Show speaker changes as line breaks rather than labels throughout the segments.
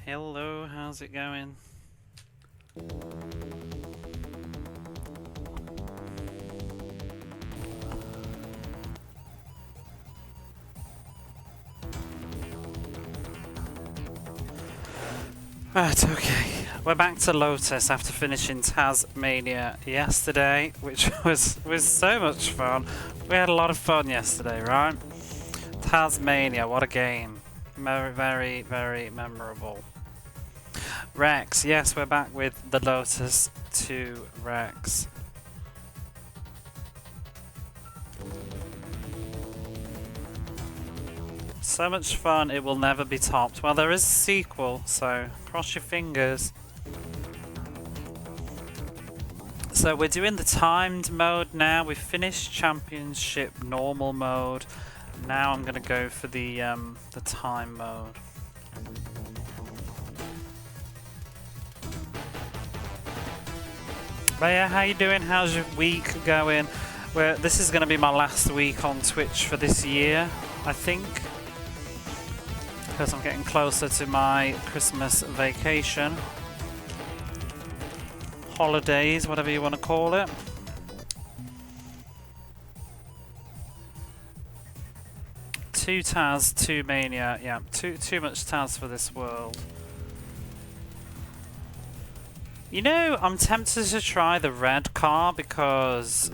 Hello, how's it going? Right, okay. We're back to Lotus after finishing Tasmania yesterday, which was so much fun. We had a lot of fun yesterday, right? Tasmania, what a game. Very, very memorable. RECS, yes, we're back with the Lotus 2 RECS. So much fun, it will never be topped. Well, there is a sequel, so cross your fingers. So we're doing the timed mode now. We've finished championship normal mode. Now I'm gonna go for the time mode. But yeah, how you doing? How's your week going? This is gonna be my last week on Twitch for this year, I think, because I'm getting closer to my Christmas vacation. Holidays, whatever you want to call it. Two Taz, two Mania. Yeah, too much Taz for this world. You know, I'm tempted to try the red car because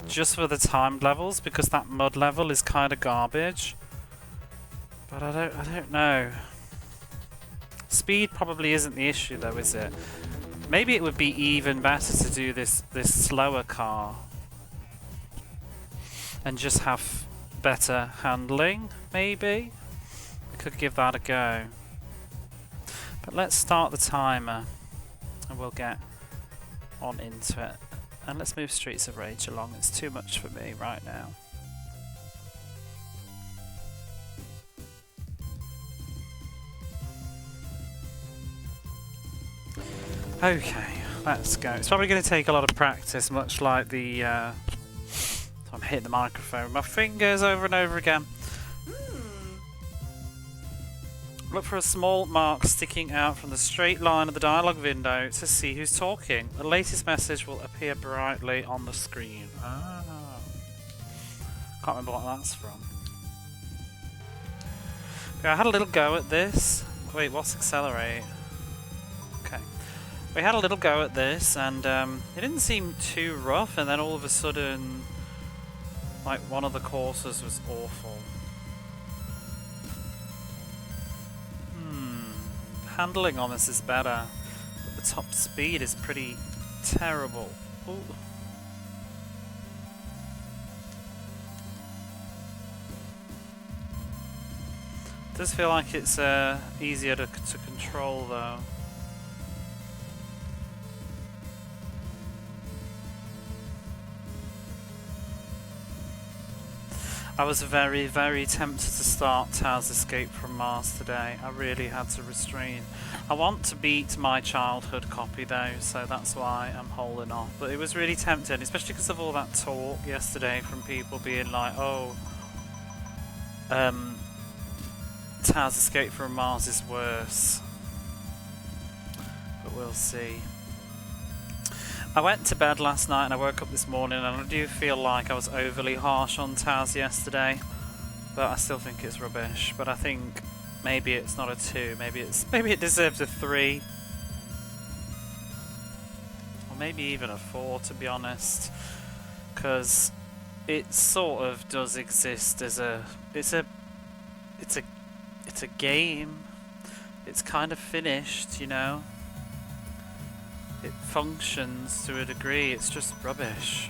just for the timed levels, because that mud level is kind of garbage. But I don't know. Speed probably isn't the issue though, is it? Maybe it would be even better to do this slower car and just have better handling, maybe? We could give that a go. But let's start the timer and we'll get on into it. And let's move Streets of Rage along, it's too much for me right now. Okay, let's go. It's probably going to take a lot of practice, much like the... I'm hitting the microphone with my fingers over and over again. Look for a small mark sticking out from the straight line of the dialogue window to see who's talking. The latest message will appear brightly on the screen. Ah. Can't remember what that's from. Okay, I had a little go at this. Wait, what's accelerate? Okay. We had a little go at this and it didn't seem too rough, and then all of a sudden like one of the courses was awful. Handling on this is better, but the top speed is pretty terrible. Ooh. It does feel like it's easier to control though. I was very, very tempted to start Taz Escape from Mars today. I really had to restrain. I want to beat my childhood copy though, so that's why I'm holding off. But it was really tempting, especially because of all that talk yesterday from people being like, oh, Taz Escape from Mars is worse. But we'll see. I went to bed last night and I woke up this morning and I do feel like I was overly harsh on Taz yesterday, but I still think it's rubbish. But I think maybe it's not a 2, maybe it deserves a 3, or maybe even a 4 to be honest, because it sort of does exist as it's a game. It's kind of finished, you know. It functions to a degree, it's just rubbish.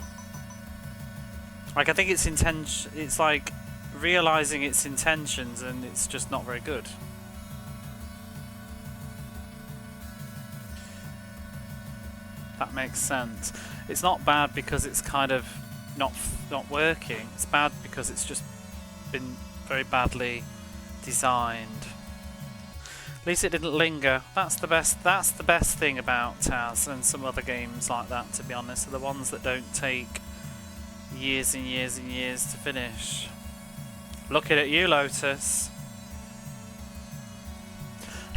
Like, I think its intention, it's like realizing its intentions and it's just not very good. That makes sense. It's not bad because it's kind of not working. It's bad because it's just been very badly designed. At least it didn't linger. That's the best thing about Taz and some other games like that, to be honest, are the ones that don't take years and years and years to finish. Looking at you, Lotus.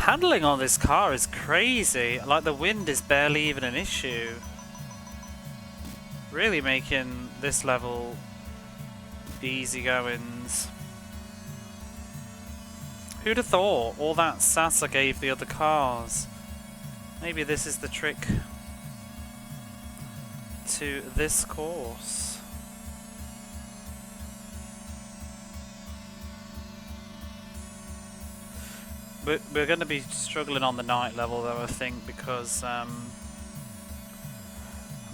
Handling on this car is crazy. Like, the wind is barely even an issue. Really making this level easy goings. Who'd have thought all that sass I gave the other cars? Maybe this is the trick to this course. We're going to be struggling on the night level though, I think, because I'm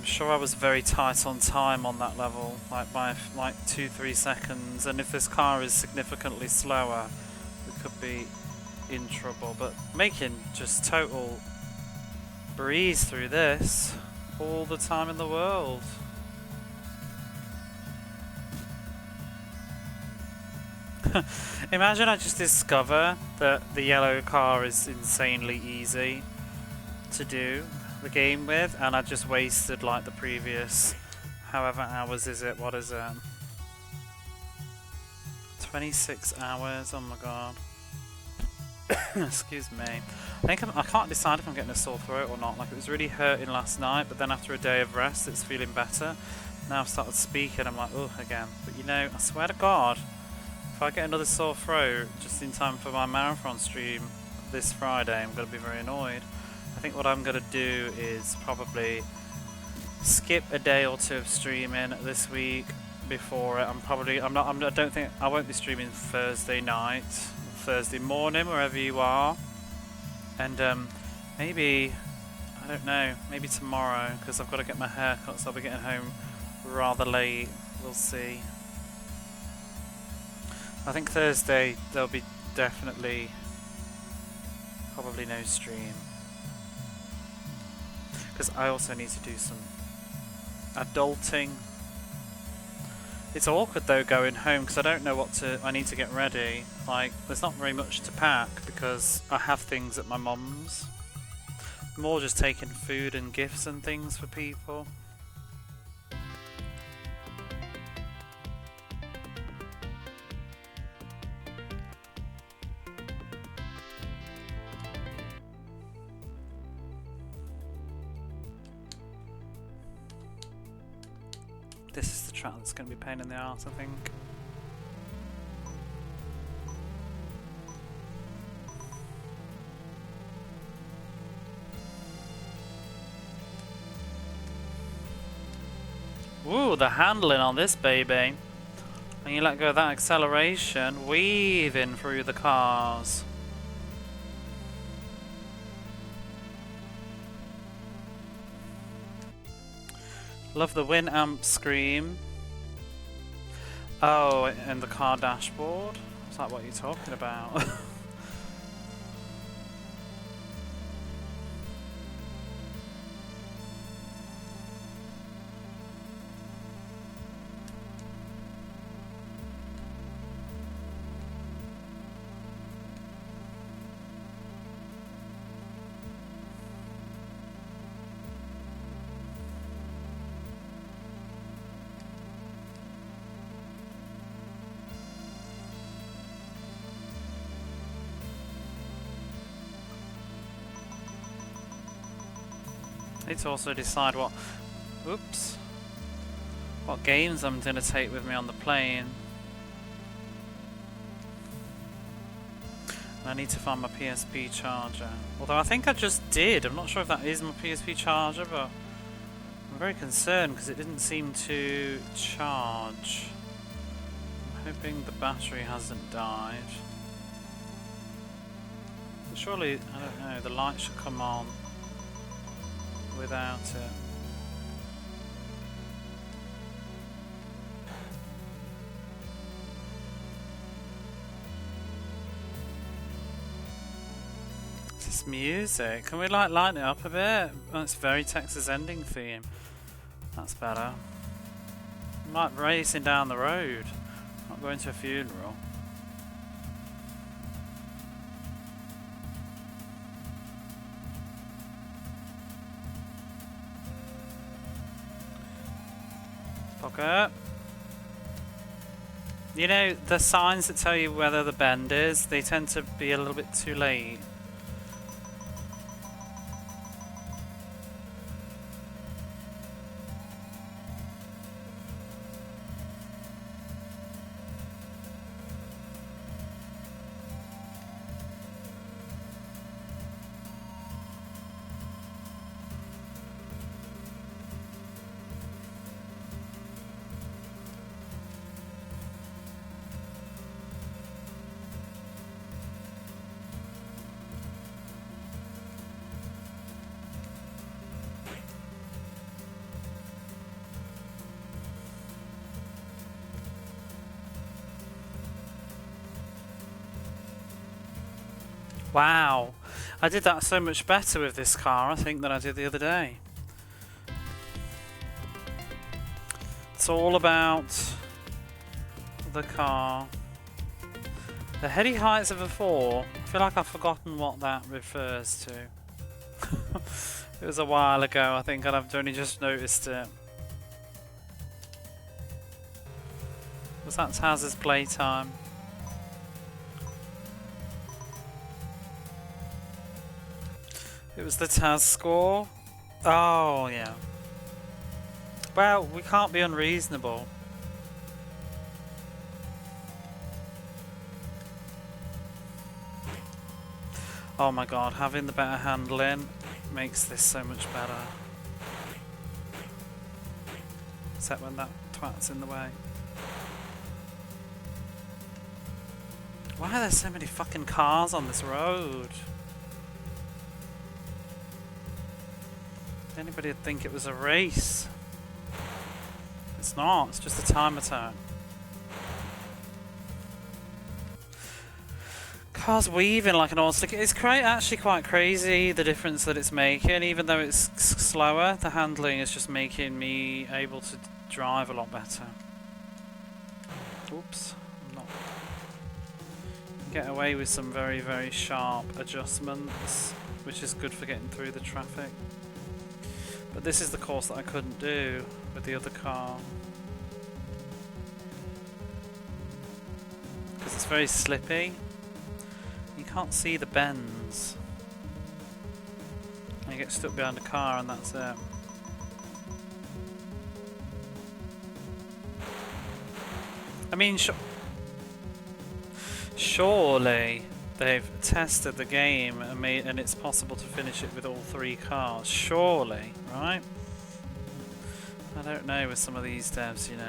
sure I was very tight on time on that level, like by like 2-3 seconds, and if this car is significantly slower we could be in trouble. But making just total breeze through this all the time in the world. Imagine I just discover that the yellow car is insanely easy to do the game with, and I just wasted like the previous however hours is it, what is it, 26 hours, oh my god. Excuse me. I can't decide if I'm getting a sore throat or not. Like, it was really hurting last night, but then after a day of rest it's feeling better. Now I've started speaking, I'm like, oh, again. But you know, I swear to god, if I get another sore throat just in time for my marathon stream this Friday, I'm going to be very annoyed. I think what I'm going to do is probably skip a day or two of streaming this week before it. I don't think I won't be streaming Thursday night, Thursday morning, wherever you are. And maybe, I don't know, maybe tomorrow, because I've got to get my hair cut, so I'll be getting home rather late. We'll see. I think Thursday there'll be definitely probably no stream, because I also need to do some adulting. It's awkward though going home, because I don't know I need to get ready. Like, there's not very much to pack because I have things at my mum's. More just taking food and gifts and things for people. This is the track that's going to be a pain in the arse, I think. Ooh, the handling on this baby. And you let go of that acceleration, weaving through the cars. Love the Winamp scream. Oh, and the car dashboard? Is that what you're talking about? Need to also decide what games I'm going to take with me on the plane. And I need to find my PSP charger. Although I think I just did. I'm not sure if that is my PSP charger, but I'm very concerned because it didn't seem to charge. I'm hoping the battery hasn't died. But surely, I don't know, the light should come on without it. This music, can we like lighten it up a bit? Oh, it's very Texas Ending theme. That's better. I'm like racing down the road, not going to a funeral. Pocket. You know, the signs that tell you whether the bend is, they tend to be a little bit too late. Wow, I did that so much better with this car, I think, than I did the other day. It's all about the car. The heady heights of a 4. I feel like I've forgotten what that refers to. It was a while ago, I think, and I've only just noticed it. Was that Taz's playtime? It was the Taz score? Oh, yeah. Well, we can't be unreasonable. Oh my god, having the better handling makes this so much better. Except when that twat's in the way. Why are there so many fucking cars on this road? Anybody would think it was a race. It's not, it's just a time attack. Car's weaving like an horse. It's actually quite crazy the difference that it's making. Even though it's slower, the handling is just making me able to drive a lot better. Oops, I'm not. Get away with some very, very sharp adjustments, which is good for getting through the traffic. But this is the course that I couldn't do with the other car. Because it's very slippy. You can't see the bends. And you get stuck behind a car and that's it. I mean, surely they've tested the game and it's possible to finish it with all 3 cars. Surely, right? I don't know with some of these devs, you know.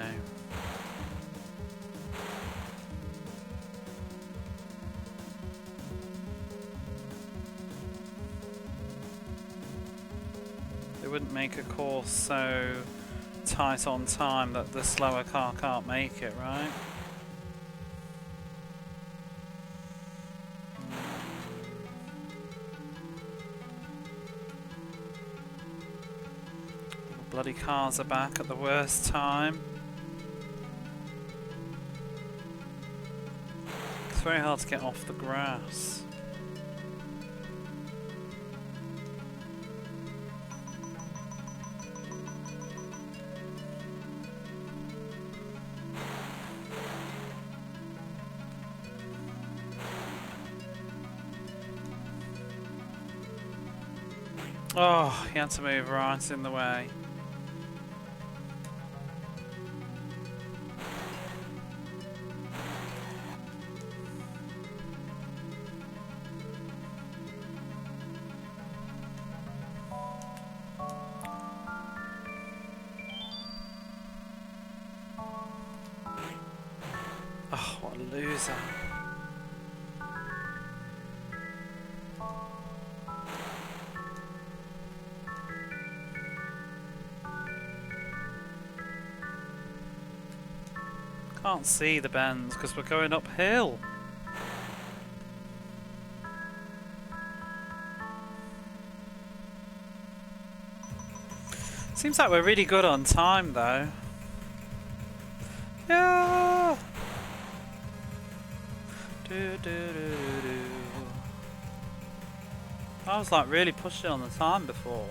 They wouldn't make a course so tight on time that the slower car can't make it, right? Bloody cars are back at the worst time. It's very hard to get off the grass. Oh, he had to move right in the way. Oh, what a loser. Can't see the bends because we're going uphill. Seems like we're really good on time though. Yeah. I was like really pushing on the time before.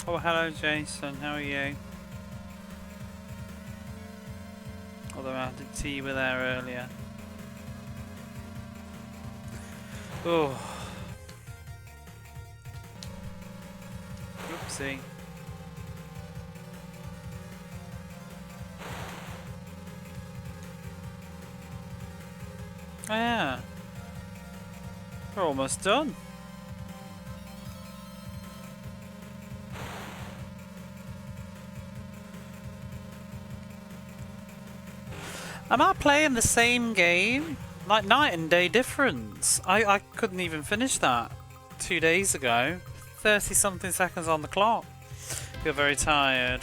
Oh, hello Jason, how are you? Although I did see you were there earlier. Oh. Oopsie. Oh yeah. We're almost done. Am I playing the same game? Like night and day difference. I couldn't even finish that 2 days ago. 30 something seconds on the clock. Feel very tired.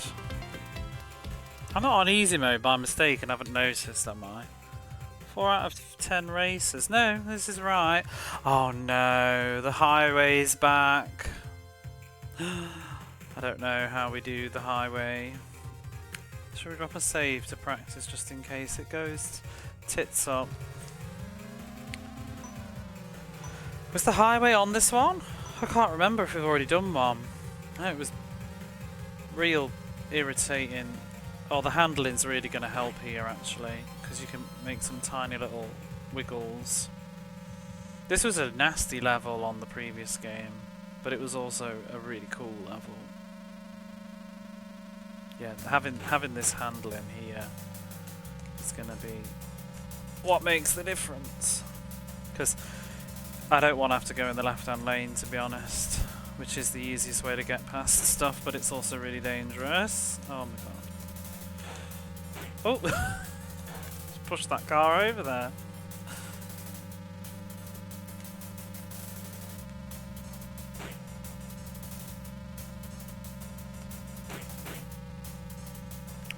I'm not on easy mode by mistake and haven't noticed, am I? 4 out of 10 races. No, this is right. Oh no, the highway's back. I don't know how we do the highway. Should we drop a save to practice just in case it goes tits up? Was the highway on this one? I can't remember if we've already done one. No, it was real irritating. Oh, the handling's really going to help here actually, because you can make some tiny little wiggles. This was a nasty level on the previous game, but it was also a really cool level. Yeah, having this handling here is going to be what makes the difference. Because I don't want to have to go in the left-hand lane, to be honest, which is the easiest way to get past stuff, but it's also really dangerous. Oh my god. Oh! Just push that car over there.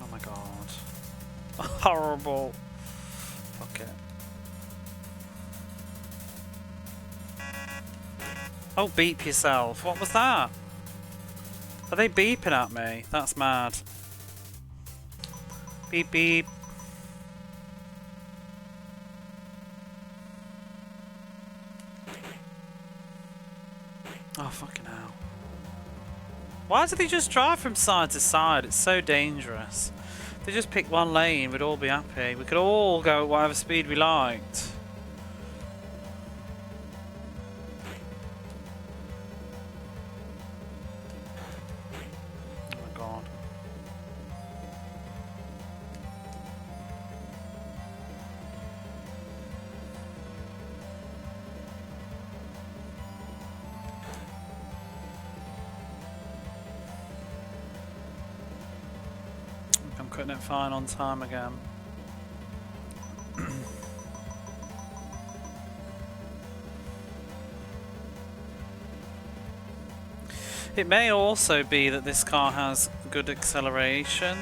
Oh my god. Horrible. Fuck it. Oh, beep yourself. What was that? Are they beeping at me? That's mad. Beep beep. Oh, fucking hell. Why do they just drive from side to side? It's so dangerous. If they just pick one lane, we'd all be happy. We could all go at whatever speed we liked. Putting it fine on time again. It may also be that this car has good acceleration,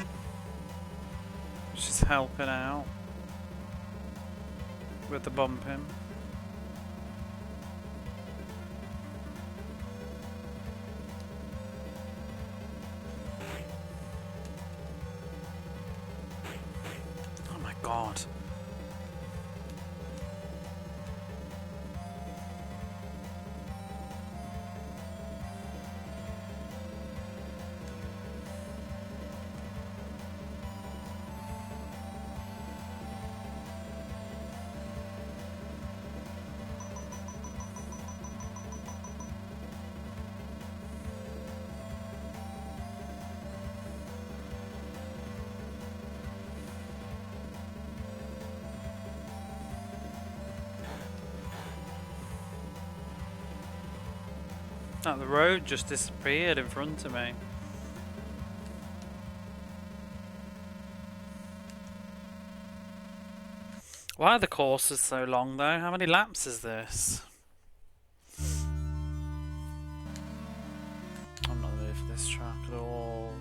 which is helping out with the bumping. God. The road just disappeared in front of me. Why are the courses so long though? How many laps is this? I'm not ready for this track at all.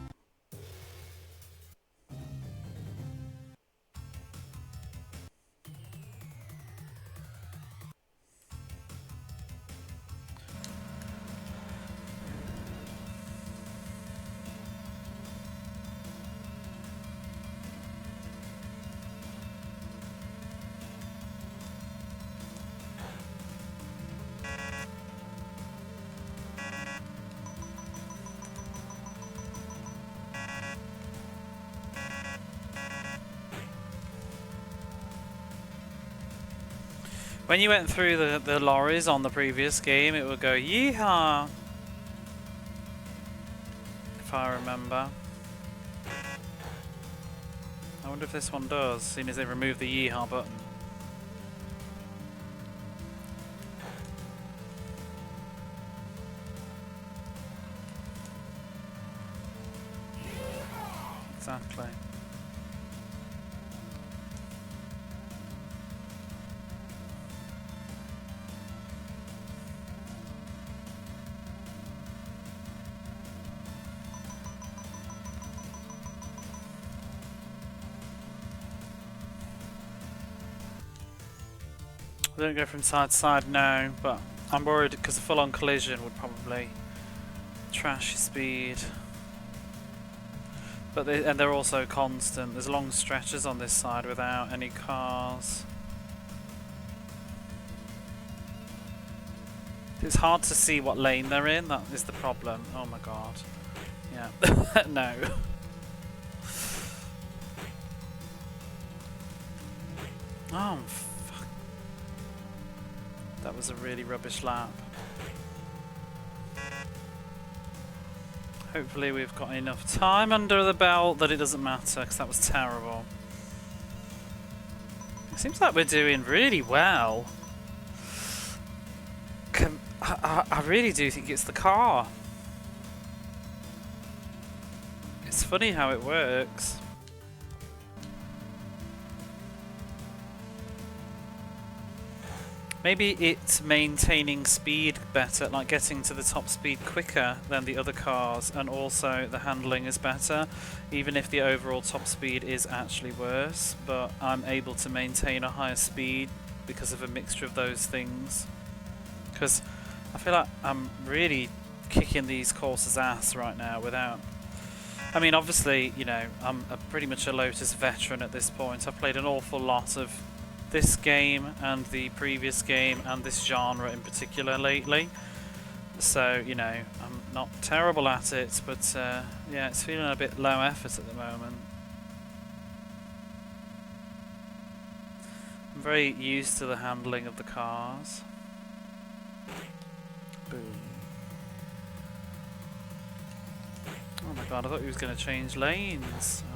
When you went through the lorries on the previous game, it would go yeehaw, if I remember. I wonder if this one does, seeing as they removed the yeehaw button. Exactly. We don't go from side to side now, but I'm worried because a full-on collision would probably trash your speed. But they're also constant. There's long stretches on this side without any cars. It's hard to see what lane they're in, that is the problem. Oh my god. Yeah. No. Oh, fuck. That was a really rubbish lap. Hopefully we've got enough time under the belt that it doesn't matter, because that was terrible. It seems like we're doing really well. I really do think it's the car. It's funny how it works. Maybe it's maintaining speed better, like getting to the top speed quicker than the other cars, and also the handling is better, even if the overall top speed is actually worse, but I'm able to maintain a higher speed because of a mixture of those things. Because I feel like I'm really kicking these courses' ass right now without... I mean, obviously, you know, I'm pretty much a Lotus veteran at this point. I've played an awful lot of this game and the previous game and this genre in particular lately. So, you know, I'm not terrible at it, but yeah, it's feeling a bit low effort at the moment. I'm very used to the handling of the cars. Boom. Oh my god, I thought he was going to change lanes. Oh.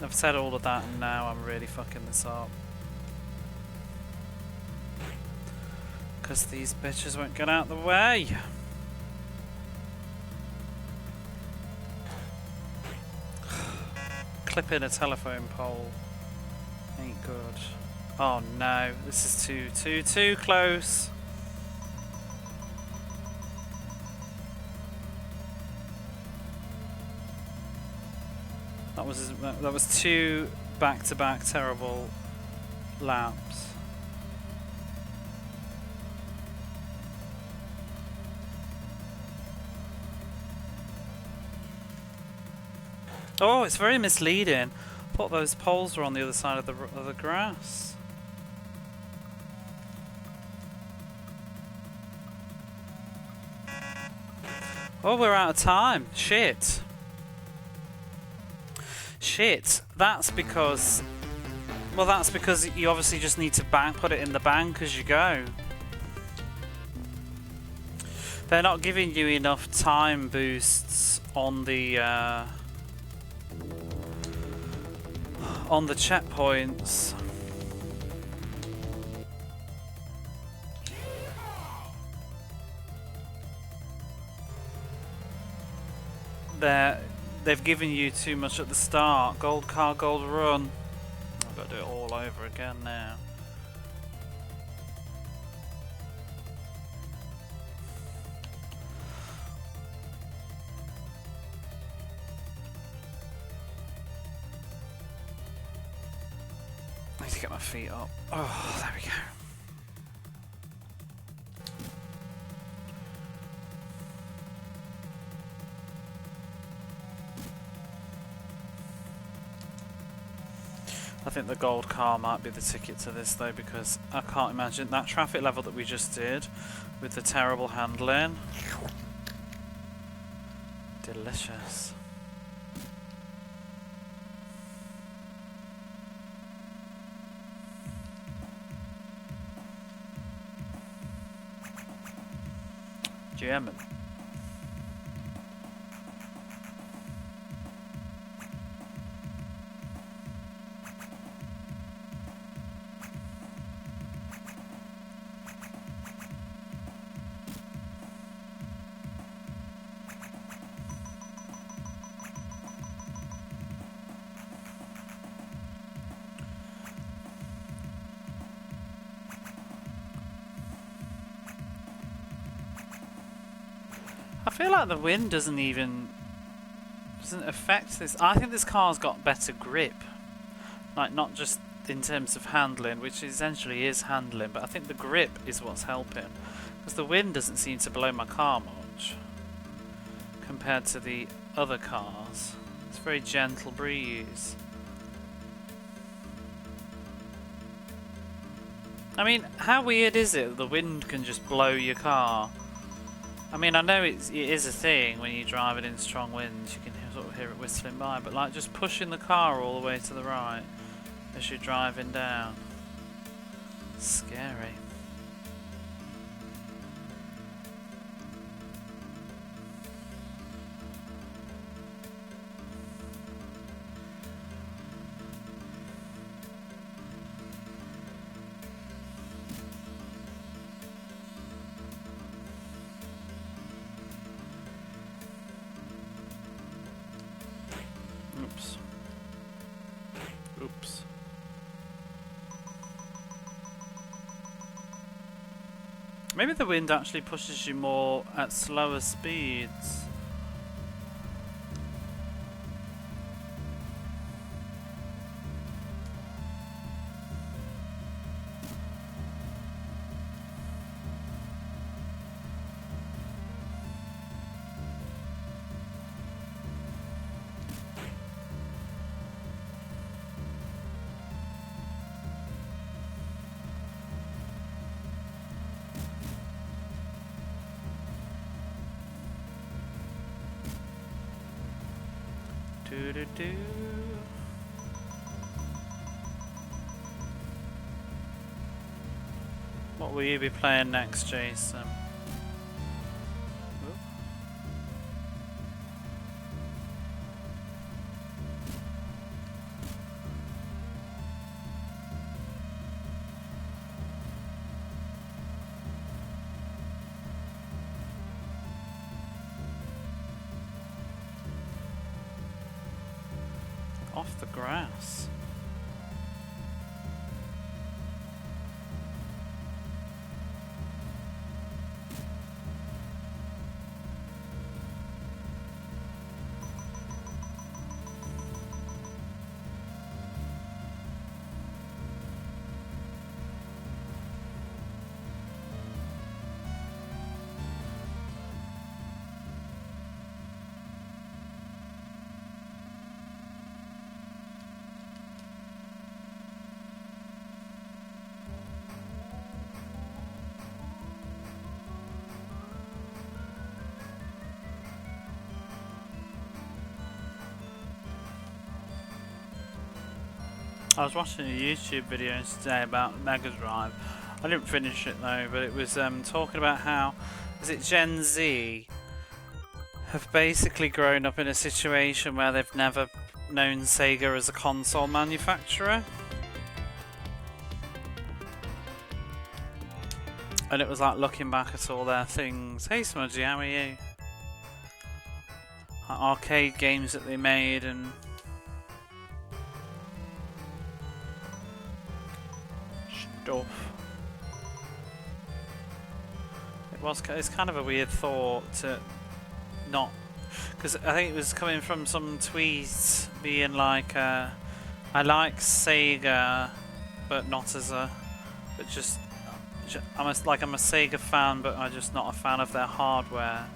I've said all of that and now I'm really fucking this up. Because these bitches won't get out of the way. Clipping a telephone pole ain't good. Oh no, this is too close. That was two back-to-back terrible laps. Oh, it's very misleading. I thought those poles were on the other side of the grass. Oh, we're out of time. Shit. Shit. That's because... Well, that's because you obviously just need to put it in the bank as you go. They're not giving you enough time boosts on the checkpoints. They've given you too much at the start. Gold car, gold run. I've got to do it all over again now. I need to get my feet up. Oh, there we go. I think the gold car might be the ticket to this though, because I can't imagine that traffic level that we just did with the terrible handling. Delicious. German. I feel like the wind doesn't affect this. I think this car's got better grip, Like, not just in terms of handling, which essentially is handling, but I think the grip is what's helping. Because the wind doesn't seem to blow my car much compared to the other cars. It's a very gentle breeze. I mean, how weird is it that the wind can just blow your car? I mean, I know it is a thing when you're driving in strong winds, you can sort of hear it whistling by, but like just pushing the car all the way to the right as you're driving down. Scary. Oops. Oops. Maybe the wind actually pushes you more at slower speeds. Do-do-do. What will you be playing next, Jason? Oop. Off the grass. I was watching a YouTube video today about Mega Drive. I didn't finish it though, but it was talking about how, is it Gen Z, have basically grown up in a situation where they've never known Sega as a console manufacturer. And it was like looking back at all their things. Hey Smudgy, how are you? Like arcade games that they made and stuff. It's kind of a weird thought to not, because I think it was coming from some tweets being like, I like Sega, but not as a, but just I'm a Sega fan, but I'm just not a fan of their hardware.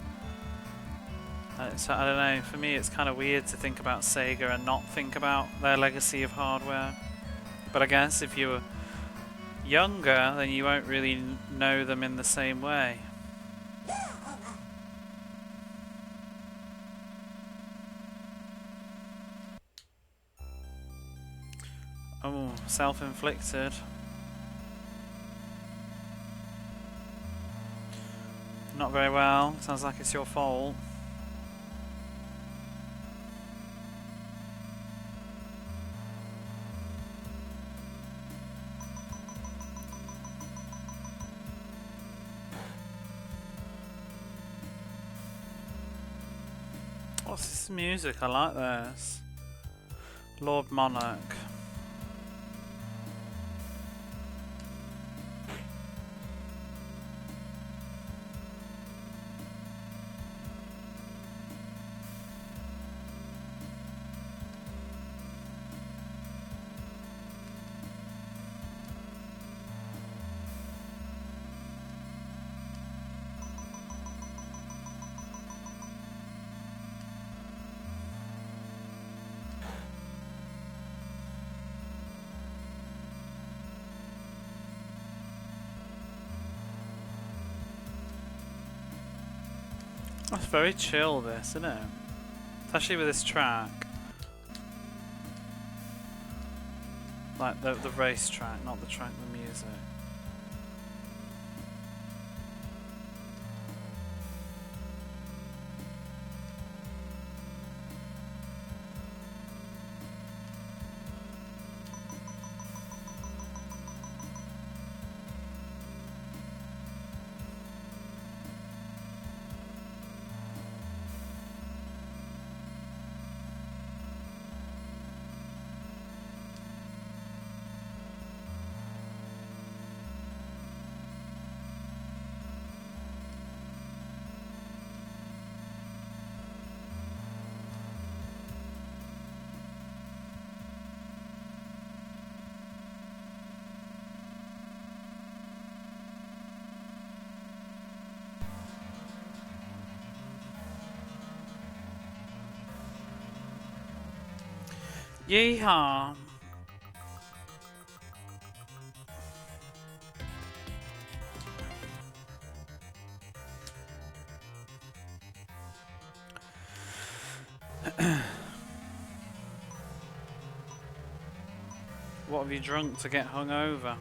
So I don't know. For me, it's kind of weird to think about Sega and not think about their legacy of hardware. But I guess if you were younger, then you won't really know them in the same way. Oh, self-inflicted. Not very well. Sounds like it's your fault. What's this music? I like this. Lord Monarch. That's very chill, this, isn't it? Especially with this track. Like the race track, not the track with music. Yeehaw! What have you drunk to get hungover?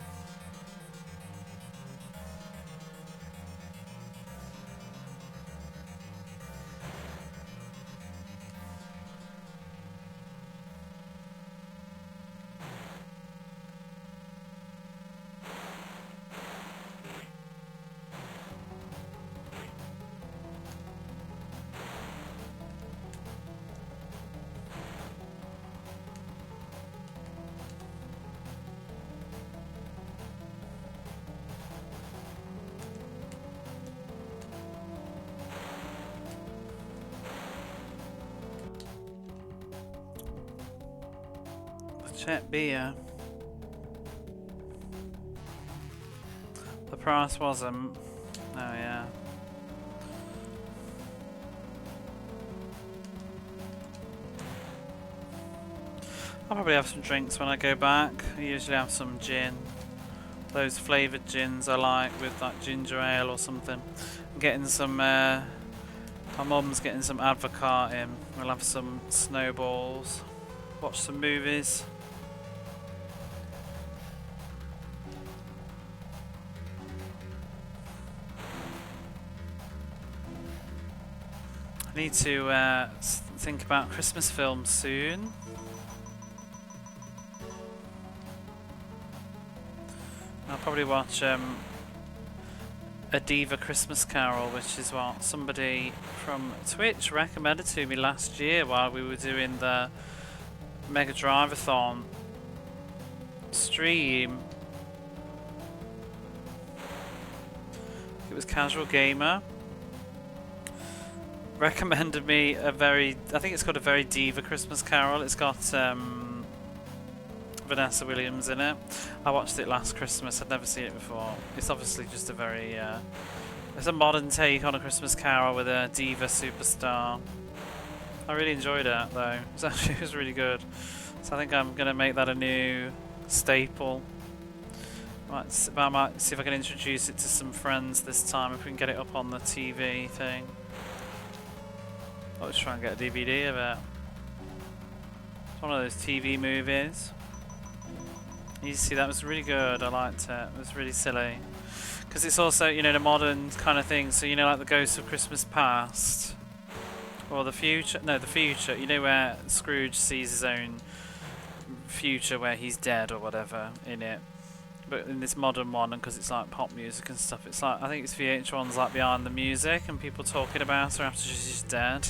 Check beer. The price wasn't. Oh yeah. I'll probably have some drinks when I go back. I usually have some gin. Those flavoured gins I like with like ginger ale or something. I'm getting some, my mum's getting some advocaat in. We'll have some snowballs. Watch some movies. I need to think about Christmas films soon. I'll probably watch A Diva Christmas Carol, which is what somebody from Twitch recommended to me last year while we were doing the Mega Drive-a-thon stream. It was Casual Gamer. Recommended me a very, I think it's called A Very Diva Christmas Carol. It's got Vanessa Williams in it. I watched it last Christmas. I'd never seen it before. It's obviously just a very, it's a modern take on A Christmas Carol with a diva superstar. I really enjoyed it though. It was really good. So I think I'm gonna make that a new staple. I might see if I can introduce it to some friends this time if we can get it up on the TV thing. I'll just try and get a DVD of it. It's one of those TV movies. You see, that was really good. I liked it. It was really silly. Because it's also, you know, the modern kind of thing. So, you know, like the Ghost of Christmas Past. Or the future. No, the future. You know where Scrooge sees his own future where he's dead or whatever in it. But in this modern one, and because it's like pop music and stuff, it's like, I think it's VH1's like behind the music and people talking about her after she's dead.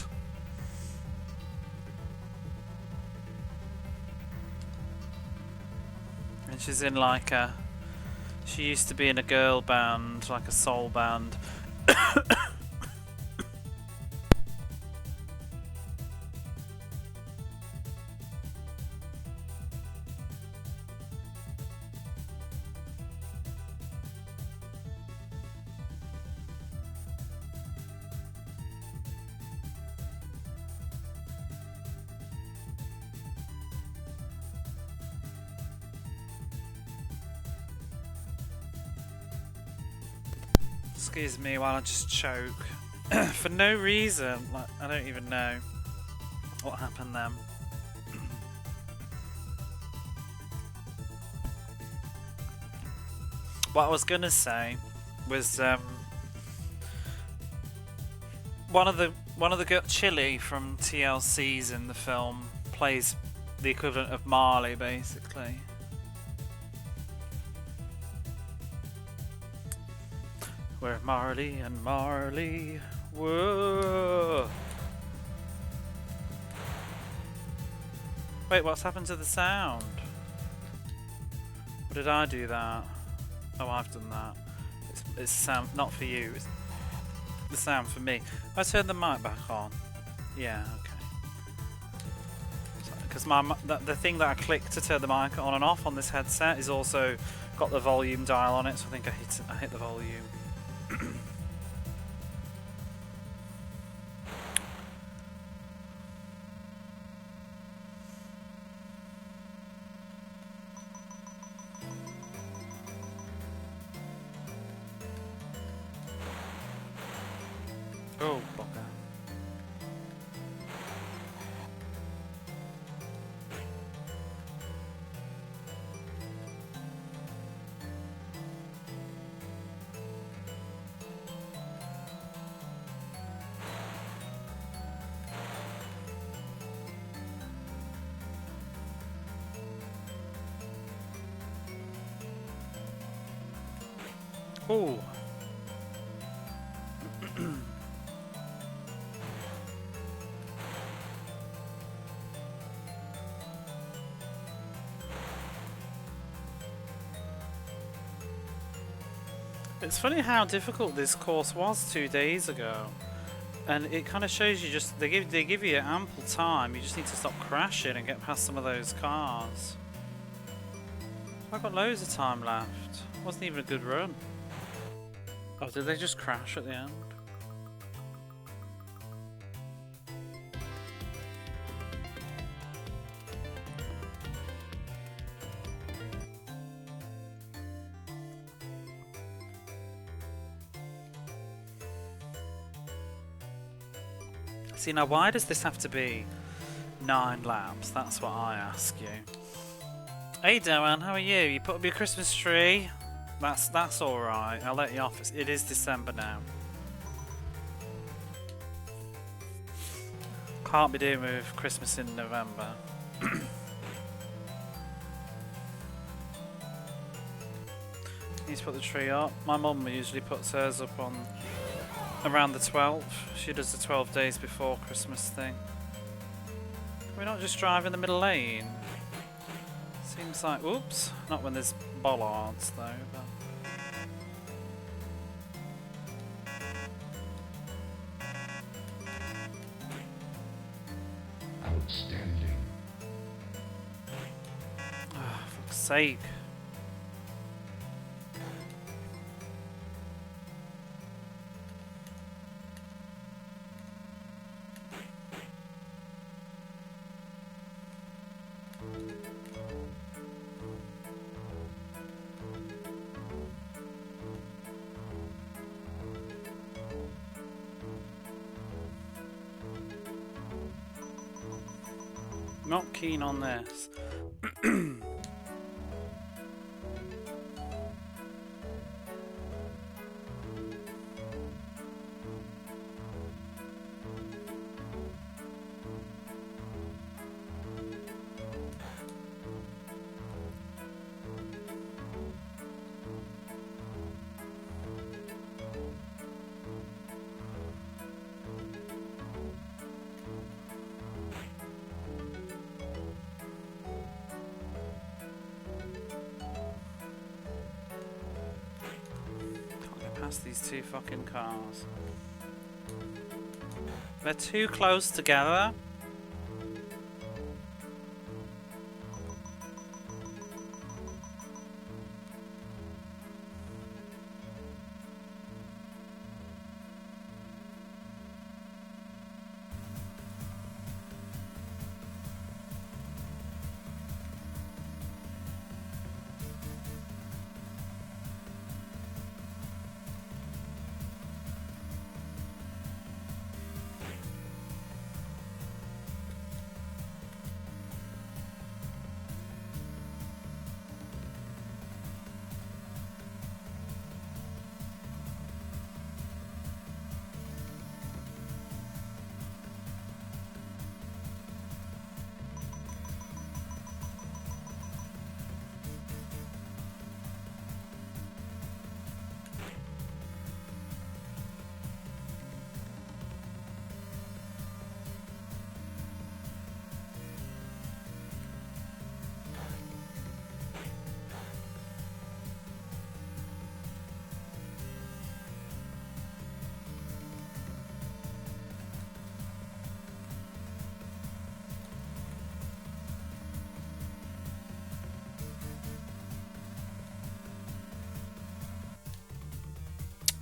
And she's in like a, she used to be in a girl band, like a soul band. Excuse me while I just choke. for no reason. Like, I don't even know what happened then. What I was gonna say was one of the Chili from TLC's in the film plays the equivalent of Marley, basically. We're Marley and Marley. Whoa! Wait, what's happened to the sound? Or did I do that? Oh, I've done that. It's sound not for you. It's the sound for me. I turned the mic back on. Yeah, okay. Because the thing that I clicked to turn the mic on and off on this headset is also got the volume dial on it, so I think I hit the volume. Oh, bugger. Oh. It's funny how difficult this course was 2 days ago, and it kind of shows you just they give you ample time. You just need to stop crashing and get past some of those cars. I've got loads of time left. Wasn't even a good run. Oh, did they just crash at the end? See, now why does this have to be 9 laps? That's what I ask you. Hey Doan, how are you? You put up your Christmas tree? That's alright. I'll let you off. It is December now. Can't be doing with Christmas in November. Need to put the tree up. My mum usually puts hers up on around the 12th. She does the 12 days before Christmas thing. Can we not just drive in the middle lane? Seems like, oops, not when there's bollards though. But.
Outstanding.
Oh, for fuck's sake. Not keen on this. These two fucking cars. They're too close together.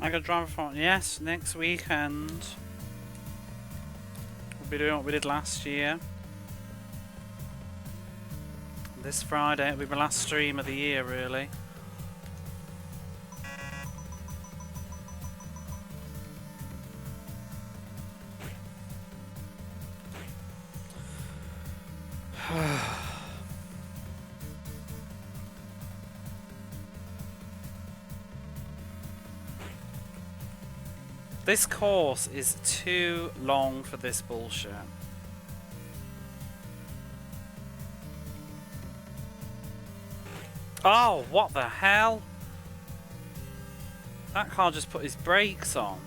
I got driver for yes, next weekend. We'll be doing what we did last year. This Friday it'll be my last stream of the year, really. This course is too long for this bullshit. Oh, what the hell? That car just put his brakes on.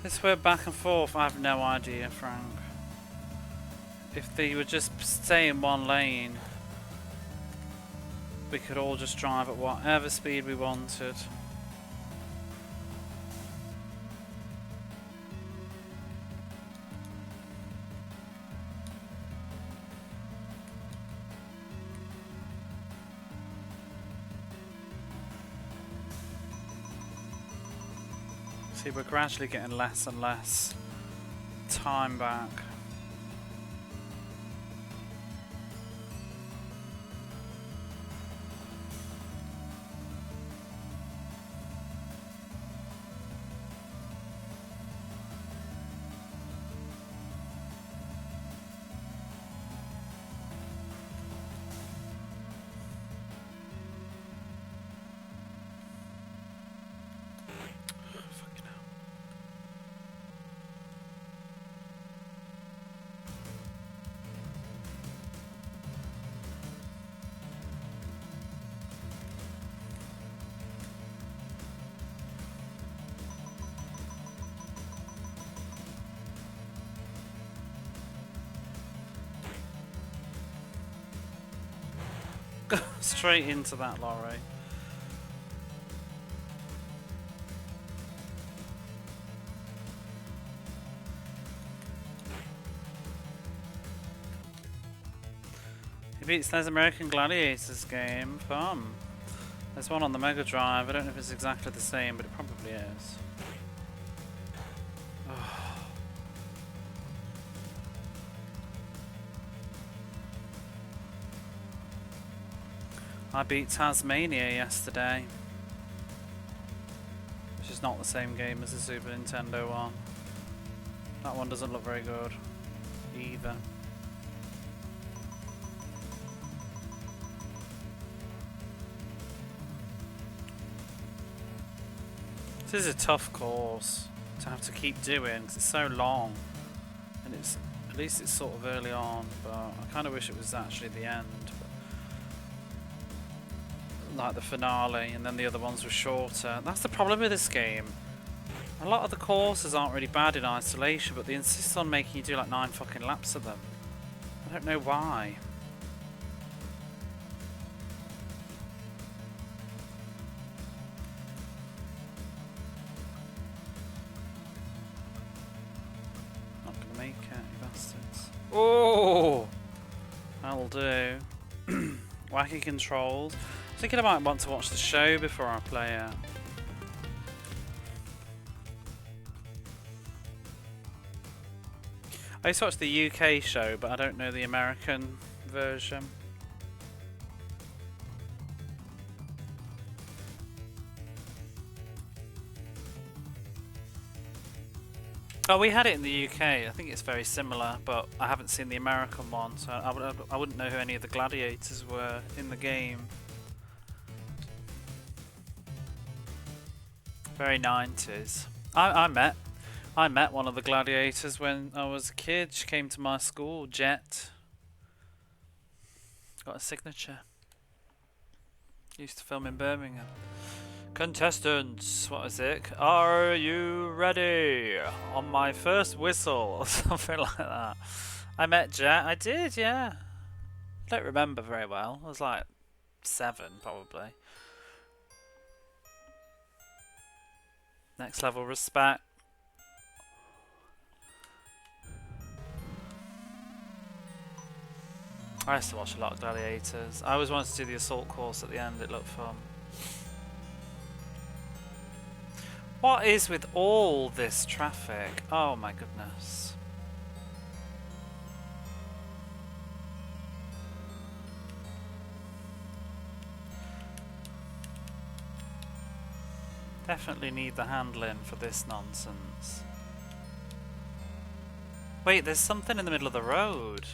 This word back and forth, I have no idea, Frank. If they would just stay in one lane, we could all just drive at whatever speed we wanted. See, we're gradually getting less and less time back. Straight into that lorry. He beats those American Gladiators game. Fun. There's one on the Mega Drive. I don't know if it's exactly the same, but it probably is. I beat Tasmania yesterday, which is not the same game as the Super Nintendo one. That one doesn't look very good either. This is a tough course to have to keep doing because it's so long, and it's at least it's sort of early on, but I kind of wish it was actually the end. Like the finale, and then the other ones were shorter. That's the problem with this game. A lot of the courses aren't really bad in isolation, but they insist on making you do like 9 fucking laps of them. I don't know why. Not gonna make it, you bastards. Oh! That'll do. Wacky controls. Thinking I might want to watch the show before I play it. I used to watch the UK show, but I don't know the American version. Oh, we had it in the UK. I think it's very similar, but I haven't seen the American one, so I wouldn't know who any of the gladiators were in the game. Very 90s. I met one of the gladiators when I was a kid. She came to my school, Jet. Got a signature. Used to film in Birmingham. Contestants, what is it? Are you ready? On my first whistle, or something like that. I met Jet. I did, yeah. I don't remember very well. I was like 7, probably. Next level respect. I used to watch a lot of Gladiators. I always wanted to do the assault course at the end. It looked fun. What is with all this traffic? Oh my goodness. Definitely need the handling for this nonsense. Wait, there's something in the middle of the road.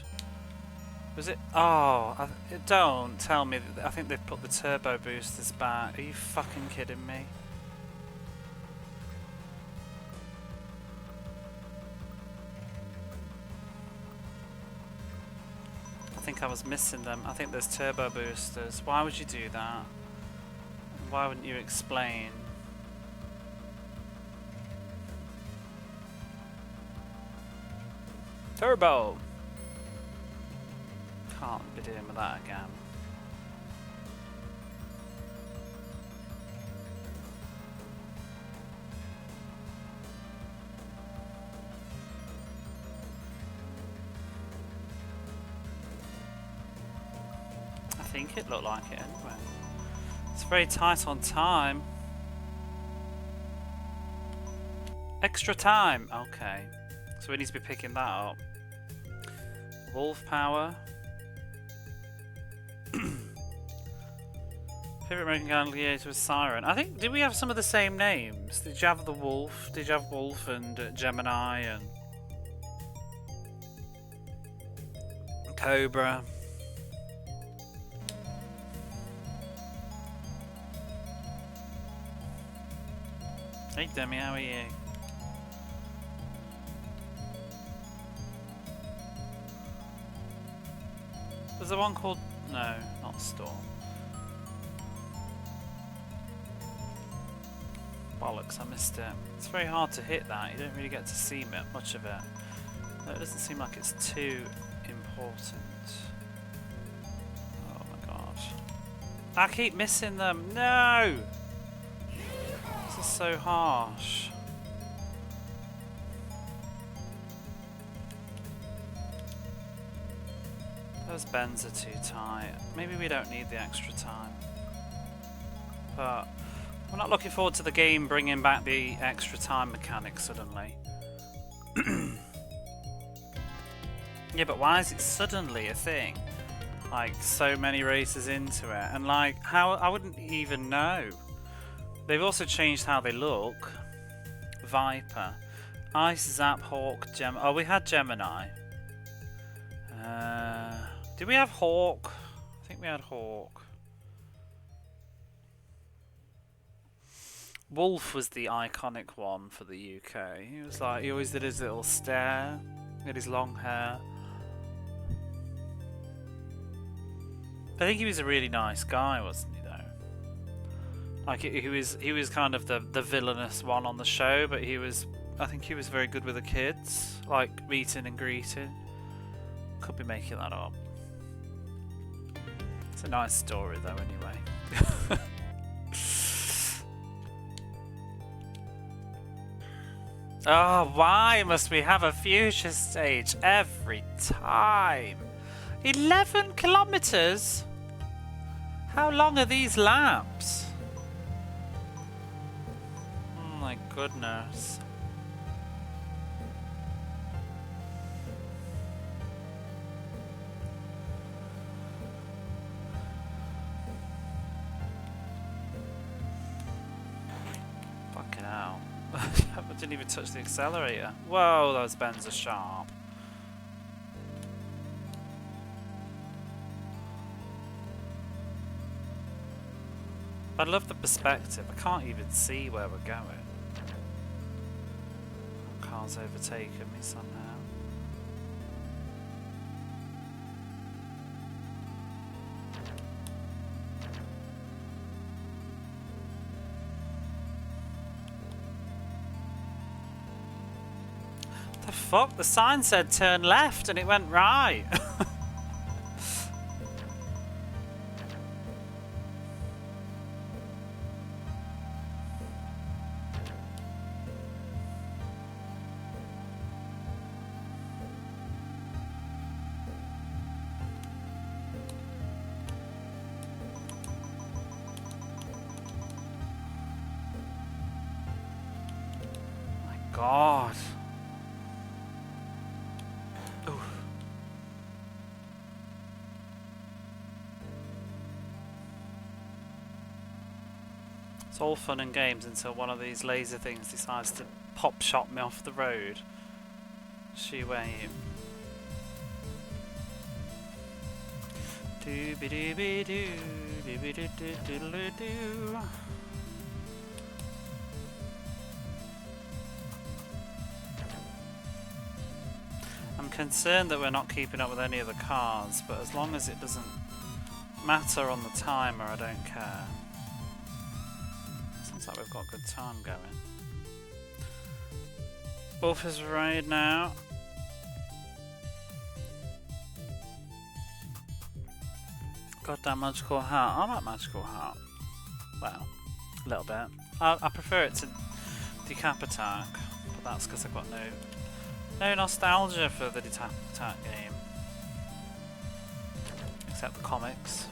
Was it? Oh, don't tell me. I think they've put the turbo boosters back. Are you fucking kidding me? I think I was missing them. I think there's turbo boosters. Why would you do that? Why wouldn't you explain? Turbo! Can't be dealing with that again. I think it looked like it anyway. It's very tight on time. Extra time! Okay. So we need to be picking that up. Wolf power. Favorite American Gladiator was Siren. I think, did we have some of the same names? Did you have the Wolf? Did you have Wolf and Gemini and Cobra? Hey Demi, how are you? There's the one called... no, not Storm. Bollocks, I missed it. It's very hard to hit that, you don't really get to see much of it. No, it doesn't seem like it's too important. Oh my god. I keep missing them! No! This is so harsh. Those bends are too tight. Maybe we don't need the extra time. But I'm not looking forward to the game bringing back the extra time mechanic suddenly. Yeah, but why is it suddenly a thing? Like, so many races into it. And like, how, I wouldn't even know. They've also changed how they look. Viper. Ice, Zap, Hawk, oh, we had Gemini. Did we have Hawk? I think we had Hawk. Wolf was the iconic one for the UK. He was like, he always did his little stare. He had his long hair. I think he was a really nice guy, wasn't he, though? Like, he was kind of the villainous one on the show, but I think he was very good with the kids. Like, meeting and greeting. Could be making that up. It's a nice story though, anyway. Oh, why must we have a future stage every time? 11 kilometers? How long are these laps? Oh my goodness. I didn't even touch the accelerator. Whoa, those bends are sharp. I love the perspective. I can't even see where we're going. Car's overtaken me somehow. fuck? The sign said turn left and it went right. God. Oof. It's all fun and games until one of these laser things decides to pop shot me off the road. Shoo aim. Dooby dooby doo, dooby doo doo doo doo. I'm concerned that we're not keeping up with any of the cars, but as long as it doesn't matter on the timer, I don't care. Seems like we've got a good time going. Wolf is raid now. Goddamn magical hat. I like magical hat. Well, a little bit. I prefer it to Decap Attack, but that's because I've got no nostalgia for the Decap Attack game. Except the comics.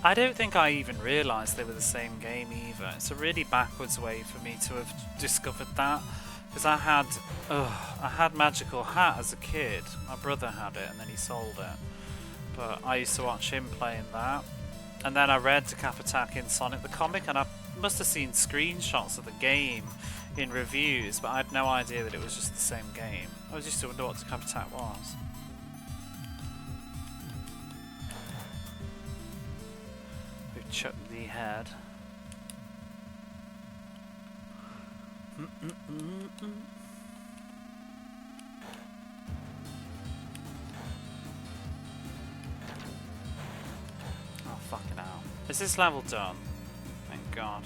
I don't think I even realised they were the same game either. It's a really backwards way for me to have discovered that. Because I had Magical Hat as a kid. My brother had it and then he sold it. But I used to watch him playing that. And then I read Decap Attack in Sonic the Comic, and I must have seen screenshots of the game in reviews, but I had no idea that it was just the same game. I was used to wonder what Decap Attack was. We've chucked the head. Oh, fucking hell. Is this level done? Thank God.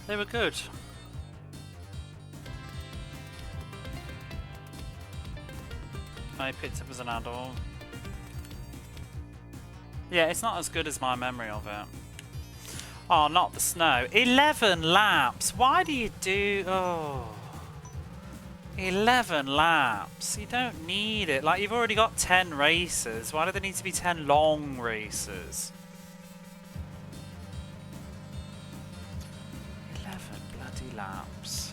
They were good. I picked up as an adult. Yeah, it's not as good as my memory of it. Oh, not the snow. 11 laps! Why do you do... Oh... 11 laps. You don't need it. Like, you've already got 10 races. Why do there need to be 10 long races? 11 bloody laps.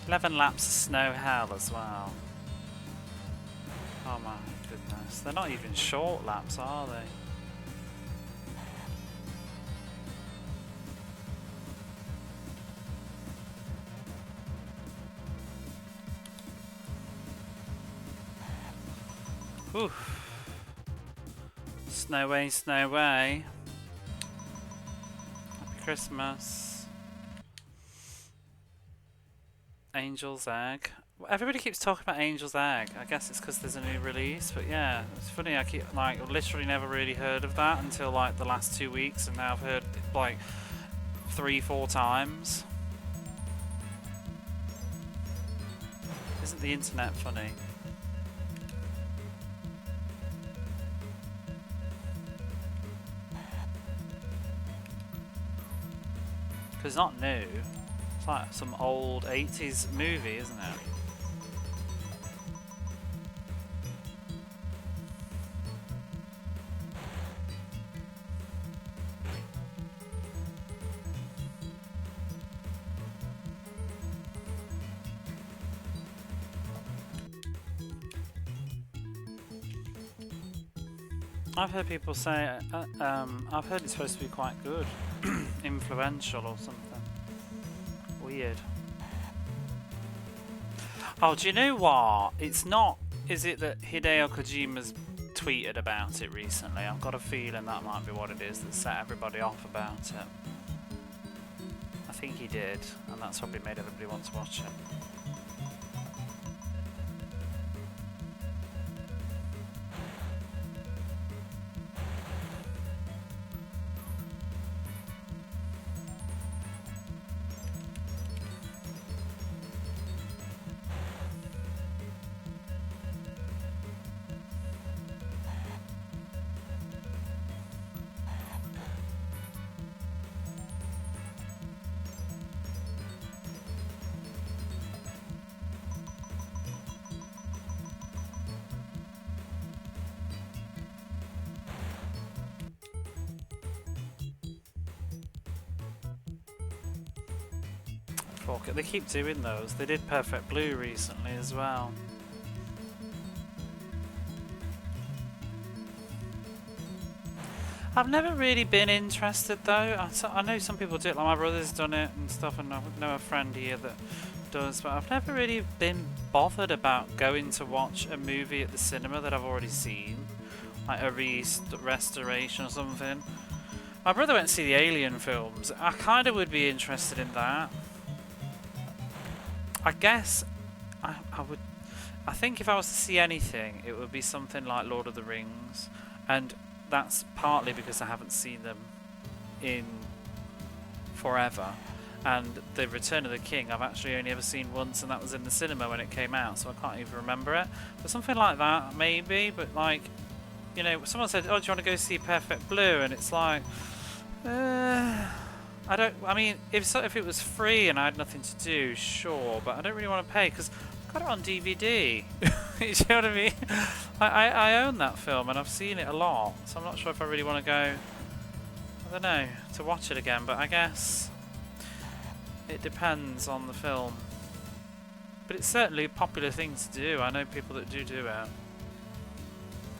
"11 laps of snow hell" as well. Oh my goodness. They're not even short laps, are they? Oof. Snow way, snow way. Happy Christmas. Angel's Egg. Everybody keeps talking about Angel's Egg. I guess it's because there's a new release, but yeah, it's funny. I keep literally never really heard of that until like the last 2 weeks, and now I've heard it like 3-4 times. Isn't the internet funny? Because it's not new. It's like some old 80s movie, isn't it? I've heard people say, I've heard it's supposed to be quite good, influential or something. Weird. Oh, do you know what? It's not. Is it that Hideo Kojima's tweeted about it recently? I've got a feeling that might be what it is that set everybody off about it. I think he did, and that's probably made everybody want to watch it. 4K. They keep doing those. They did Perfect Blue recently as well. I've never really been interested though. I know some people do it, like my brother's done it and stuff, and I know a friend here that does, but I've never really been bothered about going to watch a movie at the cinema that I've already seen, like a restoration or something. My brother went to see the Alien films. I kind of would be interested in that. I guess I would. I think if I was to see anything, it would be something like Lord of the Rings, and that's partly because I haven't seen them in forever. And the Return of the King I've actually only ever seen once, and that was in the cinema when it came out, so I can't even remember it. But something like that, maybe. But like, you know, someone said, "Oh, do you want to go see Perfect Blue?" And it's like, I don't. I mean, if it was free and I had nothing to do, sure. But I don't really want to pay because I've got it on DVD. You know what I mean? I own that film and I've seen it a lot, so I'm not sure if I really want to go. I don't know, to watch it again. But I guess it depends on the film. But it's certainly a popular thing to do. I know people that do it.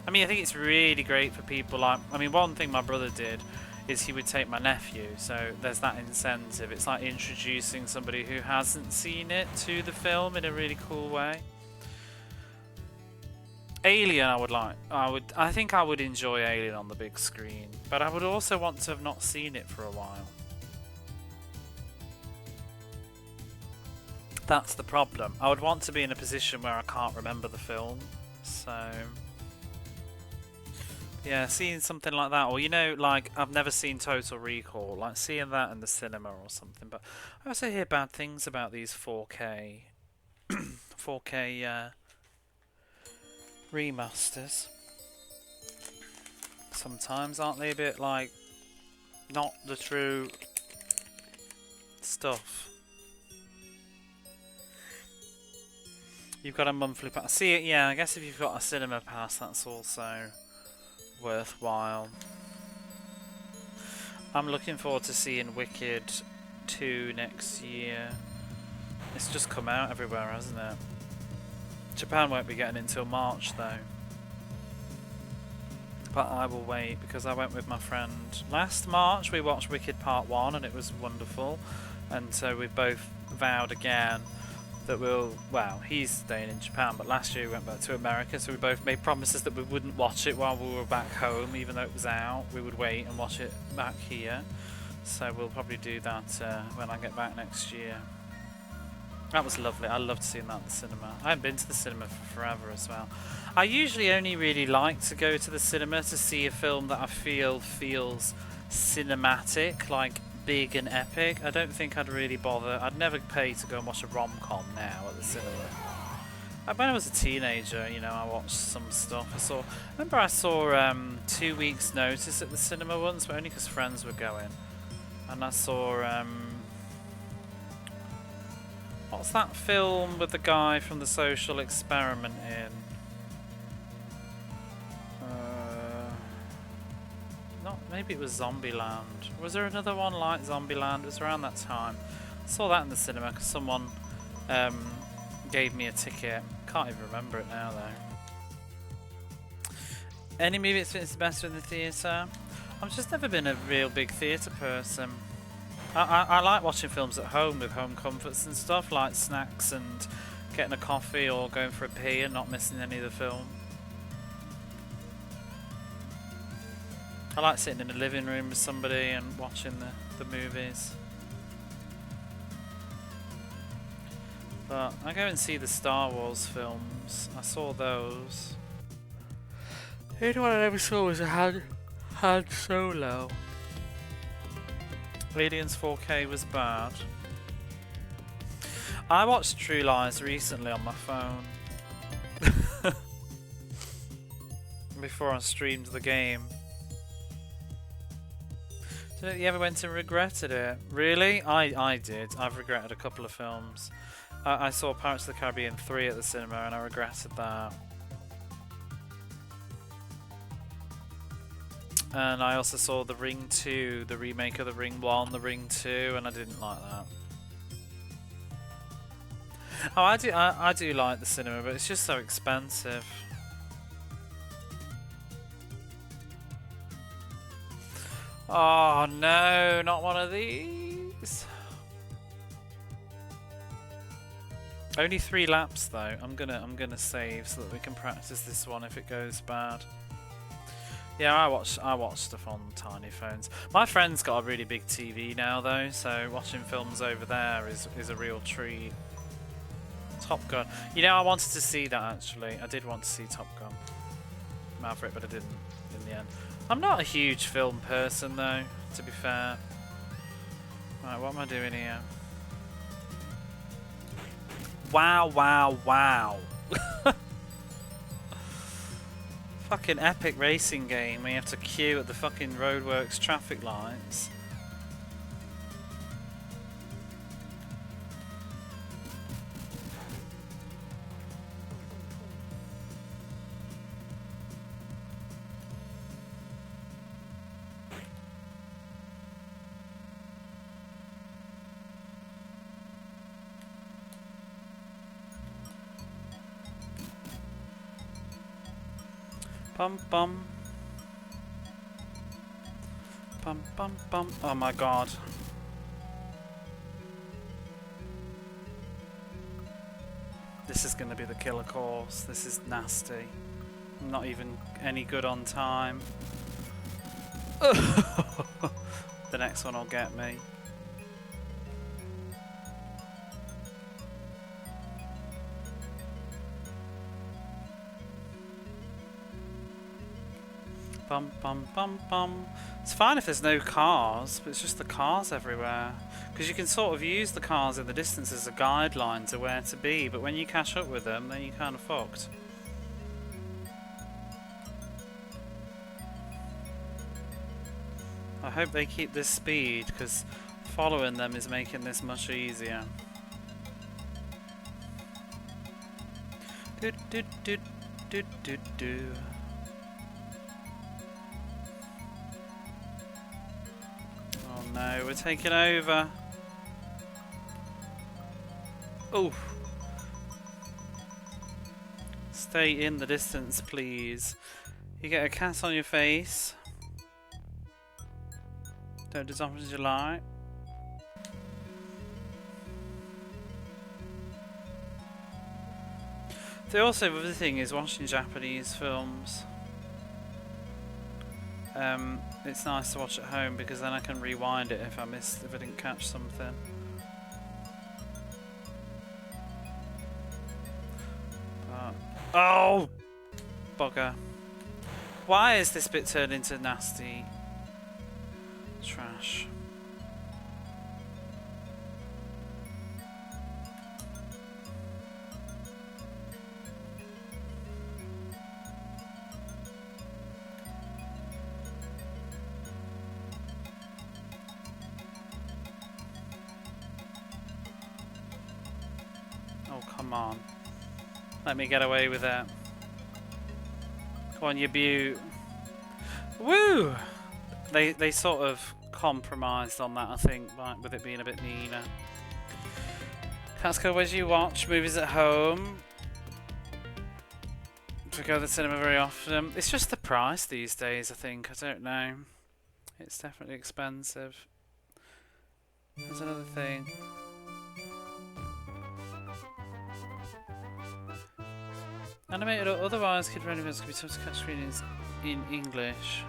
I mean, I think it's really great for people like... I mean, one thing my brother did is he would take my nephew, so there's that incentive. It's like introducing somebody who hasn't seen it to the film in a really cool way. Alien, I think I would enjoy Alien on the big screen, but I would also want to have not seen it for a while. That's the problem. I would want to be in a position where I can't remember the film, so... Yeah, seeing something like that, or you know, like I've never seen Total Recall, like seeing that in the cinema or something. But I also hear bad things about these 4K, 4K remasters. Sometimes aren't they a bit like not the true stuff? You've got a monthly pass. See it, yeah. I guess if you've got a cinema pass, that's also worthwhile. I'm looking forward to seeing Wicked 2 next year. It's just come out everywhere, hasn't it? Japan won't be getting it until March though. But I will wait because I went with my friend. Last March we watched Wicked Part 1 and it was wonderful. And so we both vowed again that well, he's staying in Japan, but last year we went back to America, so we both made promises that we wouldn't watch it while we were back home, even though it was out. We would wait and watch it back here. So we'll probably do that when I get back next year. That was lovely. I loved seeing that at the cinema. I haven't been to the cinema for forever as well. I usually only really like to go to the cinema to see a film that I feel feels cinematic, like big and epic. I don't think I'd really bother. I'd never pay to go and watch a rom-com now at the cinema. When I was a teenager, you know, I watched some stuff. I saw 2 Weeks Notice at the cinema once, but only because friends were going. And I saw what's that film with the guy from The Social Experiment in? Maybe it was Zombieland. Was there another one like Zombieland? It was around that time. I saw that in the cinema because someone gave me a ticket. Can't even remember it now though. Any movie that fits better in the theatre? I've just never been a real big theatre person. I like watching films at home with home comforts and stuff, like snacks and getting a coffee or going for a pee and not missing any of the film. I like sitting in a living room with somebody and watching the movies. But I go and see the Star Wars films. I saw those. The only one I ever saw was a Han Solo. Aliens 4K was bad. I watched True Lies recently on my phone. Before I streamed the game. You ever went and regretted it? Really? I did. I've regretted a couple of films. I saw Pirates of the Caribbean 3 at the cinema and I regretted that. And I also saw The Ring 2, the remake of The Ring 1, The Ring 2, and I didn't like that. Oh, I do like the cinema, but it's just so expensive. Oh no, not one of these. Only 3 laps though. I'm gonna save so that we can practice this one if it goes bad. Yeah, I watch stuff on tiny phones. My friend's got a really big TV now though, so watching films over there is a real treat. Top Gun. You know, I wanted to see that actually. I did want to see Top Gun Maverick, but I didn't in the end. I'm not a huge film person though, to be fair. Right, what am I doing here? Wow, wow, wow. Fucking epic racing game where you have to queue at the fucking roadworks traffic lights. Bum bum. Bum bum bum. Oh my god. This is gonna be the killer course. This is nasty. I'm not even any good on time. The next one will get me. Bum bum bum bum. It's fine if there's no cars, but it's just the cars everywhere. Because you can sort of use the cars in the distance as a guideline to where to be, but when you catch up with them, then you're kind of fucked. I hope they keep this speed, because following them is making this much easier. Do do do do do do. Oh no, we're taking over. Oof. Stay in the distance, please. You get a cat on your face. Don't do as often as you like. The other thing is watching Japanese films. It's nice to watch at home because then I can rewind it if I didn't catch something. Oh! Bugger. Why is this bit turned into nasty trash? Oh, come on. Let me get away with that. Come on, you beaut. Woo! They sort of compromised on that, I think, like, with it being a bit meaner. Catsko, where do you watch movies at home? Do you go to the cinema very often? It's just the price these days, I think. I don't know. It's definitely expensive. There's another thing. Animated or otherwise, kid-friendly films can be tough to catch screenings in English.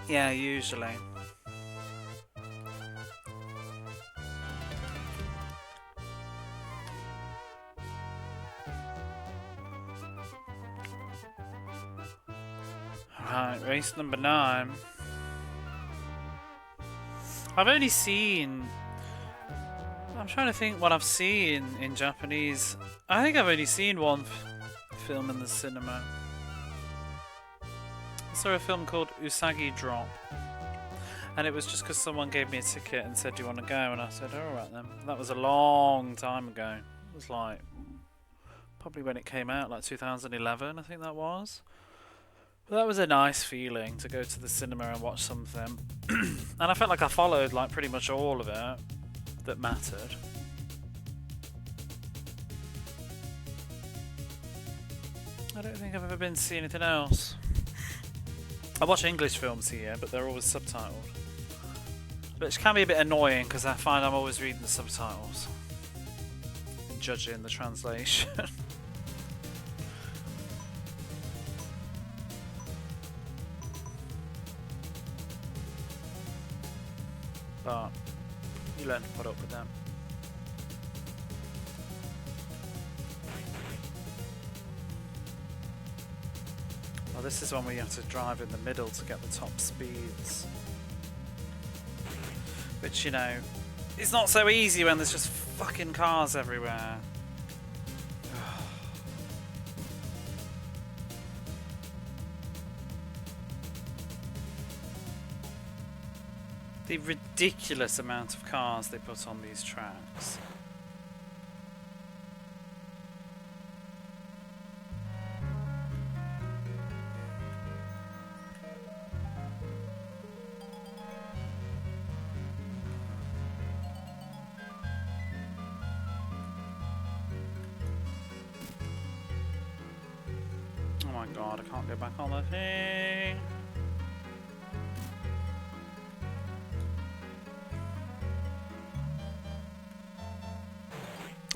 Yeah, usually. Right, race number 9. I've only seen... I'm trying to think what I've seen in Japanese. I think I've only seen one film in the cinema. I saw a film called Usagi Drop. And it was just because someone gave me a ticket and said, do you want to go? And I said, alright then. That was a long time ago. It was like, probably when it came out, like 2011 I think that was. But that was a nice feeling to go to the cinema and watch something. And I felt like I followed like pretty much all of it. that mattered. I don't think I've ever been to see anything else. I watch English films here, but they're always subtitled. Which can be a bit annoying because I find I'm always reading the subtitles and judging the translation. But you learn to put up with them. Well, this is one where you have to drive in the middle to get the top speeds. Which, you know, it's not so easy when there's just fucking cars everywhere. The ridiculous amount of cars they put on these tracks. Oh my god, I can't go back on the thing.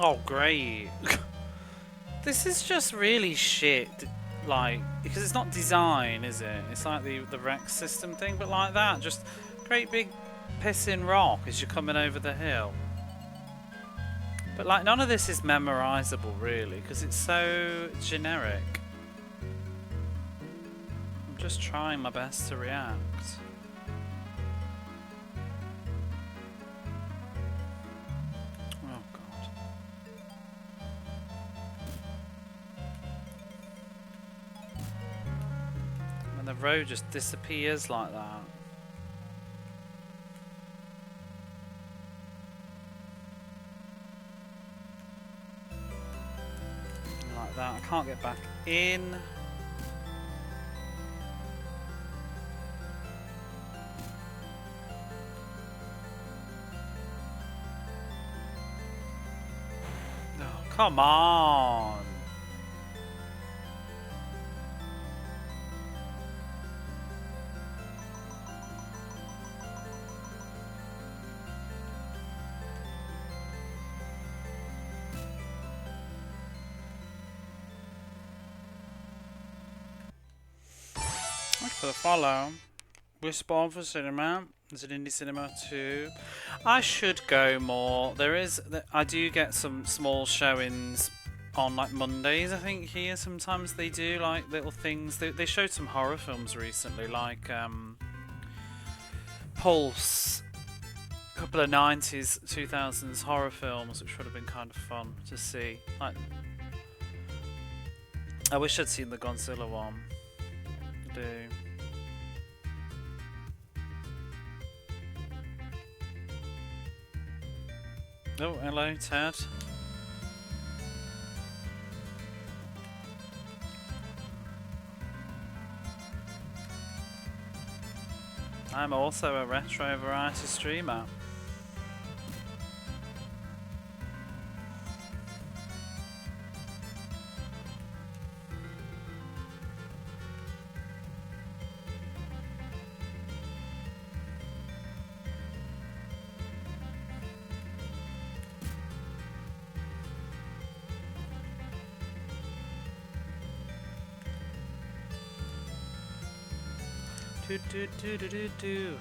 Oh great. This is just really shit, like, because it's not design, is it? It's like the RECS system thing, but like that, just great big pissing rock as you're coming over the hill. But like none of this is memorizable really, because it's so generic. I'm just trying my best to react. The road just disappears like that. Like that. I can't get back in. Oh, come on. For the follow, we're spawned for cinema. There's an indie cinema too. I should go more. I do get some small showings on like Mondays. I think here sometimes they do like little things. They showed some horror films recently, like Pulse, a couple of 90s, 2000s horror films, which would have been kind of fun to see. Like, I wish I'd seen the Godzilla one. I do. Oh, hello, Ted. I'm also a retro variety streamer. Do.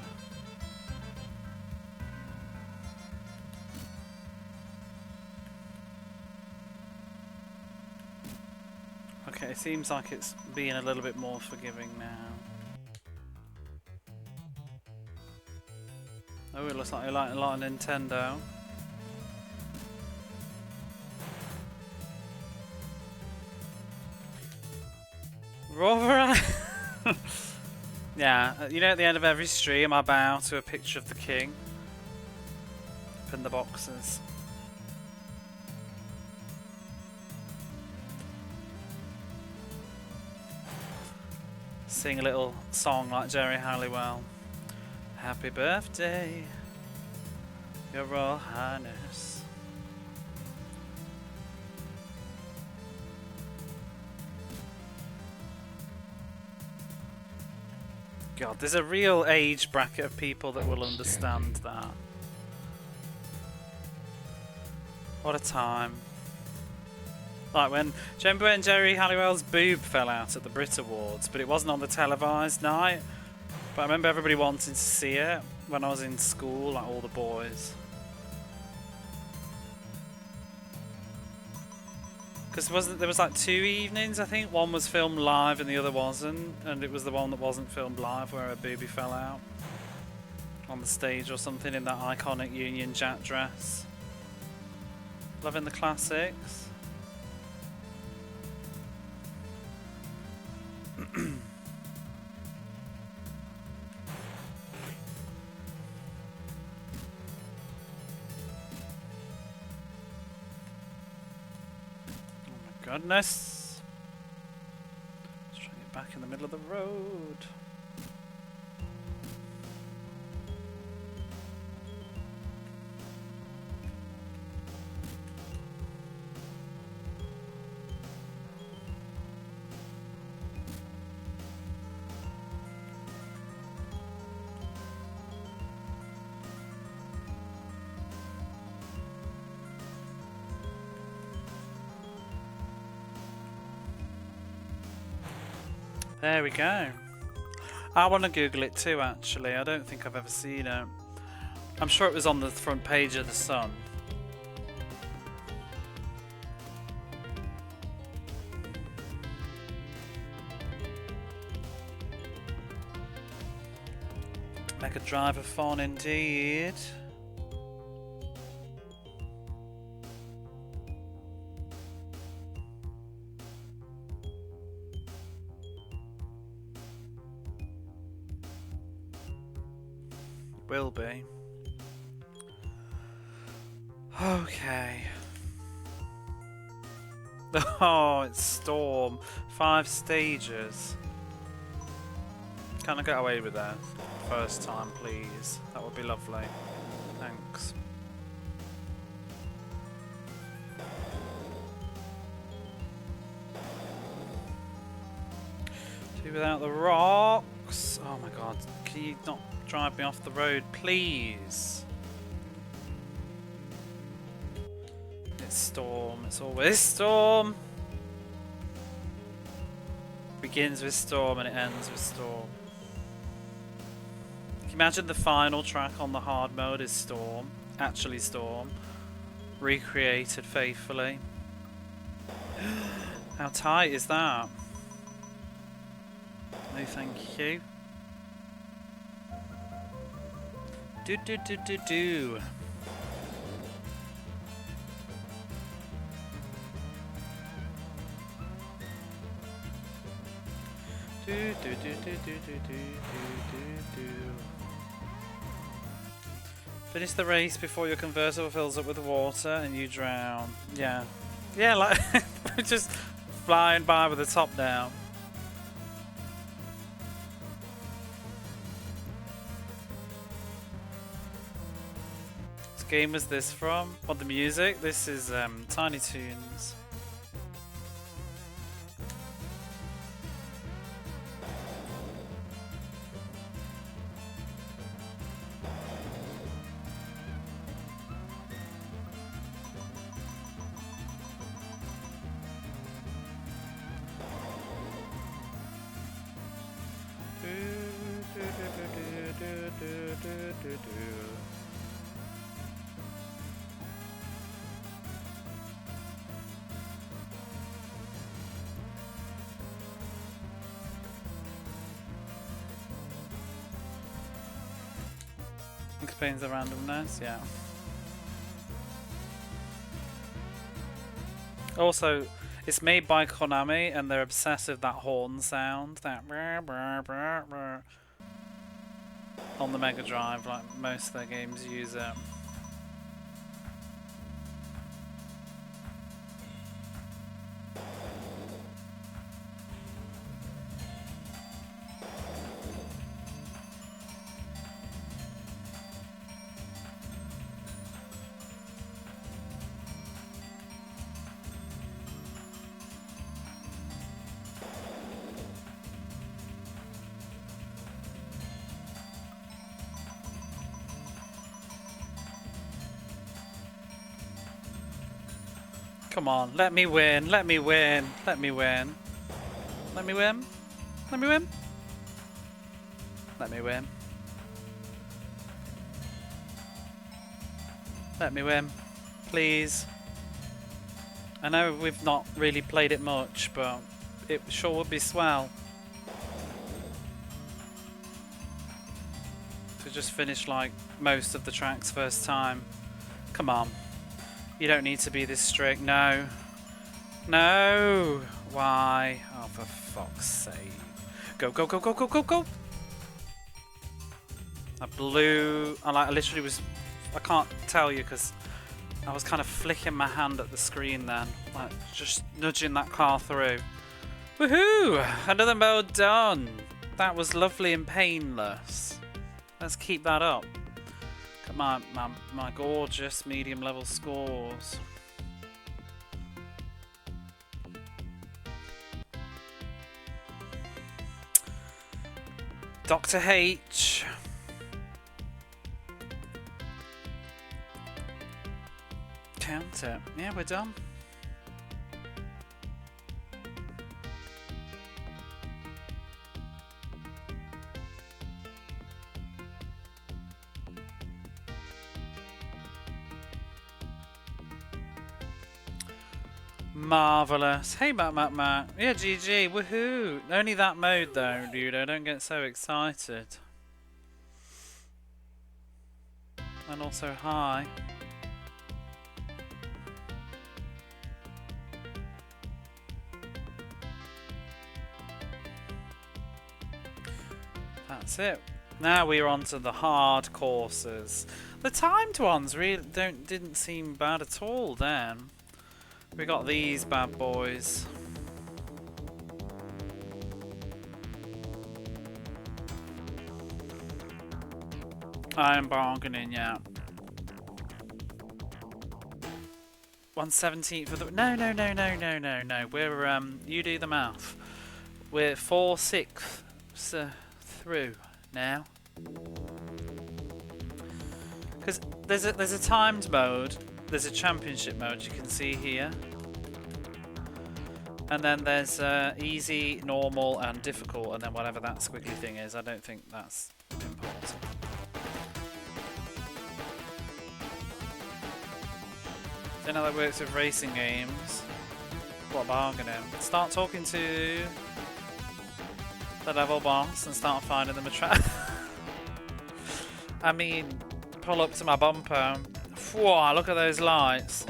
Okay, it seems like it's being a little bit more forgiving now. Oh, it looks like you like a lot of Nintendo. Rover. Yeah, you know at the end of every stream I bow to a picture of the king. Up in the boxes. Sing a little song like Jerry Halliwell. Happy birthday. Your Royal Highness. God, there's a real age bracket of people that will understand that. What a time. Like when, do you remember when Jerry Halliwell's boob fell out at the Brit Awards, but it wasn't on the televised night? But I remember everybody wanting to see it when I was in school, like all the boys. Because there was like 2 evenings, I think. One was filmed live and the other wasn't. And it was the one that wasn't filmed live where a boobie fell out on the stage or something in that iconic Union Jack dress. Loving the classics. Goodness. Let's try and get back in the middle of the road. There we go. I want to Google it too, actually. I don't think I've ever seen it. I'm sure it was on the front page of The Sun. Mega Driver fun indeed. Will be. Okay. Oh, it's Storm. 5 stages. Can I get away with that? First time, please. That would be lovely. Thanks. Do without the rocks. Oh my god. Can you not drive me off the road, please? It's Storm. It's always Storm. Begins with Storm and it ends with Storm. Can you imagine the final track on the hard mode is Storm? Actually Storm. Recreated faithfully. How tight is that? No thank you. Do. Finish the race before your convertible fills up with water and you drown. Yeah. Yeah, like just flying by with the top down. What game was this from? What, the music? This is Tiny Toons. Explains the randomness, yeah. Also, it's made by Konami and they're obsessed with that horn sound, that on the Mega Drive, like most of their games use it. Come on, let me win, let me win, let me win. Let me win. Let me win. Let me win. Let me win. Please. I know we've not really played it much, but it sure would be swell to just finish like most of the tracks first time. Come on. You don't need to be this strict. No. No. Why? Oh, for fuck's sake. Go, go, go, go, go, go, go. I literally was... I can't tell you because I was kind of flicking my hand at the screen then. Like, just nudging that car through. Woohoo! Another mode done. That was lovely and painless. Let's keep that up. Look at my gorgeous medium level scores. Dr. H. Count it. Yeah, we're done. Marvellous. Hey, Matt. Yeah, GG. Woohoo. Only that mode, though, dude. I don't get so excited. And also, hi. That's it. Now we're on to the hard courses. The timed ones really didn't seem bad at all then. We got these bad boys. I'm bargaining, yeah. 1/17 for the... No. We're, you do the math. We're 4/6 through now. Because there's a timed mode. There's a championship mode you can see here. And then there's easy, normal and difficult, and then whatever that squiggly thing is. I don't think that's important. Don't know how that works with racing games. What bargaining. Start talking to the level boss and start finding them a trap. I mean, pull up to my bumper. Whoa, look at those lights.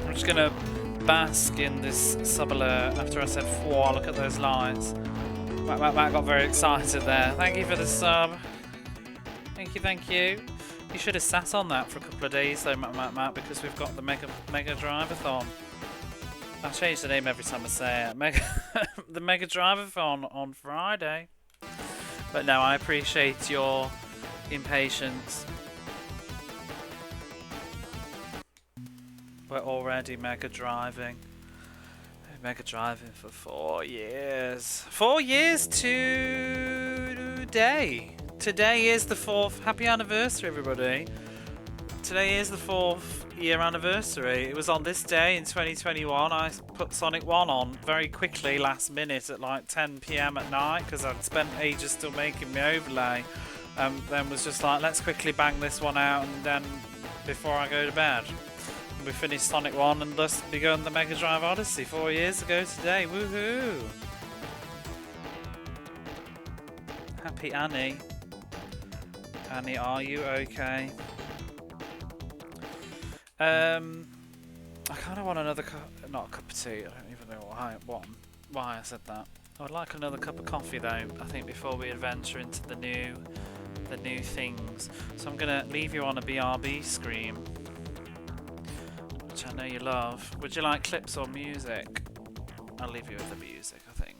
I'm just gonna bask in this sub-alert after I said, whoa, look at those lights. Matt got very excited there. Thank you for the sub. Thank you. You should have sat on that for a couple of days though, Matt, because we've got the Mega Drive-a-thon. I change the name every time I say it. The Mega Drive-a-thon on Friday. But no, I appreciate your impatience. We're already mega driving. Mega driving for 4 years. 4 years today. Today is the 4th. Happy anniversary, everybody. Today is the 4th year anniversary. It was on this day in 2021. I put Sonic 1 on very quickly last minute at like 10 PM at night because I'd spent ages still making my overlay. Then was just like, let's quickly bang this one out and then before I go to bed. We finished Sonic 1 and thus begun the Mega Drive Odyssey 4 years ago today. Woohoo! Happy Annie. Annie, are you okay? I kind of want another not a cup of tea. I don't even know why I said that. I would like another cup of coffee though. I think before we adventure into the new things. So I'm gonna leave you on a BRB screen, which I know you love. Would you like clips or music? I'll leave you with the music, I think.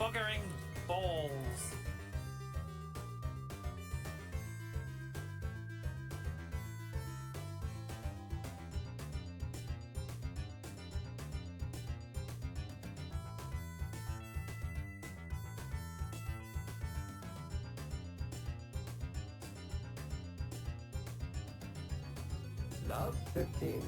buggering balls.
Love 15.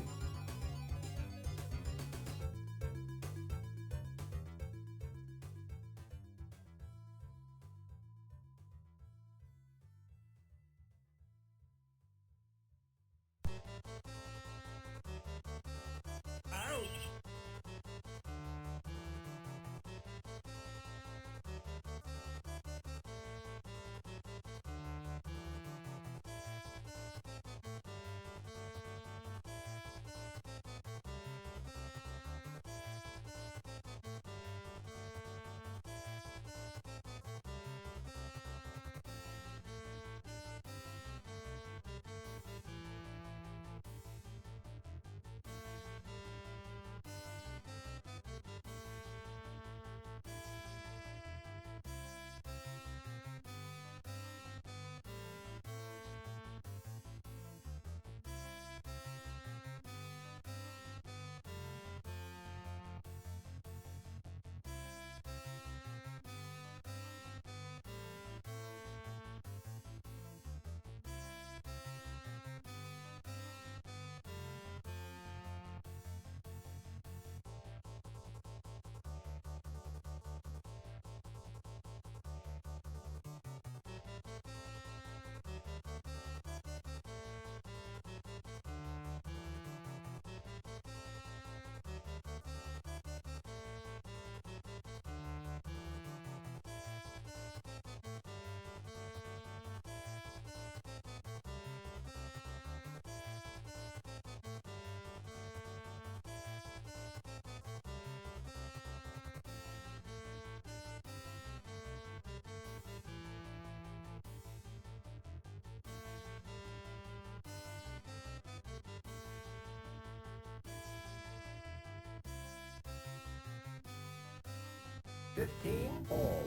$15 all.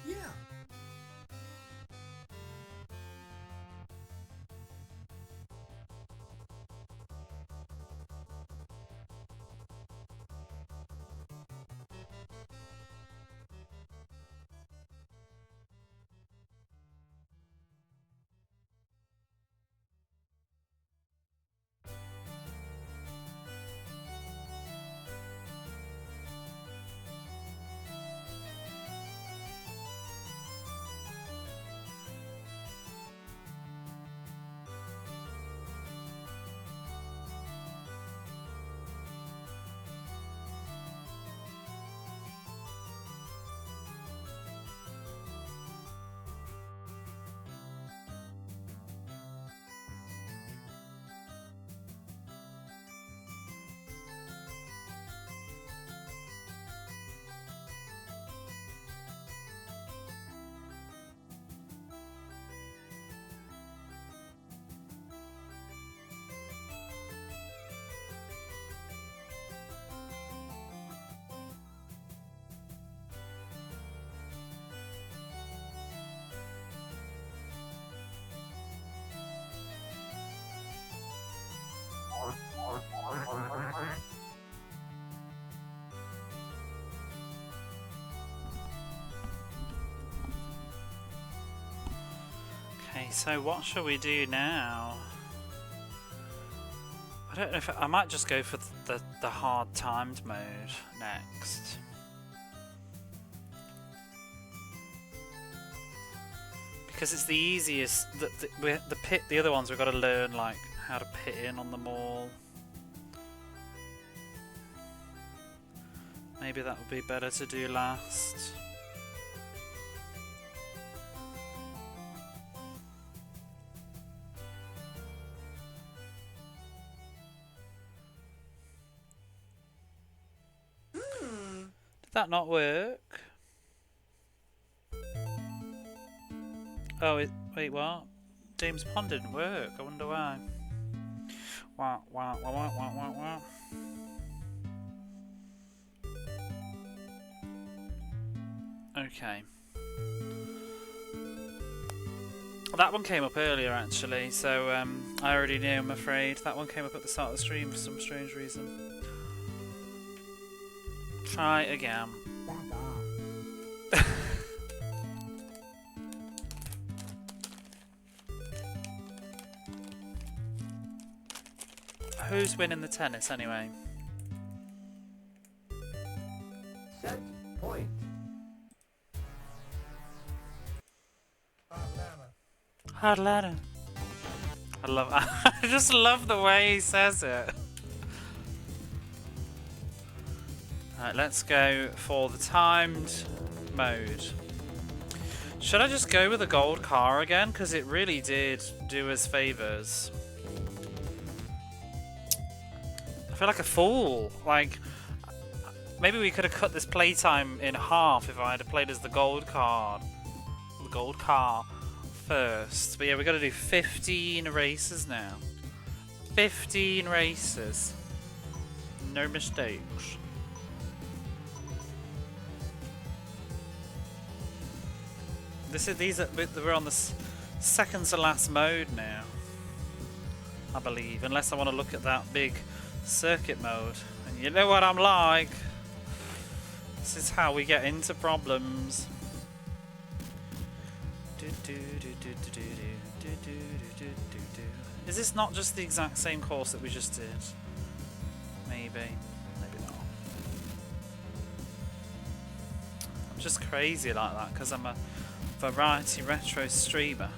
Yeah.
Okay, so what shall we do now? I don't know if I might just go for the hard timed mode next. Because it's the easiest. The other ones we've got to learn like how to pit in on them all. Maybe that would be better to do last. Did that not work? Oh, wait, what? James Pond didn't work. I wonder why. Wow, wow, wow, wow, wow, wow, wow. Okay. That one came up earlier actually, so I already knew, I'm afraid. That one came up at the start of the stream for some strange reason. Try again.
Back off.
Who's winning the tennis anyway?
Set point.
Hard ladder. I just love the way he says it. Alright, let's go for the timed mode. Should I just go with the gold car again? Because it really did do us favours. I feel like a fool. Like, maybe we could have cut this playtime in half if I had played as the gold car. The gold car first. But yeah, we've got to do 15 races now. 15 races. No mistakes. We're on the second to last mode now, I believe, unless I want to look at that big circuit mode. And you know what I'm like. This is how we get into problems. Is this not just the exact same course that we just did? Maybe. Maybe not. I'm just crazy like that because I'm a variety retro streamer.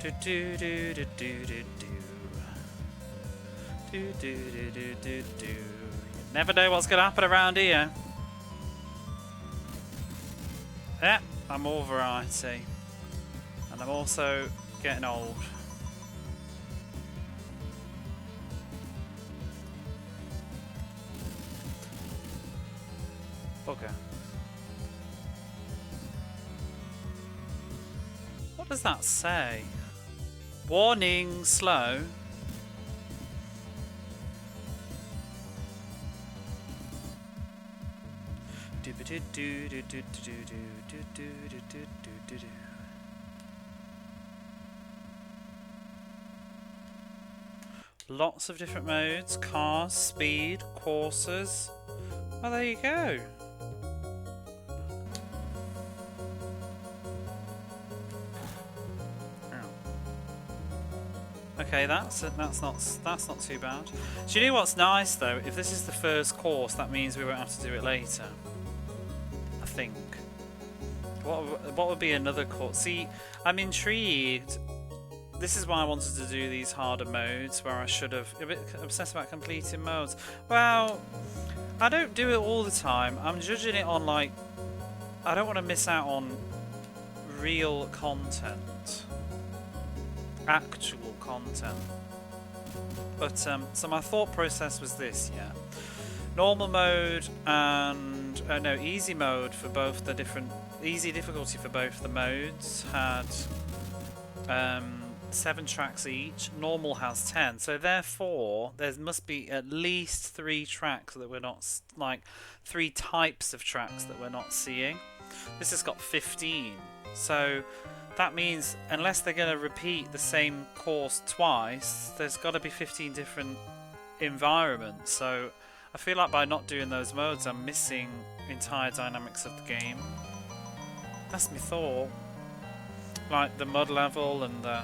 Do do do do do do do do do do do do do. You never know what's gonna happen around here. Yeah, I'm all variety, and I'm also getting old. Bugger. What does that say? Warning, slow. Lots of different modes, cars, speed, courses. Oh, there you go. Okay, that's not too bad. Do you know what's nice though? If this is the first course, that means we won't have to do it later. I think. What would be another course? See, I'm intrigued. This is why I wanted to do these harder modes, where I should have a bit obsessed about completing modes. Well, I don't do it all the time. I'm judging it on like, I don't want to miss out on real content. Actual content. But so my thought process was this, yeah. Normal mode and no, easy mode for both the different, easy difficulty for both the modes had 7 tracks each. Normal has 10, so therefore there must be at least 3 tracks that we're not, like 3 types of tracks that we're not seeing. This has got 15, so that means unless they're going to repeat the same course twice, there's got to be 15 different environments. So I feel like by not doing those modes, I'm missing entire dynamics of the game. That's my thought. Like the mud level and the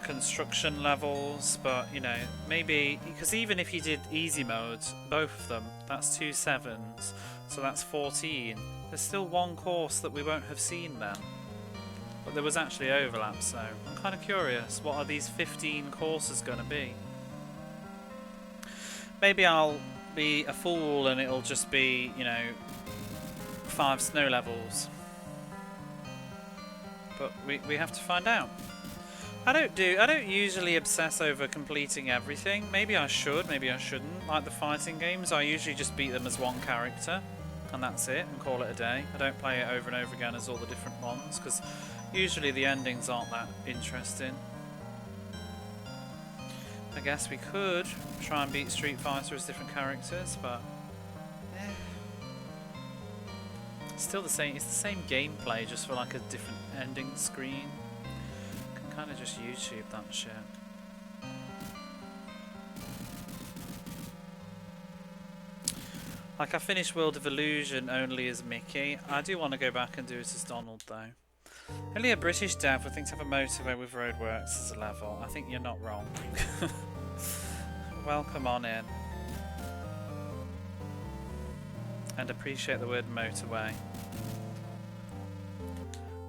construction levels, but you know, maybe because even if you did easy modes, both of them, that's 2 7s, so that's 14. There's still one course that we won't have seen then. But there was actually overlap, so I'm kind of curious, what are these 15 courses going to be? Maybe I'll be a fool and it'll just be, you know, 5 snow levels. But we have to find out. I don't usually obsess over completing everything. Maybe I should, maybe I shouldn't. Like the fighting games, I usually just beat them as one character. and that's it, and call it a day. I don't play it over and over again as all the different ones, because usually the endings aren't that interesting. I guess we could try and beat Street Fighter as different characters, but it's still the same. It's the same gameplay, just for like a different ending screen. Can kind of just YouTube that shit. Like, I finished World of Illusion only as Mickey. I do want to go back and do it as Donald, though. Only a British dev would think to have a motorway with roadworks as a level. I think you're not wrong. Welcome on in. And appreciate the word motorway.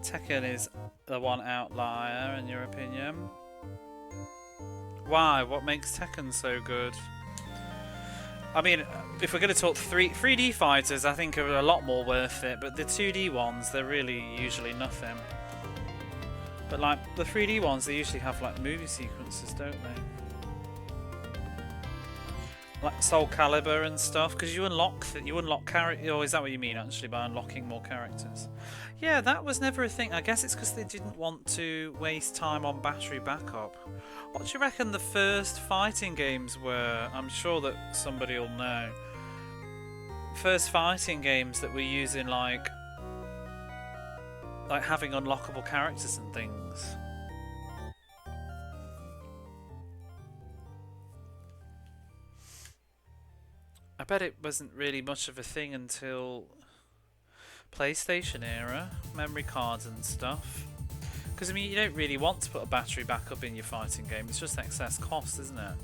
Tekken is the one outlier, in your opinion. Why? What makes Tekken so good? I mean, if we're going to talk 3D fighters, I think are a lot more worth it, but the 2D ones, they're really usually nothing. But like, the 3D ones, they usually have like movie sequences, don't they? Like Soul Calibur and stuff, because you unlock characters. Oh, is that what you mean, actually, by unlocking more characters? Yeah, that was never a thing. I guess it's because they didn't want to waste time on battery backup. What do you reckon the first fighting games were? I'm sure that somebody will know. First fighting games that were using like having unlockable characters and things. I bet it wasn't really much of a thing until PlayStation era, memory cards and stuff. Because I mean, you don't really want to put a battery backup in your fighting game, it's just excess cost, isn't it?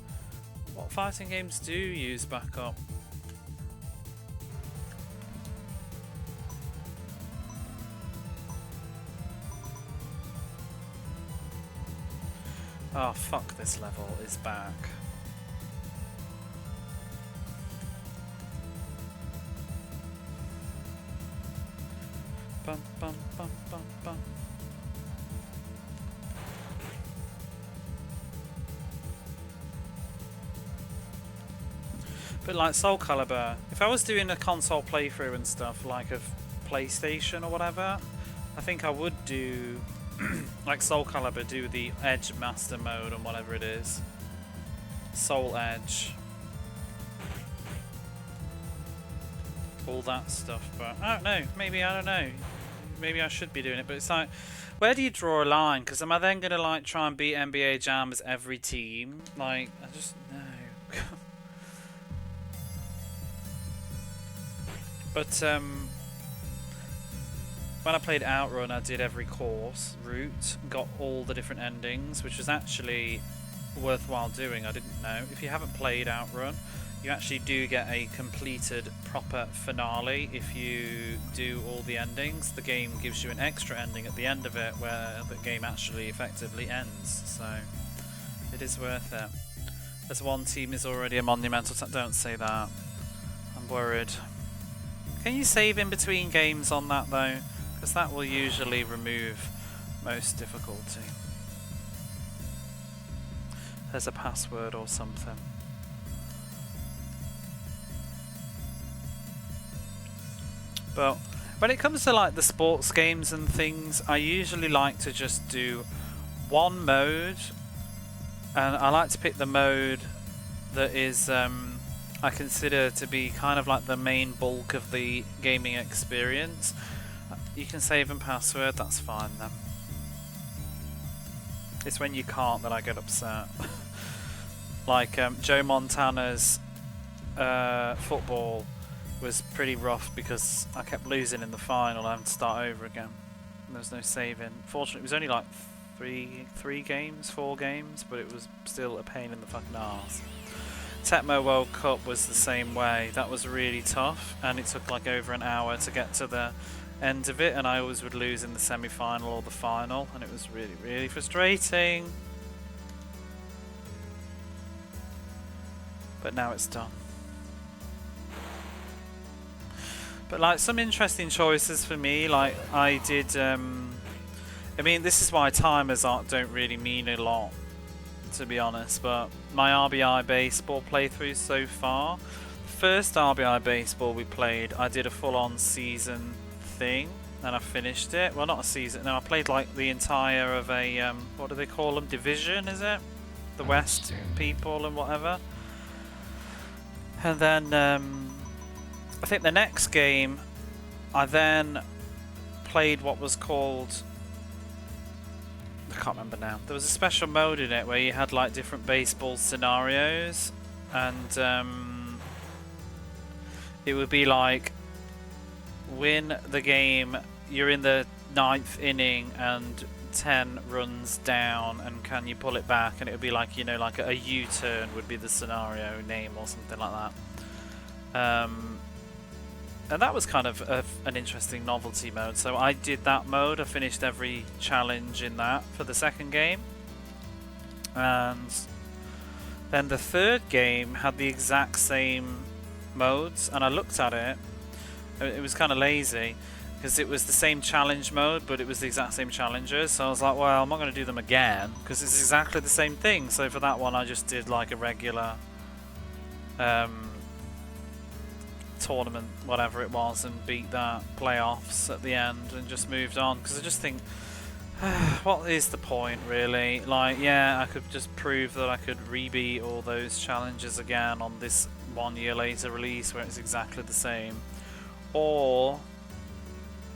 What fighting games do use backup? Oh fuck, this level is back. Bum, bum, bum, bum, bum. But like Soul Calibur, if I was doing a console playthrough and stuff, like of PlayStation or whatever, I think I would do like Soul Calibur, do the Edge Master Mode and whatever it is. Soul Edge. All that stuff, but I don't know, maybe, I don't know. Maybe I should be doing it, but it's like, where do you draw a line? Because am I then going to like try and beat NBA Jam as every team? Like, I just, no. But when I played Outrun, I did every course route, got all the different endings, which was actually worthwhile doing. I didn't know. If you haven't played Outrun, you actually do get a completed proper finale if you do all the endings. The game gives you an extra ending at the end of it where the game actually effectively ends, so it is worth it. As one team is already a monumental don't say that. I'm worried. Can you save in between games on that though? Because that will usually remove most difficulty. There's a password or something. But when it comes to like the sports games and things, I usually like to just do one mode, and I like to pick the mode that is I consider to be kind of like the main bulk of the gaming experience. You can save and password, that's fine then. It's when you can't that I get upset. Like Joe Montana's football was pretty rough because I kept losing in the final and I had to start over again. There was no saving. Fortunately, it was only like 4 games, but it was still a pain in the fucking arse. Tecmo World Cup was the same way. That was really tough, and it took like over an hour to get to the end of it, and I always would lose in the semi-final or the final, and it was really, really frustrating. But now it's done. But like some interesting choices for me, like I did, I mean this is why timers don't really mean a lot, to be honest, but my RBI baseball playthroughs so far, first RBI baseball we played, I did a full-on season thing, and I finished it. Well, not a season. No, I played like the entire of a what do they call them? Division, is it? The West people and whatever. And then I think the next game, I then played what was called, I can't remember now. There was a special mode in it where you had like different baseball scenarios, and it would be like, win the game, you're in the 9th inning and 10 runs down, and can you pull it back? And it would be like, you know, like a U-turn would be the scenario name or something like that. And that was kind of an interesting novelty mode. So I did that mode. I finished every challenge in that for the second game. And then the third game had the exact same modes, and I looked at it. It was kind of lazy because it was the same challenge mode, but it was the exact same challenges. So I was like, well, I'm not going to do them again because it's exactly the same thing. So for that one, I just did like a regular tournament, whatever it was, and beat that playoffs at the end and just moved on, because I just think what is the point really? Like, yeah, I could just prove that I could rebeat all those challenges again on this 1 year later release where it's exactly the same, or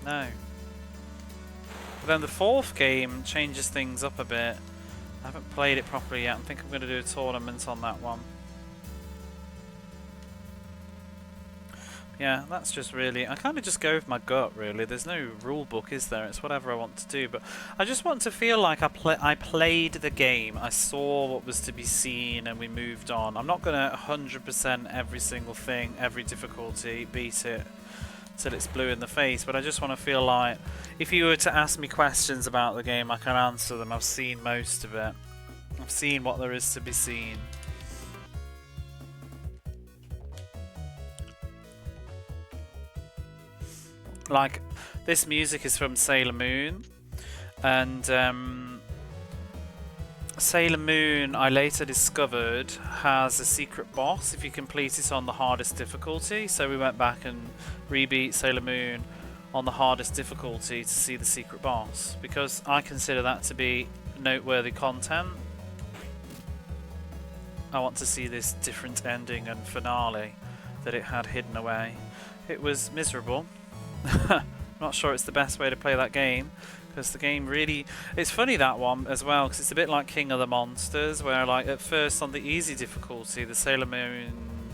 no. But then the fourth game changes things up a bit. I haven't played it properly yet. I think I'm going to do a tournament on that one. Yeah, that's just really, I kind of just go with my gut really. There's no rule book, is there? It's whatever I want to do, but I just want to feel like I played the game, I saw what was to be seen, and we moved on. I'm not going to 100% every single thing, every difficulty, beat it till it's blue in the face, but I just want to feel like if you were to ask me questions about the game, I can answer them. I've seen most of it. I've seen what there is to be seen. Like, this music is from Sailor Moon, and Sailor Moon, I later discovered, has a secret boss if you complete it on the hardest difficulty. So we went back and rebeat Sailor Moon on the hardest difficulty to see the secret boss, because I consider that to be noteworthy content. I want to see this different ending and finale that it had hidden away. It was miserable. Not sure it's the best way to play that game, because the game really, it's funny, that one as well, because it's a bit like King of the Monsters, where like at first on the easy difficulty, the Sailor Moon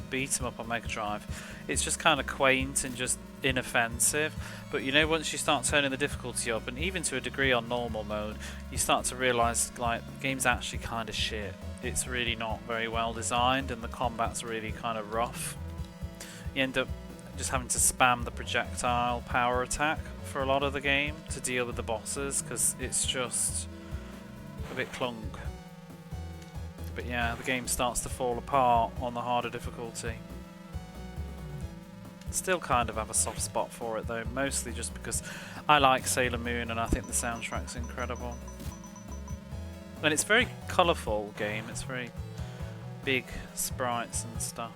beat 'em up on Mega Drive, it's just kind of quaint and just inoffensive, but you know, once you start turning the difficulty up, and even to a degree on normal mode, you start to realise like the game's actually kind of shit. It's really not very well designed, and the combat's really kind of rough. You end up just having to spam the projectile power attack for a lot of the game to deal with the bosses, because it's just a bit clunk. But yeah, the game starts to fall apart on the harder difficulty. Still kind of have a soft spot for it though, mostly just because I like Sailor Moon and I think the soundtrack's incredible. And it's a very colourful game, it's very big sprites and stuff.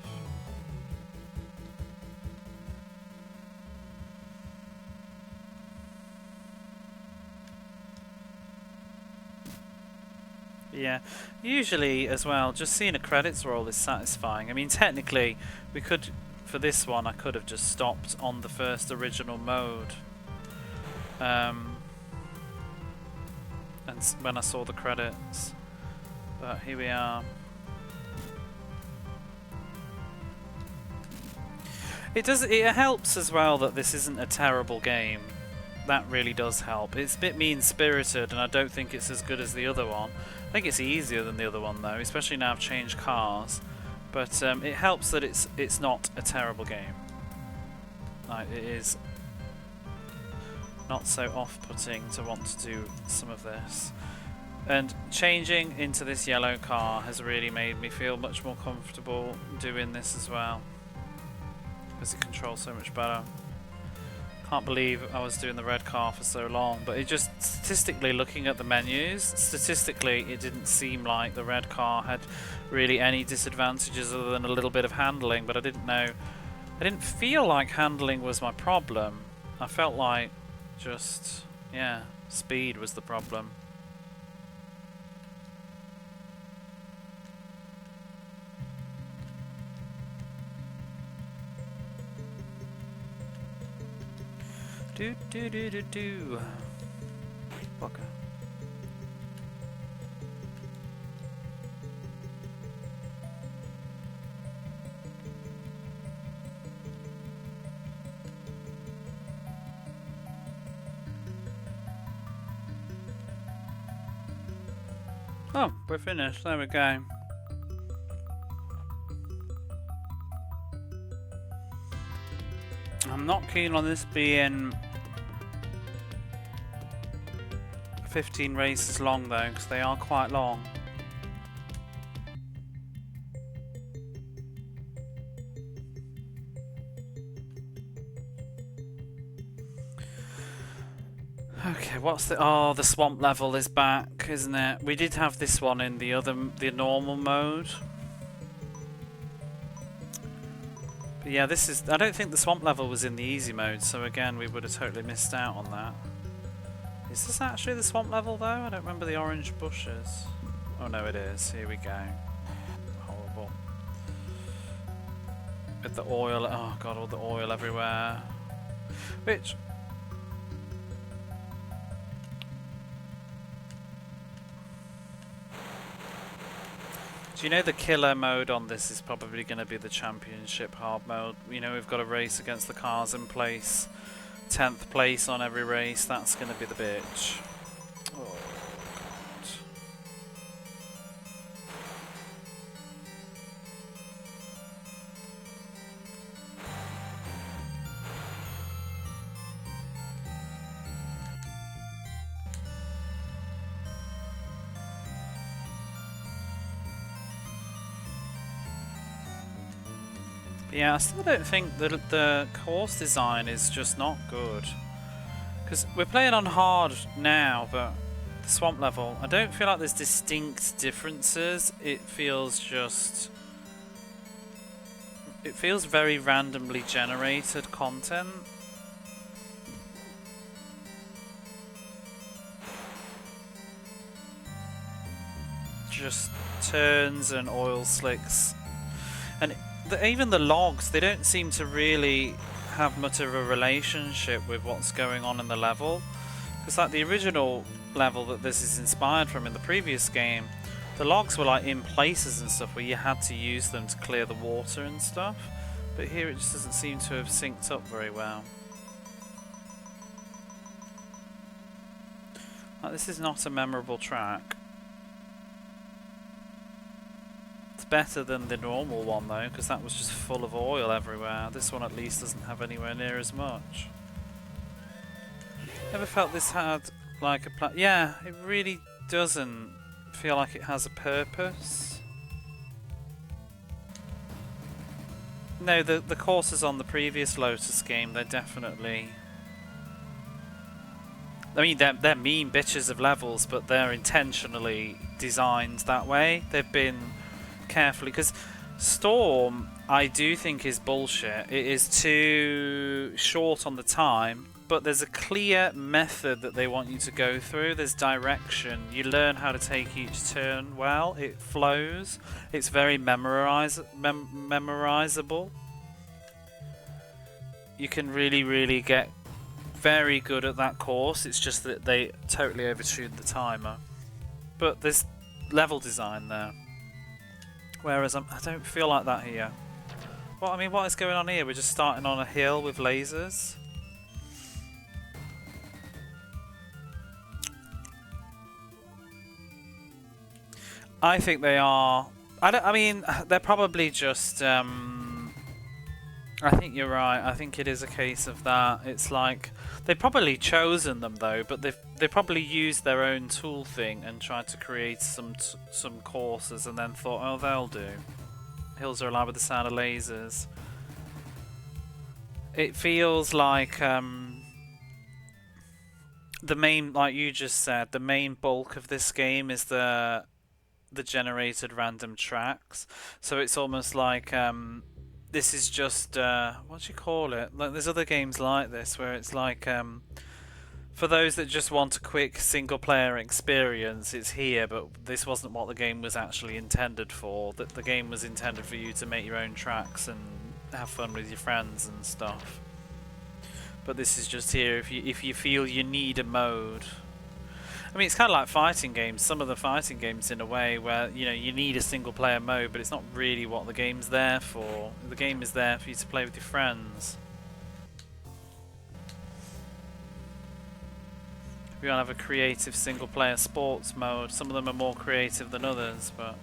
Yeah, usually as well, just seeing a credits roll is satisfying. I mean, technically, we could, for this one, I could have just stopped on the first original mode. And when I saw the credits. But here we are. It helps as well that this isn't a terrible game. That really does help. It's a bit mean-spirited, and I don't think it's as good as the other one. I think it's easier than the other one though, especially now I've changed cars. But it helps that it's not a terrible game. Like, it is not so off-putting to want to do some of this. And changing into this yellow car has really made me feel much more comfortable doing this as well, because it controls so much better. Can't believe I was doing the red car for so long, but it just, statistically looking at the menus, statistically it didn't seem like the red car had really any disadvantages other than a little bit of handling, but I didn't feel like handling was my problem. I felt like just, yeah, speed was the problem. Do do do do do. Fucker. Oh, we're finished. There we go. I'm not keen on this being 15 races long though, because they are quite long. Okay, what's the... Oh, the swamp level is back, isn't it? We did have this one in the normal mode. But yeah, this is... I don't think the swamp level was in the easy mode, so again, we would have totally missed out on that. Is this actually the swamp level though? I don't remember the orange bushes. Oh no, it is. Here we go. Horrible. With the oil... Oh god, all the oil everywhere. Which... Do you know the killer mode on this is probably going to be the championship hard mode? You know, we've got a race against the cars in place. 10th place on every race. That's going to be the bitch. Oh, God. Yeah, I still don't think that the course design is just not good. Because we're playing on hard now, but the swamp level, I don't feel like there's distinct differences. It feels just... It feels very randomly generated content. Just turns and oil slicks. And even the logs, they don't seem to really have much of a relationship with what's going on in the level. Because like the original level that this is inspired from in the previous game, the logs were like in places and stuff where you had to use them to clear the water and stuff. But here it just doesn't seem to have synced up very well. Like, this is not a memorable track. Better than the normal one though, because that was just full of oil everywhere. This one at least doesn't have anywhere near as much. Ever felt this had like a yeah, it really doesn't feel like it has a purpose. No, the courses on the previous Lotus game, they're definitely... I mean, they're mean bitches of levels, but they're intentionally designed that way. They've been carefully, because Storm I do think is bullshit. It is too short on the time, but there's a clear method that they want you to go through. There's direction. You learn how to take each turn well. It flows. It's very memorizable. You can really get very good at that course. It's just that they totally overtuned the timer. But there's level design there. Whereas I don't feel like that here. Well, I mean, what is going on here? We're just starting on a hill with lasers. I think they are... I mean, they're probably just... I think you're right. I think it is a case of that. It's like... They've probably chosen them though, but they probably used their own tool thing and tried to create some courses and then thought, oh, they'll do. Hills are alive with the sound of lasers. It feels like The main, like you just said, the main bulk of this game is the generated random tracks. So it's almost like this is just what do you call it? Like there's other games like this where it's like for those that just want a quick single player experience, it's here, but this wasn't what the game was actually intended for. That the game was intended for you to make your own tracks and have fun with your friends and stuff. But this is just here if you feel you need a mode. I mean, it's kind of like fighting games. Some of the fighting games, in a way, where you need a single player mode, but it's not really what the game's there for. The game is there for you to play with your friends. We don't have a creative single player sports mode. Some of them are more creative than others, but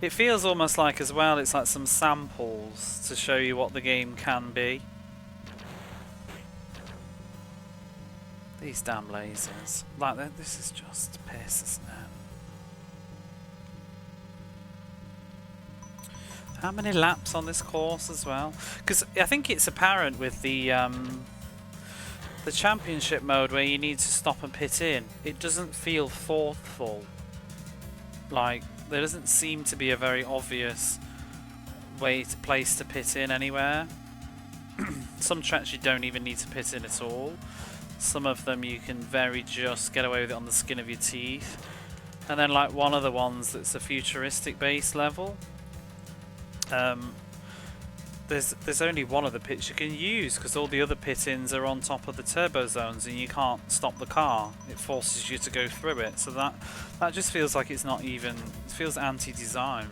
it feels almost like, as well, it's like some samples to show you what the game can be. These damn lasers. Like, this is just piss, isn't it? How many laps on this course as well? Because I think it's apparent with the championship mode where you need to stop and pit in. It doesn't feel thoughtful. Like, there doesn't seem to be a very obvious place to pit in anywhere. Some tracks you don't even need to pit in at all. Some of them you can very just get away with it on the skin of your teeth. And then like one of the ones that's a futuristic base level, there's only one of the pits you can use because all the other pit-ins are on top of the turbo zones and you can't stop the car. It forces you to go through it. So that just feels like it's not even... It feels anti-design.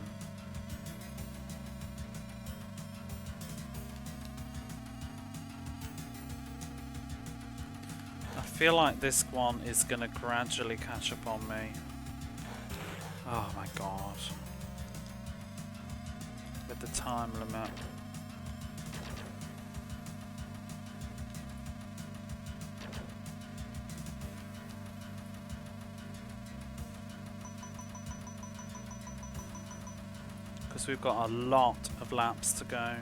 I feel like this one is going to gradually catch up on me. Oh my god. With the time limit. Because we've got a lot of laps to go.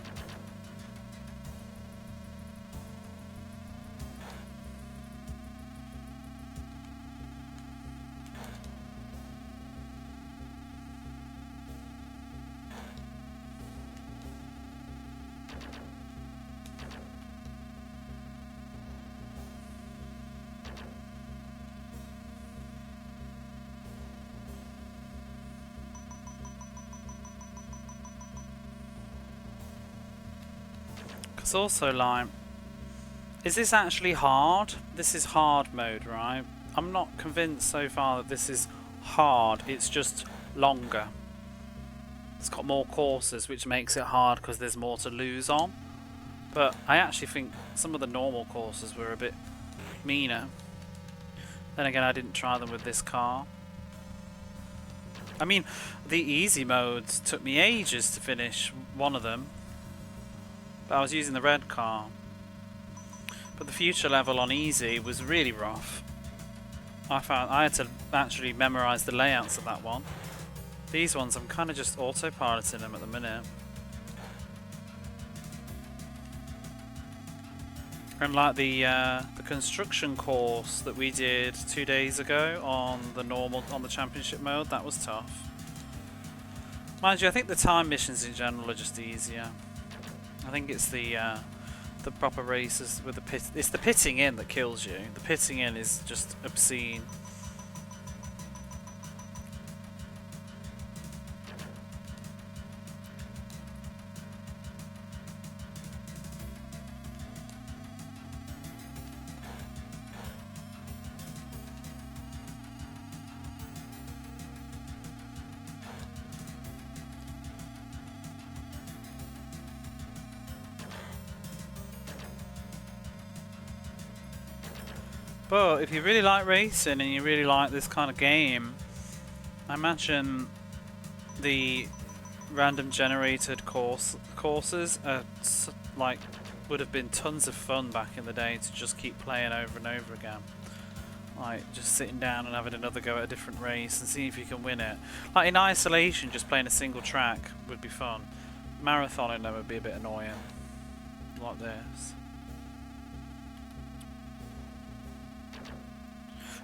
It's also like, is this actually hard? This is hard mode, right? I'm not convinced so far that this is hard. It's just longer. It's got more courses, which makes it hard because there's more to lose on. But I actually think some of the normal courses were a bit meaner. Then again, I didn't try them with this car. I mean, the easy modes took me ages to finish one of them. But I was using the red car. But the future level on easy was really rough. I had to actually memorise the layouts of that one. These ones, I'm kind of just autopiloting them at the minute. And like the construction course that we did 2 days ago on the championship mode, that was tough. Mind you, I think the time missions in general are just easier. I think it's the proper races with the pit. It's the pitting in that kills you. The pitting in is just obscene. But if you really like racing and you really like this kind of game, I imagine the random generated courses are would have been tons of fun back in the day to just keep playing over and over again. Like, just sitting down and having another go at a different race and seeing if you can win it. Like, in isolation, just playing a single track would be fun. Marathoning them would be a bit annoying. Like this.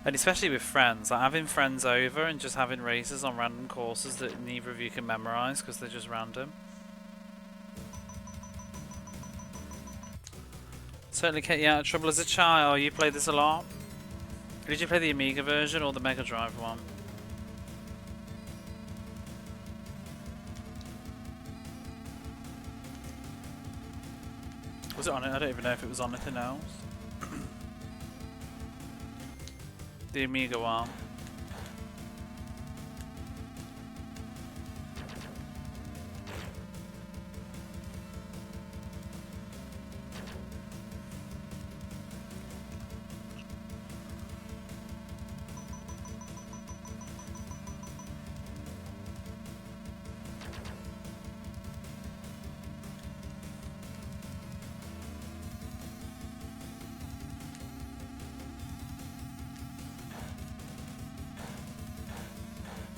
And especially with friends, like having friends over and just having races on random courses that neither of you can memorise because they're just random. Certainly kept you out of trouble as a child. You played this a lot? Did you play the Amiga version or the Mega Drive one? Was it on it? I don't even know if it was on anything else. The Amiga one.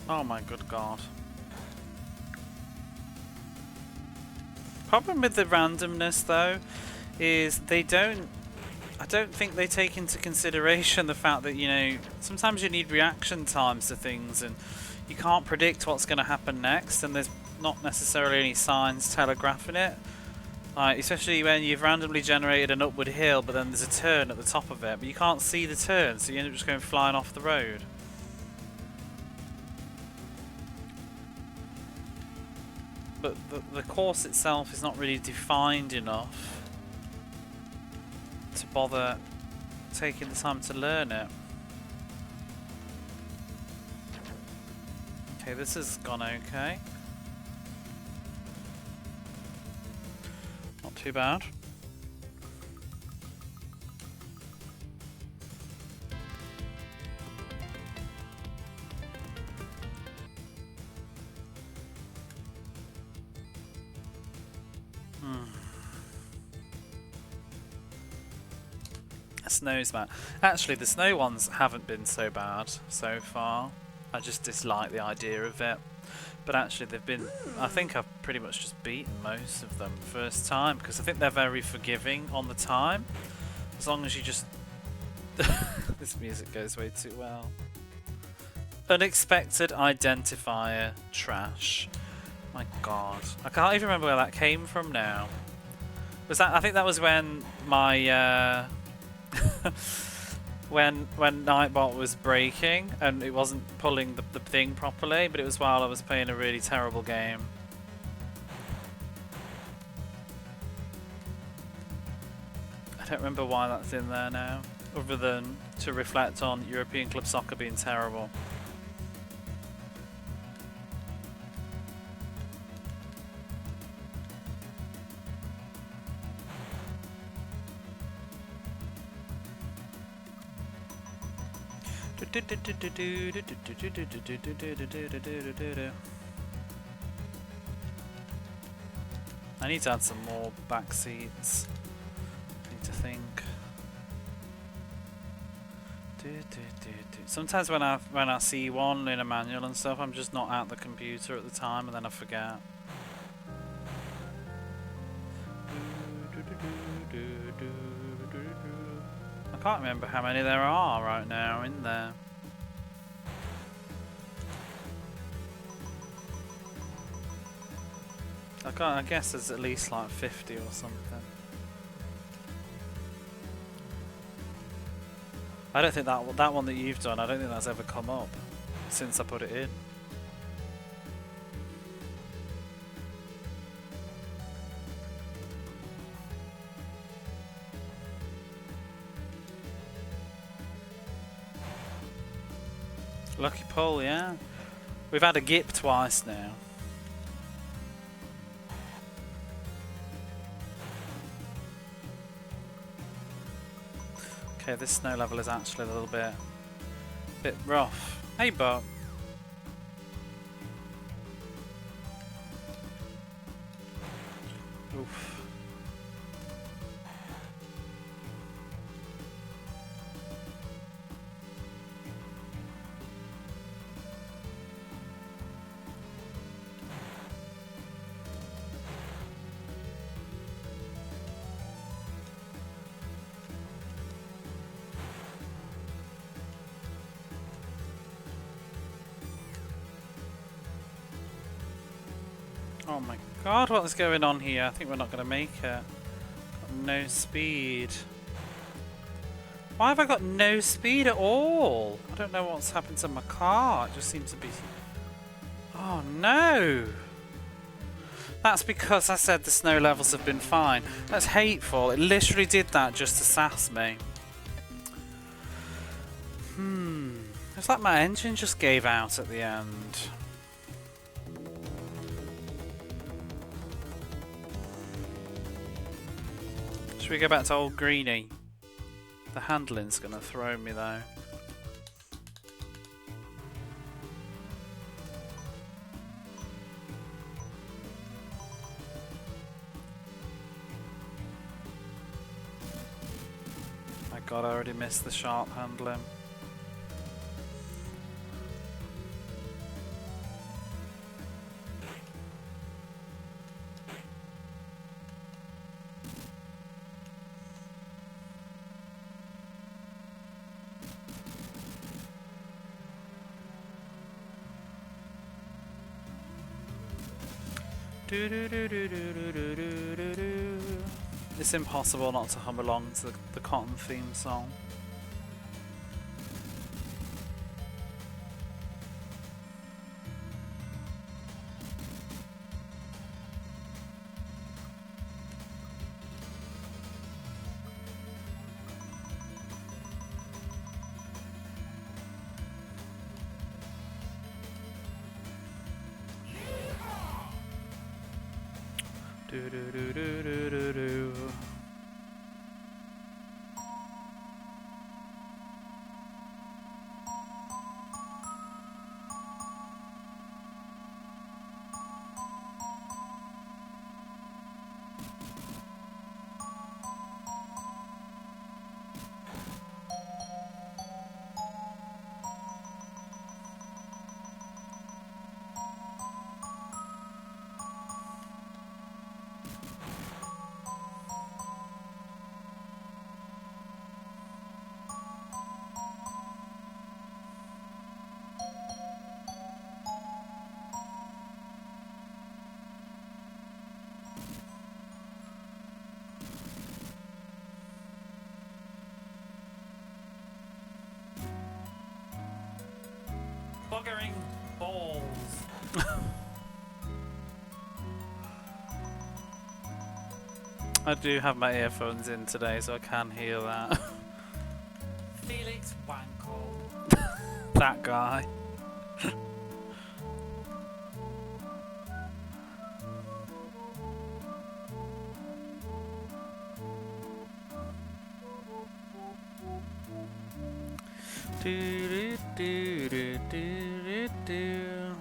Oh my good god. Problem with the randomness though is I don't think they take into consideration the fact that, you know, sometimes you need reaction times to things and you can't predict what's going to happen next, and there's not necessarily any signs telegraphing it. Like, especially when you've randomly generated an upward hill but then there's a turn at the top of it, but you can't see the turn, so you end up just going flying off the road. But the course itself is not really defined enough to bother taking the time to learn it. Okay, this has gone okay. Not too bad. Snow's bad. Actually, the snow ones haven't been so bad so far. I just dislike the idea of it. But actually, they've been... I think I've pretty much just beaten most of them first time, because I think they're very forgiving on the time. As long as you just... This music goes way too well. Unexpected identifier trash. My god. I can't even remember where that came from now. Was that... I think that was when my... when Nightbot was breaking and it wasn't pulling the thing properly, but it was while I was playing a really terrible game. I don't remember why that's in there now, other than to reflect on European Club Soccer being terrible. I need to add some more back seats. I need to think. Sometimes when I see one in a manual and stuff, I'm just not at the computer at the time, and then I forget. I can't remember how many there are right now in there. I guess there's at least like 50 or something. I don't think that one that you've done, I don't think that's ever come up since I put it in. Lucky pull, yeah. We've had a GIP twice now. Okay, this snow level is actually a little bit rough. Hey, Bob. Oof. Oh my god, what's going on here? I think we're not going to make it. Got no speed. Why have I got no speed at all? I don't know what's happened to my car. It just seems to be... Oh no! That's because I said the snow levels have been fine. That's hateful. It literally did that just to sass me. It's like my engine just gave out at the end. Should we go back to old Greenie? The handling's gonna throw me though. My god, I already missed the sharp handling. It's impossible not to hum along to the Cotton theme song. Do do do do do do do. Buggering balls. I do have my earphones in today, so I can hear that. Felix Wankle. That guy. Do do do do do do.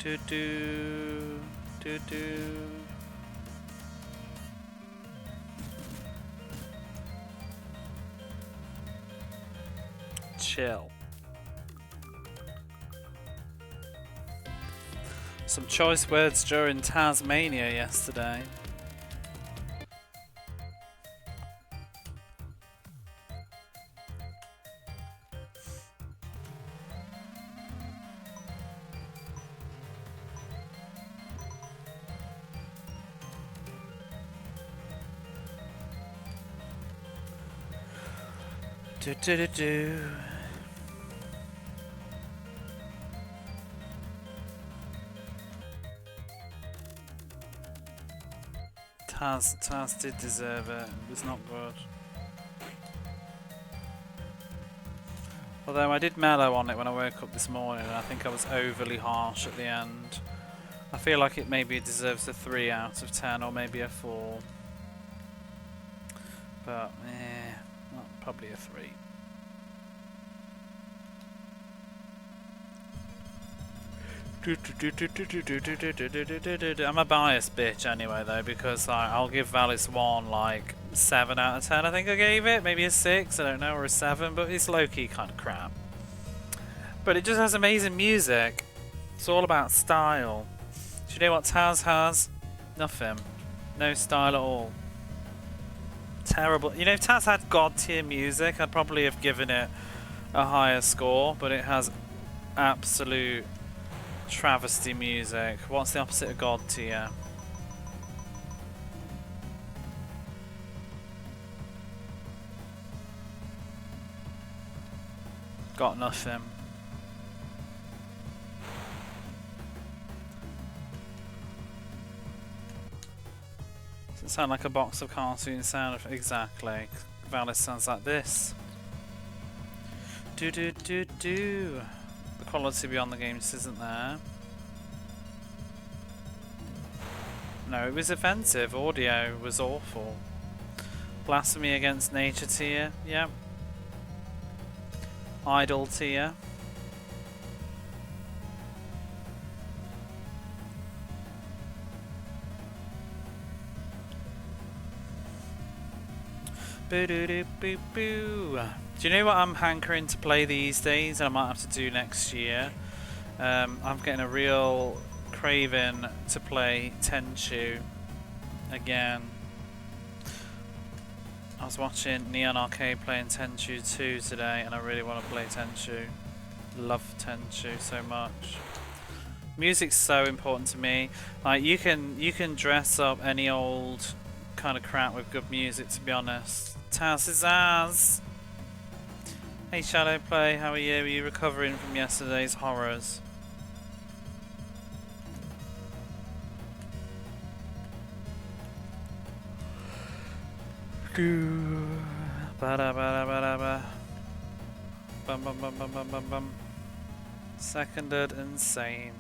Do do do do. Chill. Some choice words during Tasmania yesterday. Do do do do. Taz did deserve it. It was not good. Although I did mellow on it when I woke up this morning, and I think I was overly harsh at the end. I feel like it maybe deserves a 3 out of 10 or maybe a 4. But probably a 3. I'm a biased bitch anyway though, because I'll give Valis 1 like 7 out of 10 I think I gave it, maybe a 6, I don't know, or a 7, but it's low-key kind of crap. But it just has amazing music. It's all about style. Do you know what Taz has? Nothing. No style at all. Terrible. You know, if Taz had god tier music, I'd probably have given it a higher score, but it has absolute travesty music. What's the opposite of god tier? Got nothing. Does it sound like a box of cartoon sound? Exactly. Valis sounds like this. Do do do do. The quality beyond the game just isn't there. No, it was offensive. Audio was awful. Blasphemy against nature tier. Yep. Idol tier. Boo doo doo boo boo. Do you know what I'm hankering to play these days, and I might have to do next year? I'm getting a real craving to play Tenchu again. I was watching Neon Arcade playing Tenchu 2 today, and I really want to play Tenchu. Love Tenchu so much. Music's so important to me. Like you can dress up any old kind of crap with good music, to be honest. Taz is ours. Hey Shadowplay, how are you? Are you recovering from yesterday's horrors? Ba-da, ba-da, ba-da, ba. Bum bum bum bum bum bum bum. Seconded insane.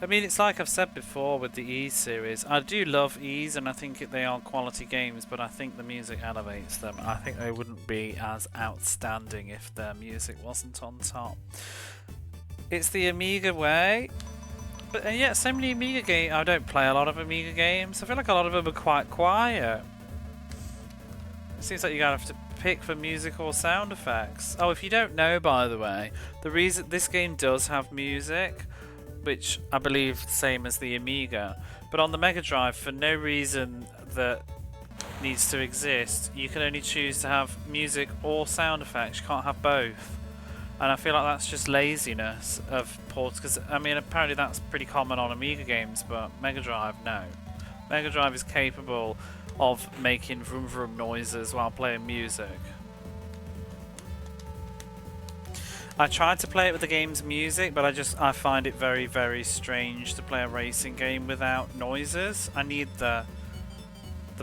I mean, it's like I've said before with the Ys series. I do love Ys, and I think they are quality games, but I think the music elevates them. I think they wouldn't be as outstanding if their music wasn't on top. It's the Amiga way. But and yet, so many Amiga games. I don't play a lot of Amiga games. I feel like a lot of them are quite quiet. It seems like you gotta have to pick for music or sound effects. Oh, if you don't know, by the way, the reason this game does have music, which I believe the same as the Amiga, but on the Mega Drive, for no reason that needs to exist, you can only choose to have music or sound effects. You can't have both. And I feel like that's just laziness of ports, because I mean apparently that's pretty common on Amiga games, but Mega Drive, no. Mega Drive is capable of making vroom vroom noises while playing music. I tried to play it with the game's music, but I find it very, very strange to play a racing game without noises. I need the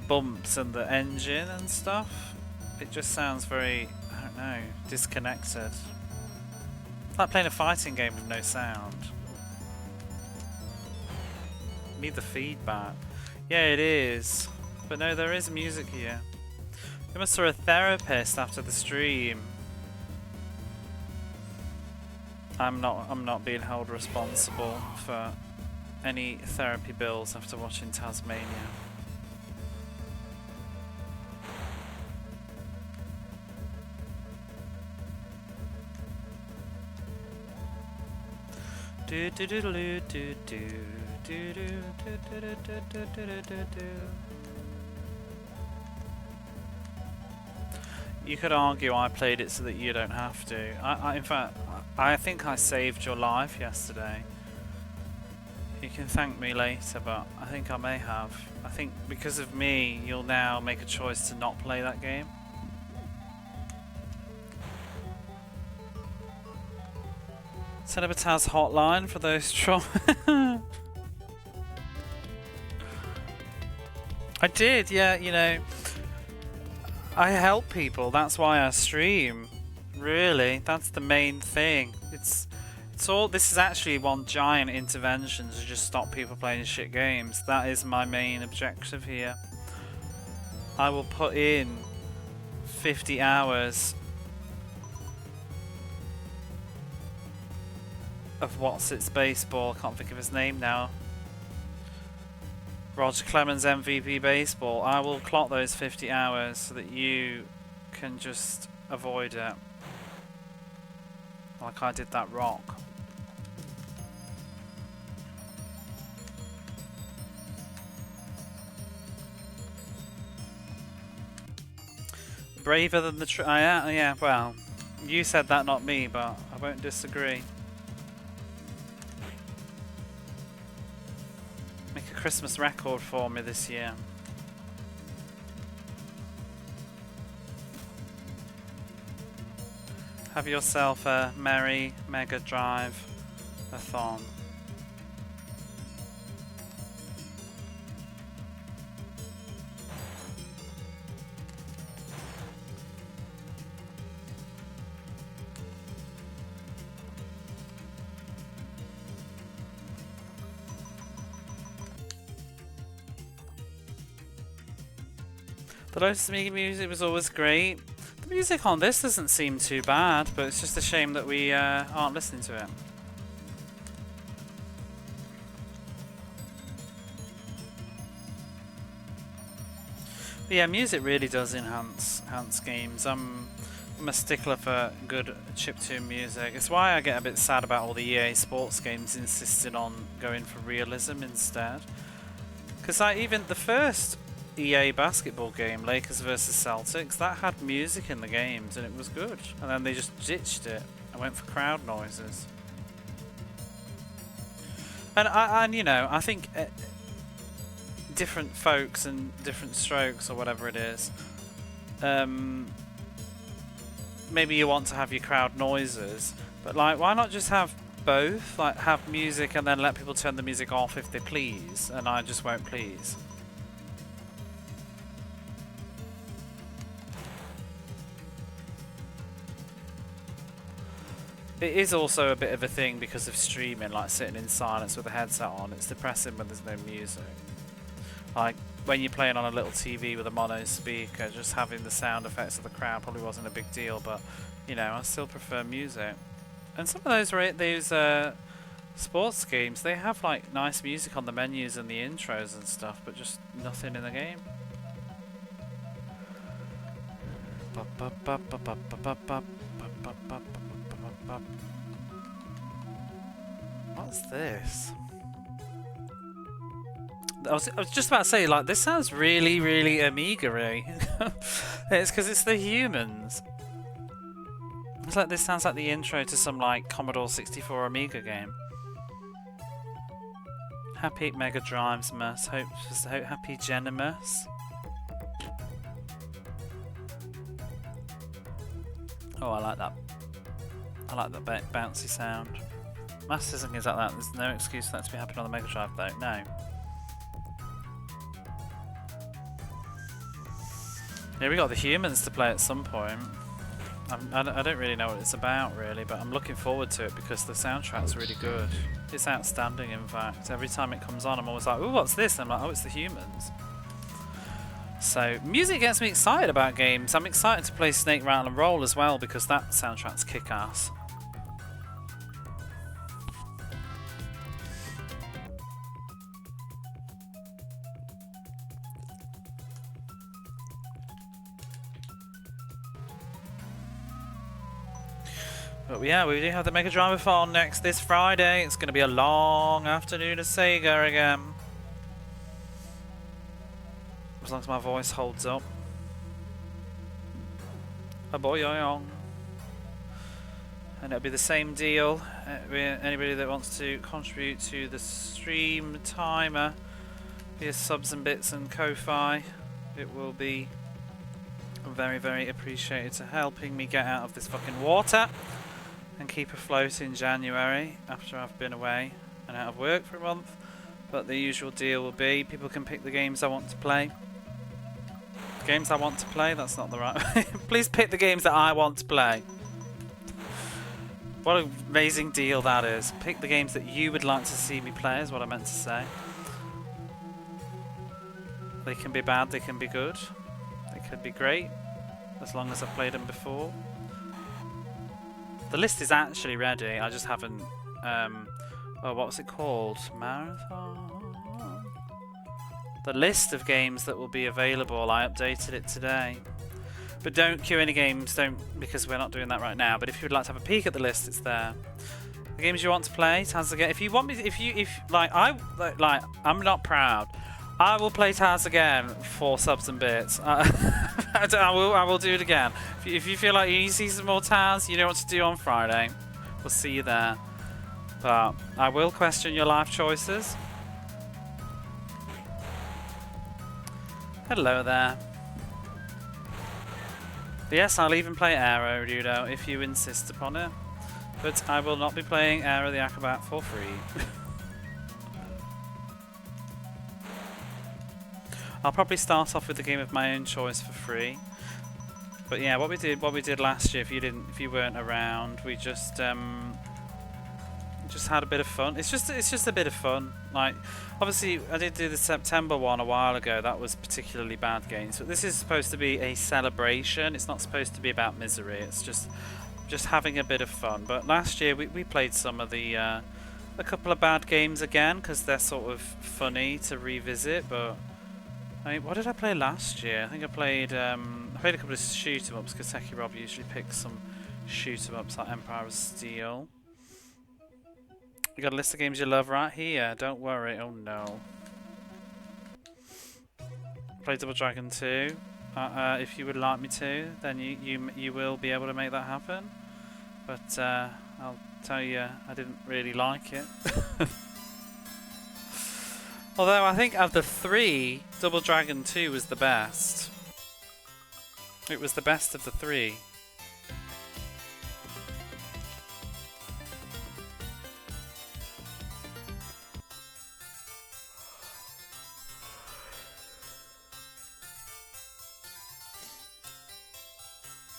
bumps and the engine and stuff. It just sounds very, I don't know, disconnected. It's like playing a fighting game with no sound. Need the feedback. Yeah, it is. But no, there is music here. You must have a therapist after the stream. I'm not being held responsible for any therapy bills after watching Tasmania. Do do do do do do do do do do do do. You could argue I played it so that you don't have to. In fact, I think I saved your life yesterday. You can thank me later, but I think I may have. I think because of me, you'll now make a choice to not play that game. Set up a Taz hotline for those troll. I did, yeah, you know. I help people, that's why I stream. Really, that's the main thing. It's all, this is actually one giant intervention to just stop people playing shit games. That is my main objective here. I will put in 50 hours of What's Its Baseball. I can't think of his name now. Roger Clemens MVP Baseball. I will clock those 50 hours so that you can just avoid it. Like I did that rock. Braver than the yeah, well, you said that, not me, but I won't disagree. Make a Christmas record for me this year. Have yourself a merry Mega Drive-a-thon. The Lotus music was always great. The music on this doesn't seem too bad, but it's just a shame that we aren't listening to it. But yeah, music really does enhance games. I'm a stickler for good chiptune music. It's why I get a bit sad about all the EA sports games insisting on going for realism instead. Because even the first EA basketball game, Lakers vs Celtics, that had music in the games and it was good. And then they just ditched it and went for crowd noises. And you know, I think different folks and different strokes, or whatever it is. Maybe you want to have your crowd noises, but like, why not just have both? Like, have music and then let people turn the music off if they please, and I just won't please. It is also a bit of a thing because of streaming, like sitting in silence with a headset on. It's depressing when there's no music. Like when you're playing on a little TV with a mono speaker, just having the sound effects of the crowd probably wasn't a big deal, but you know, I still prefer music. And some of those sports games, they have like nice music on the menus and the intros and stuff, but just nothing in the game. What's this? I was just about to say, like, this sounds really, really Amiga-y. It's because it's the humans. It's like, this sounds like the intro to some, like, Commodore 64 Amiga game. Happy Mega Drives Mus. Happy Genimus. Oh, I like that. I like that bouncy sound. Master System games like that, there's no excuse for that to be happening on the Mega Drive though, no. Yeah, we got the humans to play at some point. I don't really know what it's about really, but I'm looking forward to it because the soundtrack's really good. It's outstanding in fact. Every time it comes on I'm always like, ooh, what's this? And I'm like, oh, it's the humans. So, music gets me excited about games. I'm excited to play Snake, Rattle and Roll as well because that soundtrack's kick-ass. But yeah, we do have the Mega Drive-a-thon next this Friday. It's going to be a long afternoon of Sega again. As long as my voice holds up. A boy young. And it'll be the same deal. Anybody that wants to contribute to the stream timer via subs and bits and Ko-Fi, it will be very, very appreciated to helping me get out of this fucking water and keep afloat in January after I've been away and out of work for a month. But the usual deal will be people can pick the games I want to play. Games I want to play? That's not the right way. Please pick the games that I want to play. What an amazing deal that is. Pick the games that you would like to see me play is what I meant to say. They can be bad, they can be good. They could be great, as long as I've played them before. The list is actually ready, I just haven't oh, what was it called? Marathon? The list of games that will be available, I updated it today. But don't queue any games, because we're not doing that right now. But if you would like to have a peek at the list, it's there. The games you want to play, Taz again. If you want me, I'm not proud. I will play Taz again for subs and bits. I will do it again. If you feel like you need to see some more Taz, you know what to do on Friday. We'll see you there. But I will question your life choices. Hello there. But yes, I'll even play Aero, Rudo, if you insist upon it. But I will not be playing Aero the Acrobat for free. I'll probably start off with a game of my own choice for free. But yeah, what we did last year, if you weren't around, we just had a bit of fun. It's just a bit of fun. Like, obviously, I did do the September one a while ago. That was particularly bad games. But this is supposed to be a celebration. It's not supposed to be about misery. It's just having a bit of fun. But last year we played some of the a couple of bad games again because they're sort of funny to revisit. But I mean, what did I play last year? I think I played a couple of shoot 'em ups because Techie Rob usually picks some shoot 'em ups like Empire of Steel. You got a list of games you love right here. Don't worry. Oh no. Play Double Dragon 2. If you would like me to, then you will be able to make that happen. But I'll tell you, I didn't really like it. Although I think of the 3, Double Dragon 2 was the best. It was the best of the 3.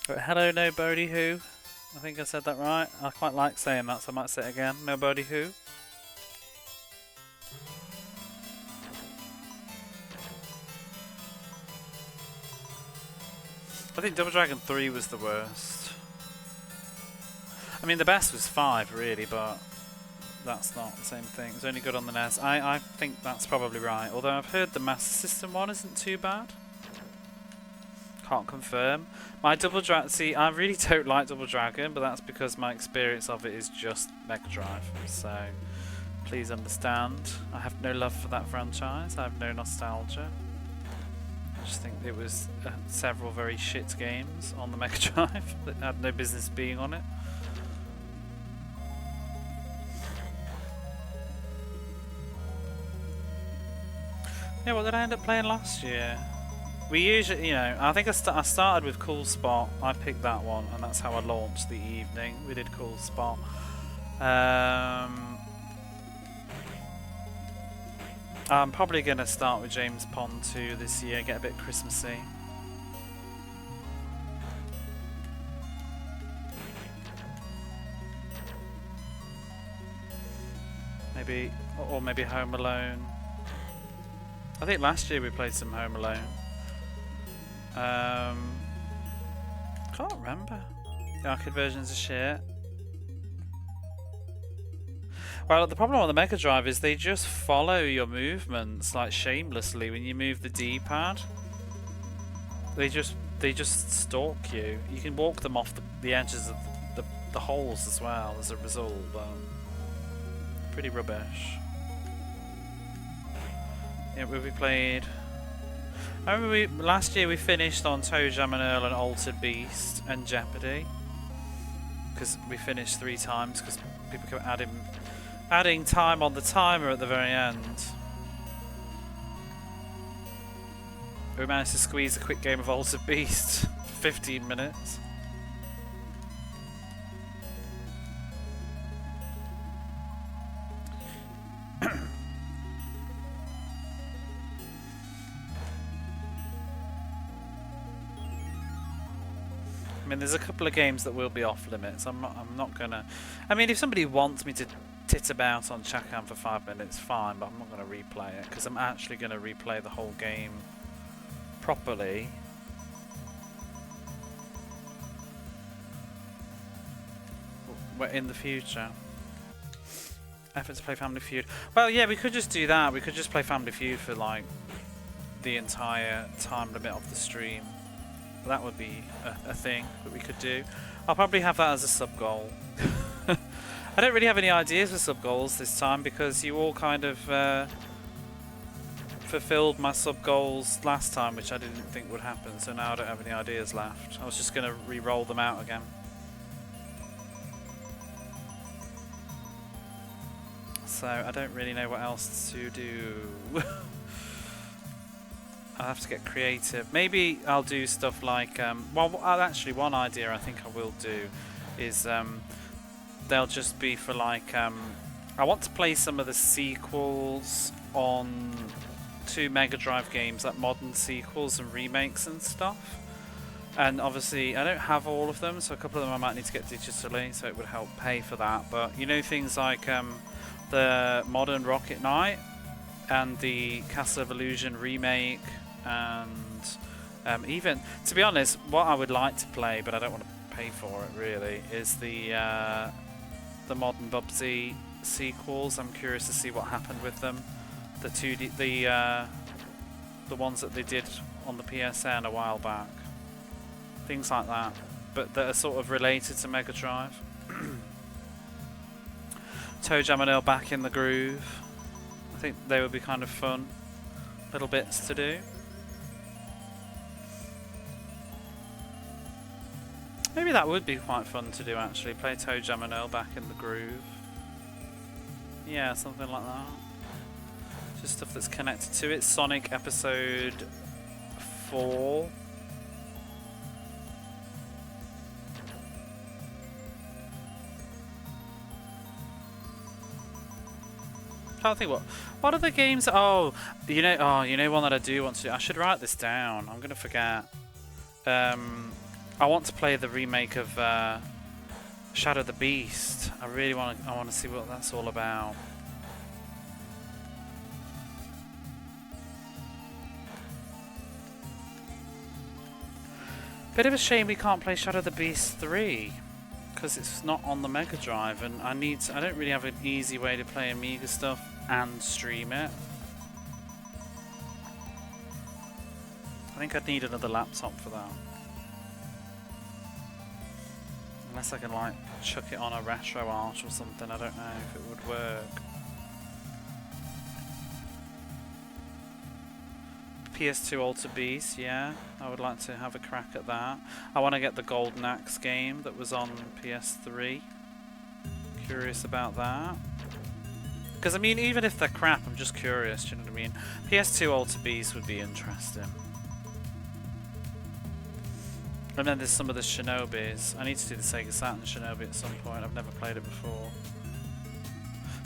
But hello, nobody who. I think I said that right. I quite like saying that, so I might say it again. Nobody who. I think Double Dragon 3 was the worst. I mean, the best was 5, really, but that's not the same thing. It's only good on the NES. I think that's probably right. Although I've heard the Master System one isn't too bad. Can't confirm. My Double Dragon... See, I really don't like Double Dragon, but that's because my experience of it is just Mega Drive. So, please understand. I have no love for that franchise. I have no nostalgia. I just think it was several very shit games on the Mega Drive that had no business being on it. Yeah, what did I end up playing last year? We usually, you know, I think I started with Cool Spot. I picked that one, and that's how I launched the evening. We did Cool Spot. I'm probably going to start with James Pond 2 this year, get a bit Christmassy. Maybe, or maybe Home Alone. I think last year we played some Home Alone. Can't remember. The arcade versions are shit. Well, the problem on the Mega Drive is they just follow your movements like shamelessly when you move the D-pad. They just stalk you. You can walk them off the edges of the holes as well as a result. Pretty rubbish. Yeah, we played. I remember last year we finished on Toe Jam and Earl and Altered Beast and Jeopardy because we finished 3 times because people kept adding time on the timer at the very end. We managed to squeeze a quick game of Altered Beast for 15 minutes. I mean, there's a couple of games that will be off limits. I'm not gonna. I mean, if somebody wants me to tit about on Chakan for 5 minutes, fine. But I'm not gonna replay it because I'm actually gonna replay the whole game properly. In the future. Effort to play Family Feud. Well, yeah, we could just do that. We could just play Family Feud for like the entire time limit of the stream. That would be a thing that we could do. I'll probably have that as a sub goal. I don't really have any ideas for sub goals this time because you all kind of fulfilled my sub goals last time, which I didn't think would happen. So now I don't have any ideas left. I was just going to re-roll them out again. So I don't really know what else to do. I'll have to get creative. Maybe I'll do stuff like, well, actually one idea I think I will do is they'll just be for like, I want to play some of the sequels on 2 Mega Drive games, like modern sequels and remakes and stuff. And obviously I don't have all of them, so a couple of them I might need to get digitally, so it would help pay for that. But you know, things like the modern Rocket Knight and the Castle of Illusion remake, and even, to be honest, what I would like to play, but I don't want to pay for it really, is the modern Bubsy sequels. I'm curious to see what happened with them. The 2D, the ones that they did on the PSN a while back. Things like that, but that are sort of related to Mega Drive. Toe Jam and Earl back in the groove. I think they would be kind of fun little bits to do. Maybe that would be quite fun to do actually. Play Toe Jam and Earl back in the groove. Yeah, something like that. Just stuff that's connected to it. Sonic Episode 4. I can't think what are the games? Oh, you know one that I do want to do. I should write this down. I'm gonna forget. I want to play the remake of Shadow the Beast. I really want to see what that's all about. Bit of a shame we can't play Shadow the Beast 3 because it's not on the Mega Drive, and I don't really have an easy way to play Amiga stuff and stream it. I think I'd need another laptop for that. Unless I can like chuck it on a retro arch or something, I don't know if it would work. PS2 Alter Beast, yeah, I would like to have a crack at that. I want to get the Golden Axe game that was on PS3. Curious about that. Because I mean, even if they're crap, I'm just curious, do you know what I mean? PS2 Alter Beast would be interesting. And then there's some of the Shinobis. I need to do the Sega Saturn Shinobi at some point. I've never played it before.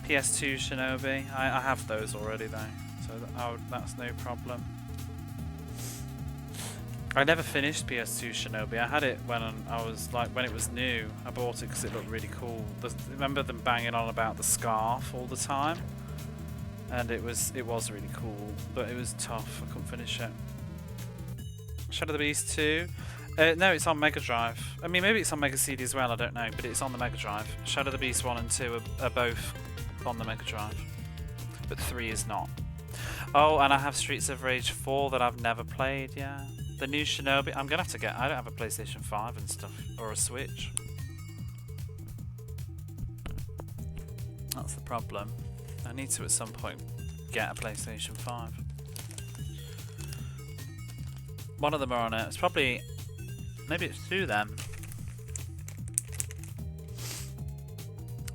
PS2 Shinobi. I have those already though, so that's no problem. I never finished PS2 Shinobi. I had it when I was like when it was new. I bought it because it looked really cool. Remember them banging on about the scarf all the time, and it was really cool, but it was tough. I couldn't finish it. Shadow the Beast 2. No, it's on Mega Drive. I mean, maybe it's on Mega CD as well, I don't know, but it's on the Mega Drive. Shadow the Beast 1 and 2 are both on the Mega Drive, but 3 is not. Oh, and I have Streets of Rage 4 that I've never played, yeah. The new Shinobi, I'm gonna have to get, I don't have a PlayStation 5 and stuff, or a Switch. That's the problem. I need to at some point get a PlayStation 5. One of them are on it, it's probably, maybe it's 2 then.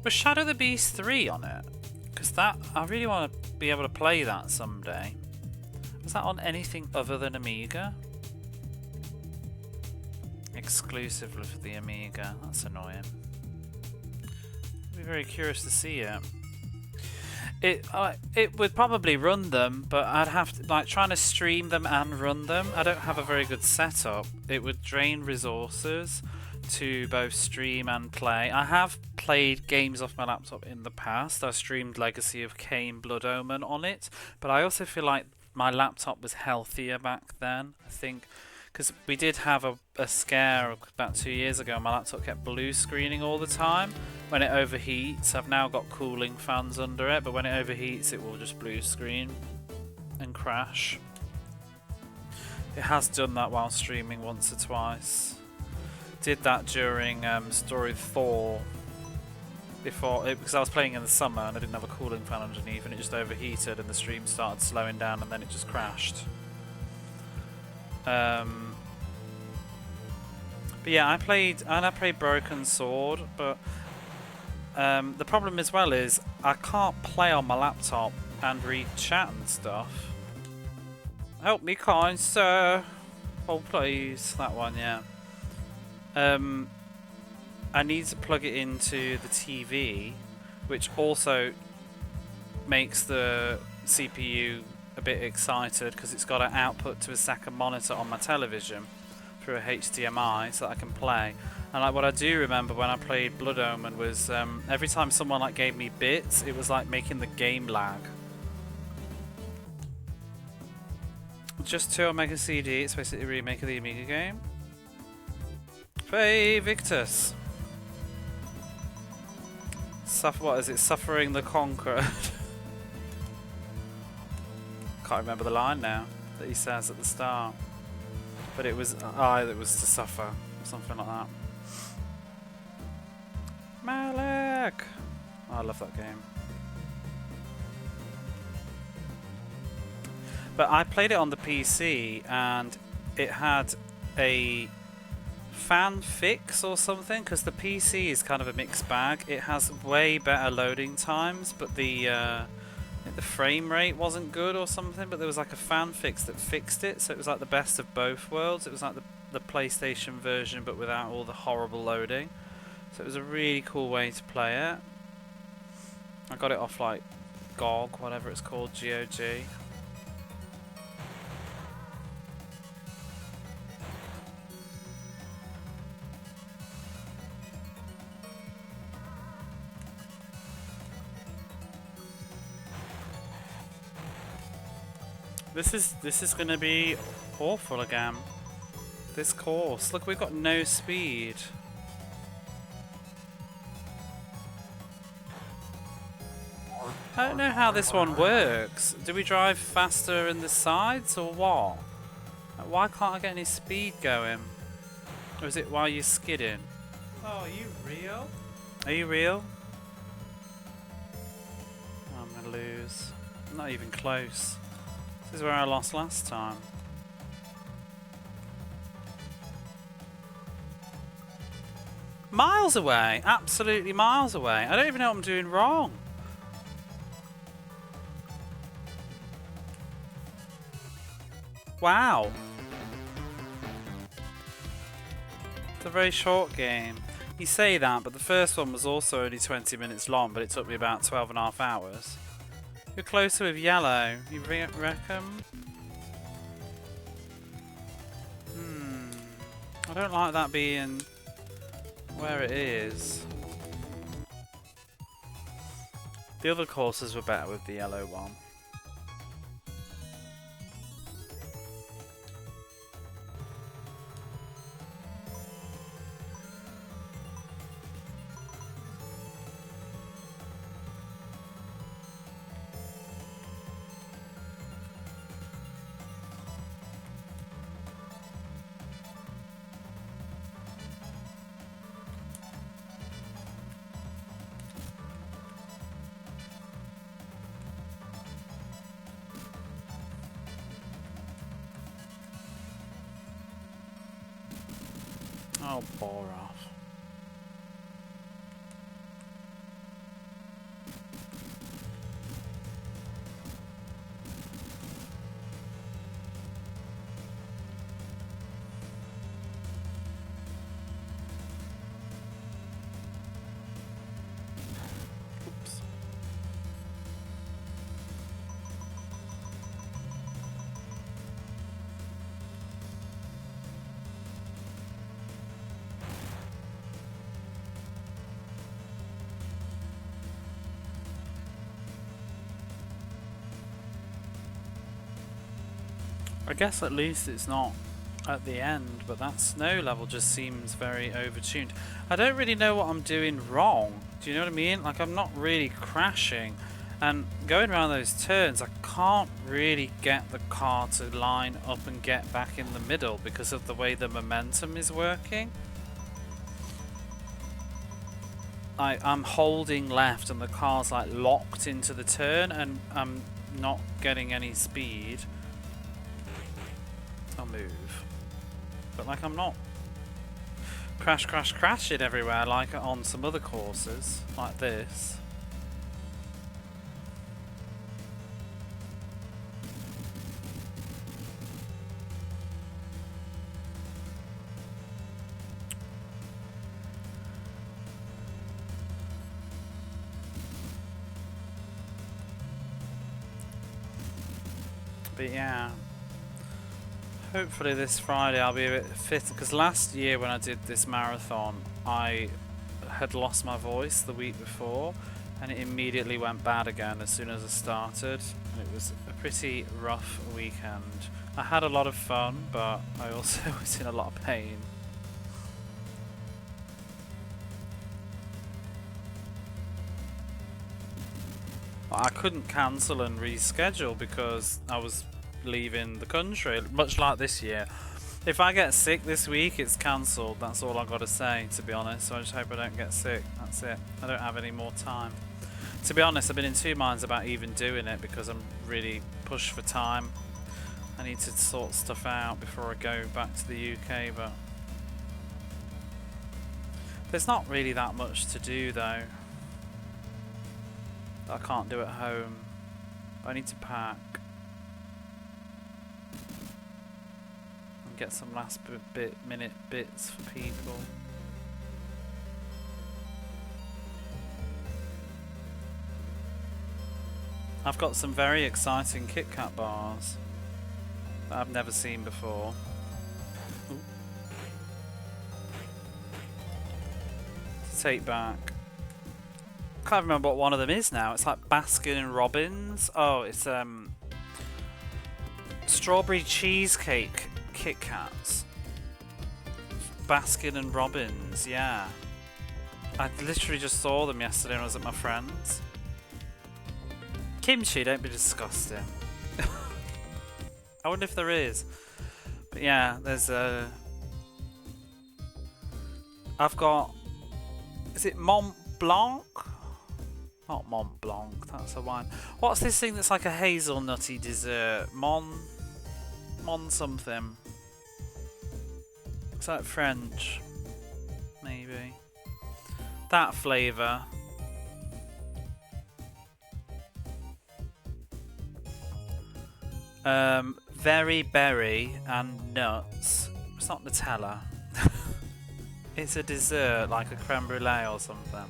Was Shadow the Beast 3 on it? Because that, I really want to be able to play that someday. Was that on anything other than Amiga? Exclusively for the Amiga, that's annoying. I'd be very curious to see it. It would probably run them, but I'd have to, like, trying to stream them and run them. I don't have a very good setup. It would drain resources to both stream and play. I have played games off my laptop in the past. I streamed Legacy of Kain Blood Omen on it, but I also feel like my laptop was healthier back then, I think, Because we did have a scare about 2 years ago. My laptop kept blue screening all the time. When it overheats, I've now got cooling fans under it, but when it overheats it will just blue screen and crash. It has done that while streaming once or twice. Did that during Story of Thor. Because I was playing in the summer and I didn't have a cooling fan underneath, and it just overheated and the stream started slowing down and then it just crashed. But yeah, I played Broken Sword, but the problem as well is I can't play on my laptop and read chat and stuff. Help me, kind sir. Oh please, that one, yeah. I need to plug it into the TV, which also makes the CPU a bit excited because it's got an output to a second monitor on my television through a HDMI so that I can play. And like what I do remember when I played Blood Omen was every time someone like gave me bits, it was like making the game lag. Just 2 Omega CD, it's basically a remake of the Amiga game. Hey Victus! What is it? Suffering the Conquered. Can't remember the line now that he says at the start. But it was I that was to suffer. Something like that. Malik! Oh, I love that game. But I played it on the PC and it had a fan fix or something, because the PC is kind of a mixed bag. It has way better loading times, but the frame rate wasn't good or something, but there was like a fan fix that fixed it, so it was like the best of both worlds. It was like the PlayStation version but without all the horrible loading. So it was a really cool way to play it. I got it off like GOG, whatever it's called, GOG. This is gonna be awful again. This course. Look, we've got no speed. I don't know how this one works. Do we drive faster in the sides or what? Like, why can't I get any speed going? Or is it while you're skidding? Oh, are you real? Are you real? Oh, I'm gonna lose. I'm not even close. This is where I lost last time. Miles away! Absolutely miles away. I don't even know what I'm doing wrong. Wow. It's a very short game. You say that, but the first one was also only 20 minutes long, but it took me about 12.5 hours. You're closer with yellow, you reckon? I don't like that being where it is. The other courses were better with the yellow one. Oh, bore off. Oops. I guess at least it's not at the end, but that snow level just seems very overtuned. I don't really know what I'm doing wrong. Do you know what I mean? Like, I'm not really crashing, and going around those turns, I can't really get the car to line up and get back in the middle because of the way the momentum is working. I'm holding left and the car's like locked into the turn and I'm not getting any speed. I'll move. But like, I'm not crashing everywhere like on some other courses like this. But yeah, hopefully this Friday I'll be a bit fitter, because last year when I did this marathon I had lost my voice the week before and it immediately went bad again as soon as I started, and it was a pretty rough weekend. I had a lot of fun, but I also was in a lot of pain. I couldn't cancel and reschedule because I was leaving the country, much like this year. If I get sick this week, it's cancelled. That's all I've got to say, to be honest. So I just hope I don't get sick. That's it. I don't have any more time. To be honest, I've been in two minds about even doing it because I'm really pushed for time. I need to sort stuff out before I go back to the UK, but there's not really that much to do though. I can't do at home. I need to pack and get some last minute bits for people. I've got some very exciting Kit Kat bars that I've never seen before. Ooh. To take back. Can't remember what one of them is now. It's like Baskin and Robbins. Oh, it's strawberry cheesecake Kit Kats. Baskin and Robbins, yeah. I literally just saw them yesterday when I was at my friend's. Kimchi, don't be disgusting. I wonder if there is. But yeah, there's a... I've got... Is it Mont Blanc? Not Mont Blanc, that's a wine. What's this thing that's like a hazelnutty dessert? Mon something. Is that French? Maybe. That flavour. Very berry and nuts. It's not Nutella. It's a dessert, like a creme brulee or something.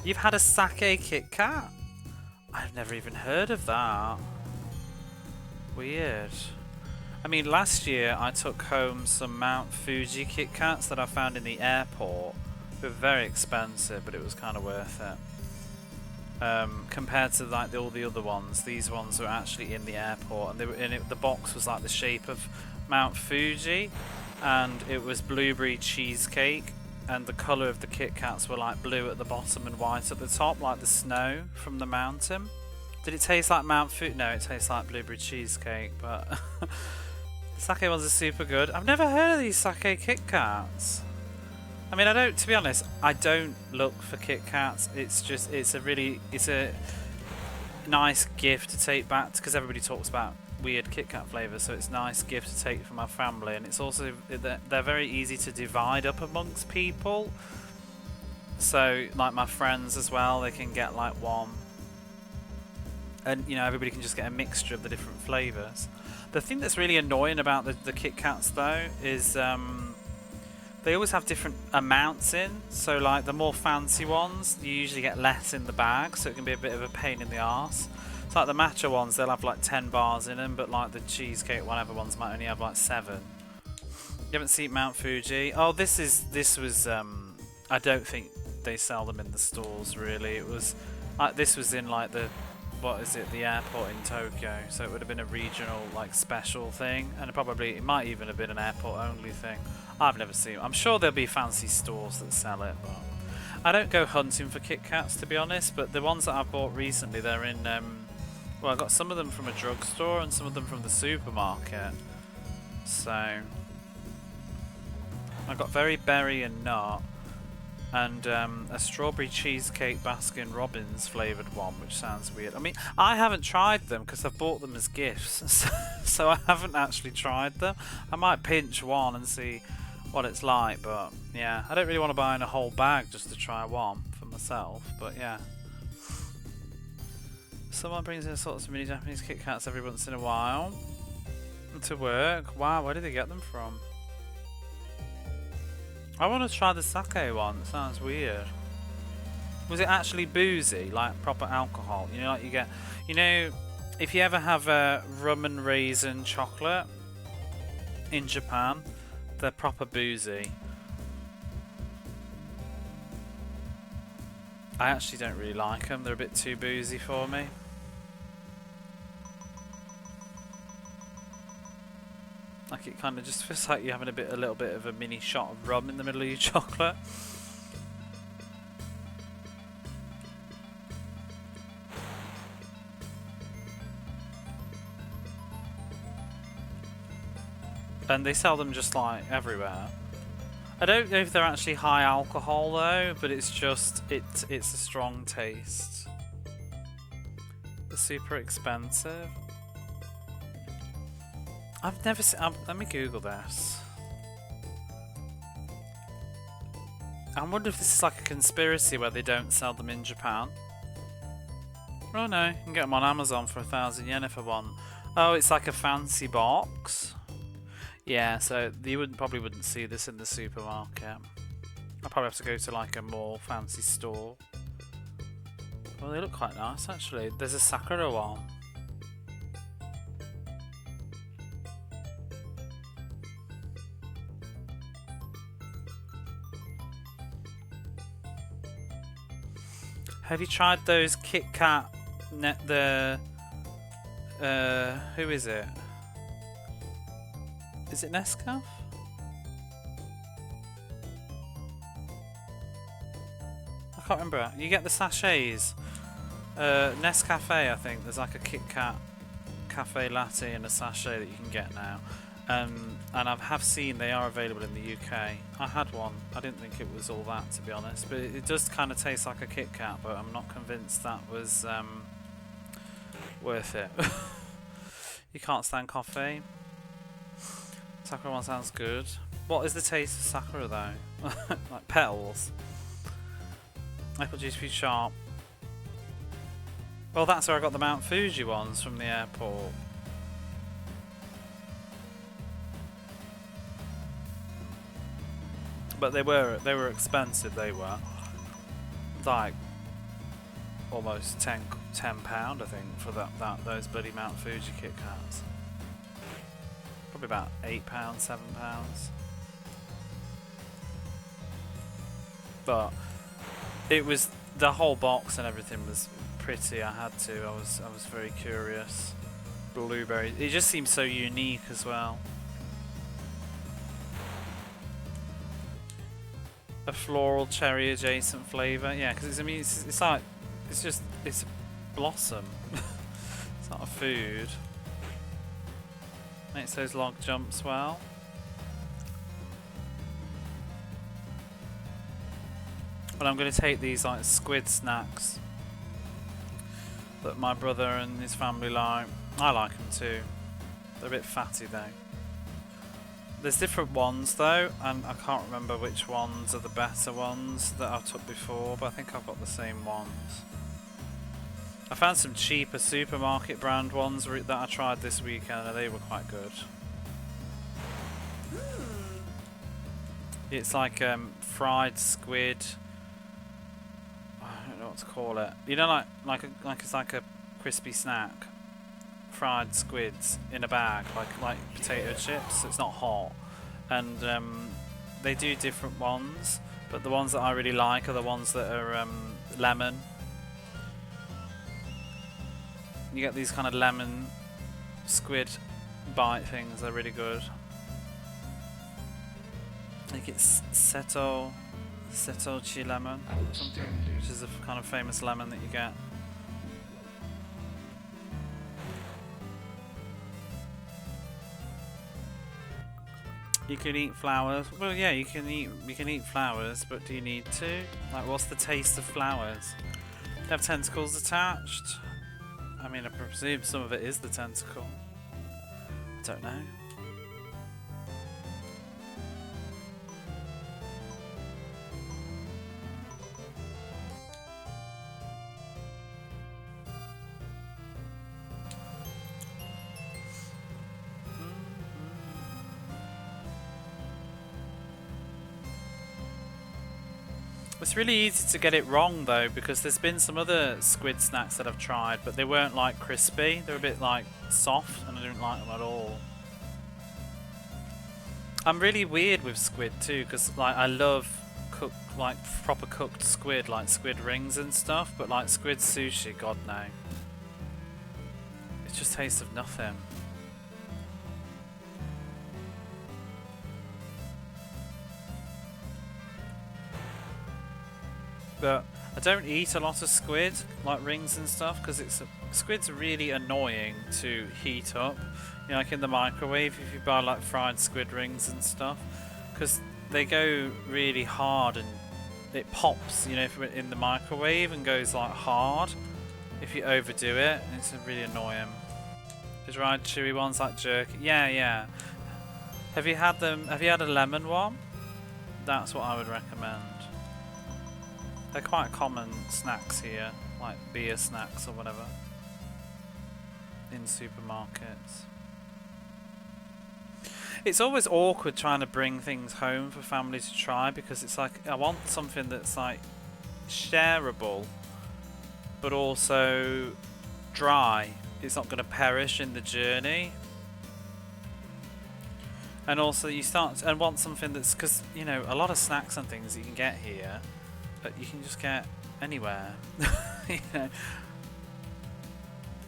You've had a sake Kit Kat? I've never even heard of that. Weird. I mean, last year I took home some Mount Fuji Kit Kats that I found in the airport. They were very expensive, but it was kind of worth it. Compared to like all the other ones, these ones were actually in the airport, and they were in it. The box was like the shape of Mount Fuji, and it was blueberry cheesecake, and the colour of the Kit Kats were like blue at the bottom and white at the top, like the snow from the mountain. Did it taste like Mount Fuji? No, it tastes like blueberry cheesecake, but the sake ones are super good. I've never heard of these sake Kit Kats. I mean, to be honest, I don't look for Kit Kats. It's just, it's a nice gift to take back, because everybody talks about weird Kit Kat flavours, so it's a nice gift to take for my family, and it's also, they're very easy to divide up amongst people. So, like my friends as well, they can get like one. And, you know, everybody can just get a mixture of the different flavours. The thing that's really annoying about the Kit Kats, though, is they always have different amounts in. So, like, the more fancy ones, you usually get less in the bag, so it can be a bit of a pain in the arse. It's like the matcha ones, they'll have like 10 bars in them, but like the cheesecake, whatever ones might only have like 7. You haven't seen Mount Fuji? Oh, this was, I don't think they sell them in the stores, really. It was, this was in like the what is it, the airport in Tokyo, so it would have been a regional like special thing, and it might even have been an airport only thing. I've never seen it. I'm sure there'll be fancy stores that sell it, but I don't go hunting for Kit Kats, to be honest. But the ones that I've bought recently, they're in well, I got some of them from a drugstore and some of them from the supermarket. So I got very berry and nut, and a strawberry cheesecake Baskin Robbins flavoured one, which sounds weird. I mean, I haven't tried them because I've bought them as gifts, so I haven't actually tried them. I might pinch one and see what it's like, but yeah, I don't really want to buy in a whole bag just to try one for myself, but yeah. Someone brings in sorts of mini Japanese Kit Kats every once in a while to work. Wow, where did they get them from? I want to try the sake one. It sounds weird. Was it actually boozy, like proper alcohol? You know, like you get, you know, if you ever have a rum and raisin chocolate in Japan, they're proper boozy. I actually don't really like them. They're a bit too boozy for me. Like it kind of just feels like you're having a little bit of a mini shot of rum in the middle of your chocolate. And they sell them just like everywhere. I don't know if they're actually high alcohol though, but it's just it's a strong taste. They're super expensive. I've never seen. Let me Google this. I wonder if this is like a conspiracy where they don't sell them in Japan. Oh no, you can get them on Amazon for 1,000 yen if I want. Oh, it's like a fancy box. Yeah, so you probably wouldn't see this in the supermarket. I'll probably have to go to like a more fancy store. Well, they look quite nice actually. There's a Sakura one. Have you tried those Kit Kat? Who is it? Is it Nescaf? I can't remember. You get the sachets. Nescafe, I think. There's like a Kit Kat cafe latte in a sachet that you can get now. And I have seen they are available in the UK. I had one. I didn't think it was all that, to be honest. But it does kind of taste like a Kit Kat, but I'm not convinced that was worth it. You can't stand coffee. Sakura one sounds good. What is the taste of Sakura though? Like petals. Apple juice be sharp. Well, that's where I got the Mount Fuji ones from the airport. But they were expensive. They were like almost £10 I think for those bloody Mount Fuji Kit Kats. Probably about £8, £7. But it was the whole box and everything was pretty. I had to. I was very curious. Blueberry. It just seems so unique as well. A floral cherry adjacent flavour, yeah, because it's like it's a blossom. It's not a food. Makes those log jumps well. But I'm going to take these like squid snacks that my brother and his family like. I like them too. They're a bit fatty though. There's different ones though, and I can't remember which ones are the better ones that I've took before, but I think I've got the same ones. I found some cheaper supermarket brand ones that I tried this weekend and they were quite good. It's like fried squid. I don't know what to call it. You know, like it's like a crispy snack. Fried squids in a bag, like potato chips. It's not hot, and they do different ones, but the ones that I really like are the ones that are lemon. You get these kind of lemon squid bite things. They're really good. I think it's Seto Chi lemon, something, which is a kind of famous lemon that you get. You can eat flowers. Well, yeah, you can eat flowers, but do you need to? Like, what's the taste of flowers? They have tentacles attached. I mean, I presume some of it is the tentacle. I don't know. It's really easy to get it wrong though, because there's been some other squid snacks that I've tried, but they weren't like crispy. They were a bit like soft, and I didn't like them at all. I'm really weird with squid too, because like I love like proper cooked squid, like squid rings and stuff, but like squid sushi, god no. It just tastes of nothing. But I don't eat a lot of squid, like rings and stuff, because squid's really annoying to heat up. You know, like in the microwave, if you buy like fried squid rings and stuff, because they go really hard and it pops, you know, in the microwave and goes like hard if you overdo it. And it's really annoying. The dried chewy ones like jerky. Yeah, yeah. Have you had them? Have you had a lemon one? That's what I would recommend. They're quite common snacks here, like beer snacks or whatever, in supermarkets. It's always awkward trying to bring things home for family to try, because it's like I want something that's like shareable but also dry. It's not going to perish in the journey. And also you start and want something that's, because you know, a lot of snacks and things you can get here that you can just get anywhere. You know,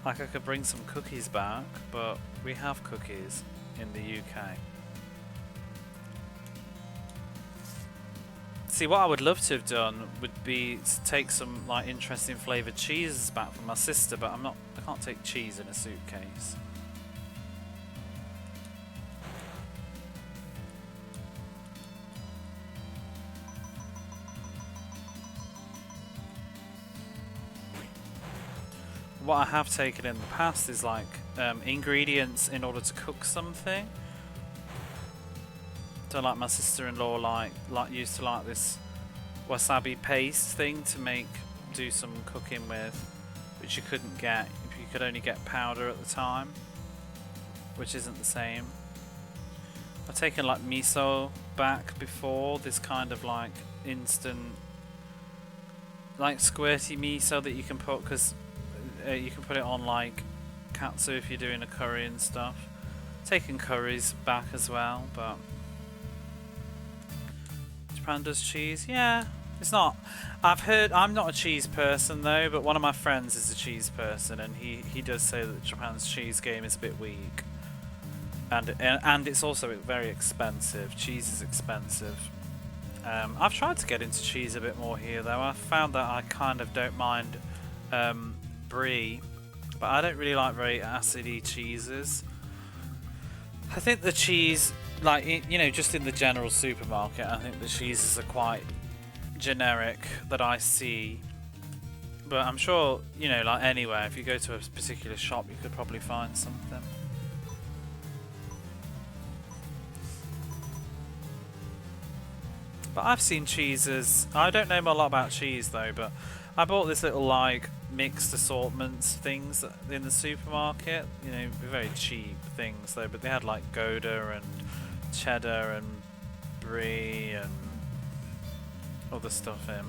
like I could bring some cookies back, but we have cookies in the UK. See, what I would love to have done would be to take some like interesting flavoured cheeses back from my sister, but I can't take cheese in a suitcase. What I have taken in the past is like ingredients in order to cook something. So like my sister-in-law like used to like this wasabi paste thing to do some cooking with, which you couldn't get. You could only get powder at the time, which isn't the same. I've taken like miso back before, this kind of like instant, like squirty miso that you can put, because you can put it on like katsu if you're doing a curry and stuff. Taking curries back as well, but Japan does cheese. Yeah, it's not. I've heard. I'm not a cheese person though, but one of my friends is a cheese person, and he does say that Japan's cheese game is a bit weak, and it's also very expensive. Cheese is expensive. I've tried to get into cheese a bit more here though. I found that I kind of don't mind brie, but I don't really like very acidy cheeses. I think the cheese, like, you know, just in the general supermarket, I think the cheeses are quite generic that I see. But I'm sure, you know, like anywhere, if you go to a particular shop, you could probably find something. But I've seen cheeses. I don't know a lot about cheese though, but I bought this little like mixed assortments things in the supermarket. You know, very cheap things though, but they had like Gouda and cheddar and brie and other stuff in.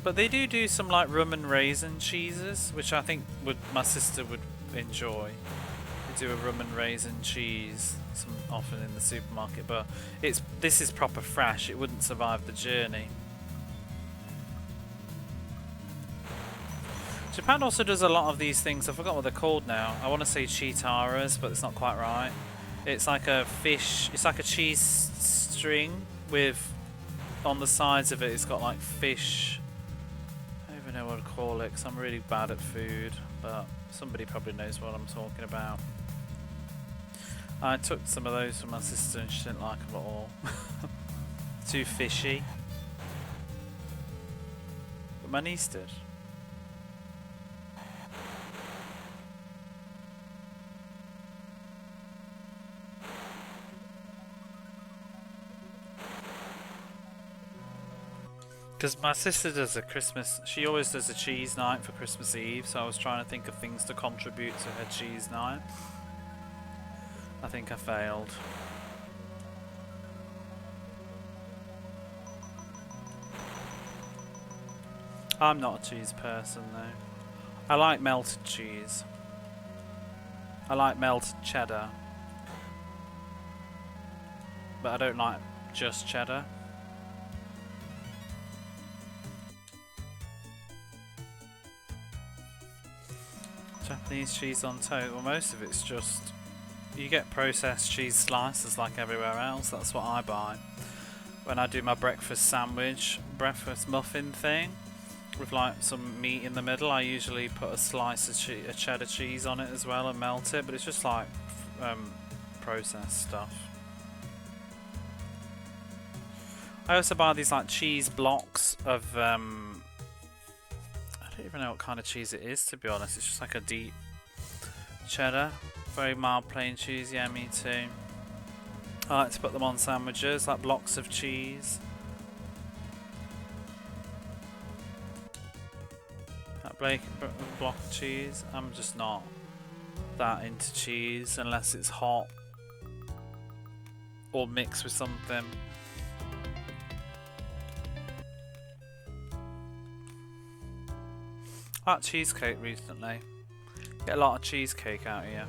But they do some like rum and raisin cheeses, which I think my sister would enjoy. They do a rum and raisin cheese often in the supermarket, but this is proper fresh. It wouldn't survive the journey. Japan also does a lot of these things. I forgot what they're called now. I want to say chitaras, but it's not quite right. It's like a fish. It's like a cheese string with on the sides of it. It's got like fish. I don't even know what to call it because I'm really bad at food. But somebody probably knows what I'm talking about. I took some of those from my sister and she didn't like them at all. Too fishy. But my niece did. Because my sister does a Christmas, she always does a cheese night for Christmas Eve, so I was trying to think of things to contribute to her cheese night. I think I failed. I'm not a cheese person though. I like melted cheese. I like melted cheddar. But I don't like just cheddar. Japanese cheese on toast. Well, most of it's just you get processed cheese slices like everywhere else. That's what I buy when I do my breakfast sandwich, breakfast muffin thing with like some meat in the middle. I usually put a slice of cheddar cheese on it as well and melt it, but it's just like processed stuff. I also buy these like cheese blocks of I don't even know what kind of cheese it is, to be honest. It's just like a deep cheddar. Very mild plain cheese. Yeah, me too. I like to put them on sandwiches, like blocks of cheese. That block of cheese. I'm just not that into cheese unless it's hot or mixed with something. I had cheesecake recently. Get a lot of cheesecake out here.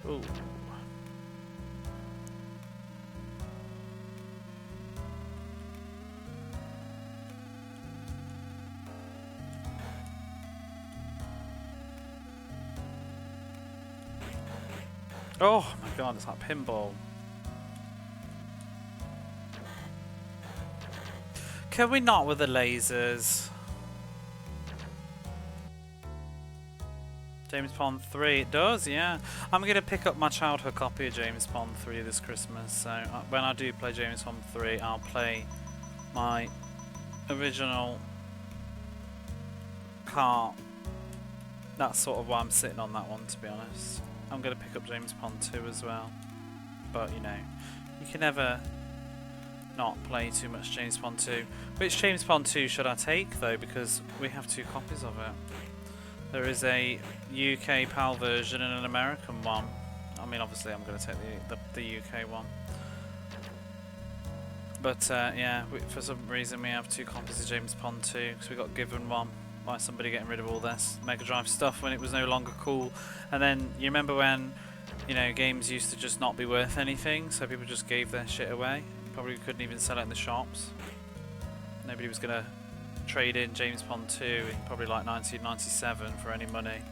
Ooh. Oh my god, it's like pinball. Can we not with the lasers? James Bond 3, it does, yeah. I'm going to pick up my childhood copy of James Bond 3 this Christmas, so when I do play James Bond 3, I'll play my original cart. That's sort of why I'm sitting on that one, to be honest. I'm going to pick up James Bond 2 as well, but you know, you can never not play too much James Bond 2. Which James Bond 2 should I take though, because we have 2 copies of it. There is a UK PAL version and an American one. I mean, obviously I'm going to take the UK one. But yeah, for some reason we have 2 copies of James Bond 2 because we got given one by somebody getting rid of all this Mega Drive stuff when it was no longer cool. And then you remember when, you know, games used to just not be worth anything, so people just gave their shit away. Probably couldn't even sell it in the shops. Nobody was gonna trade in James Bond 2 in probably like 1997 for any money.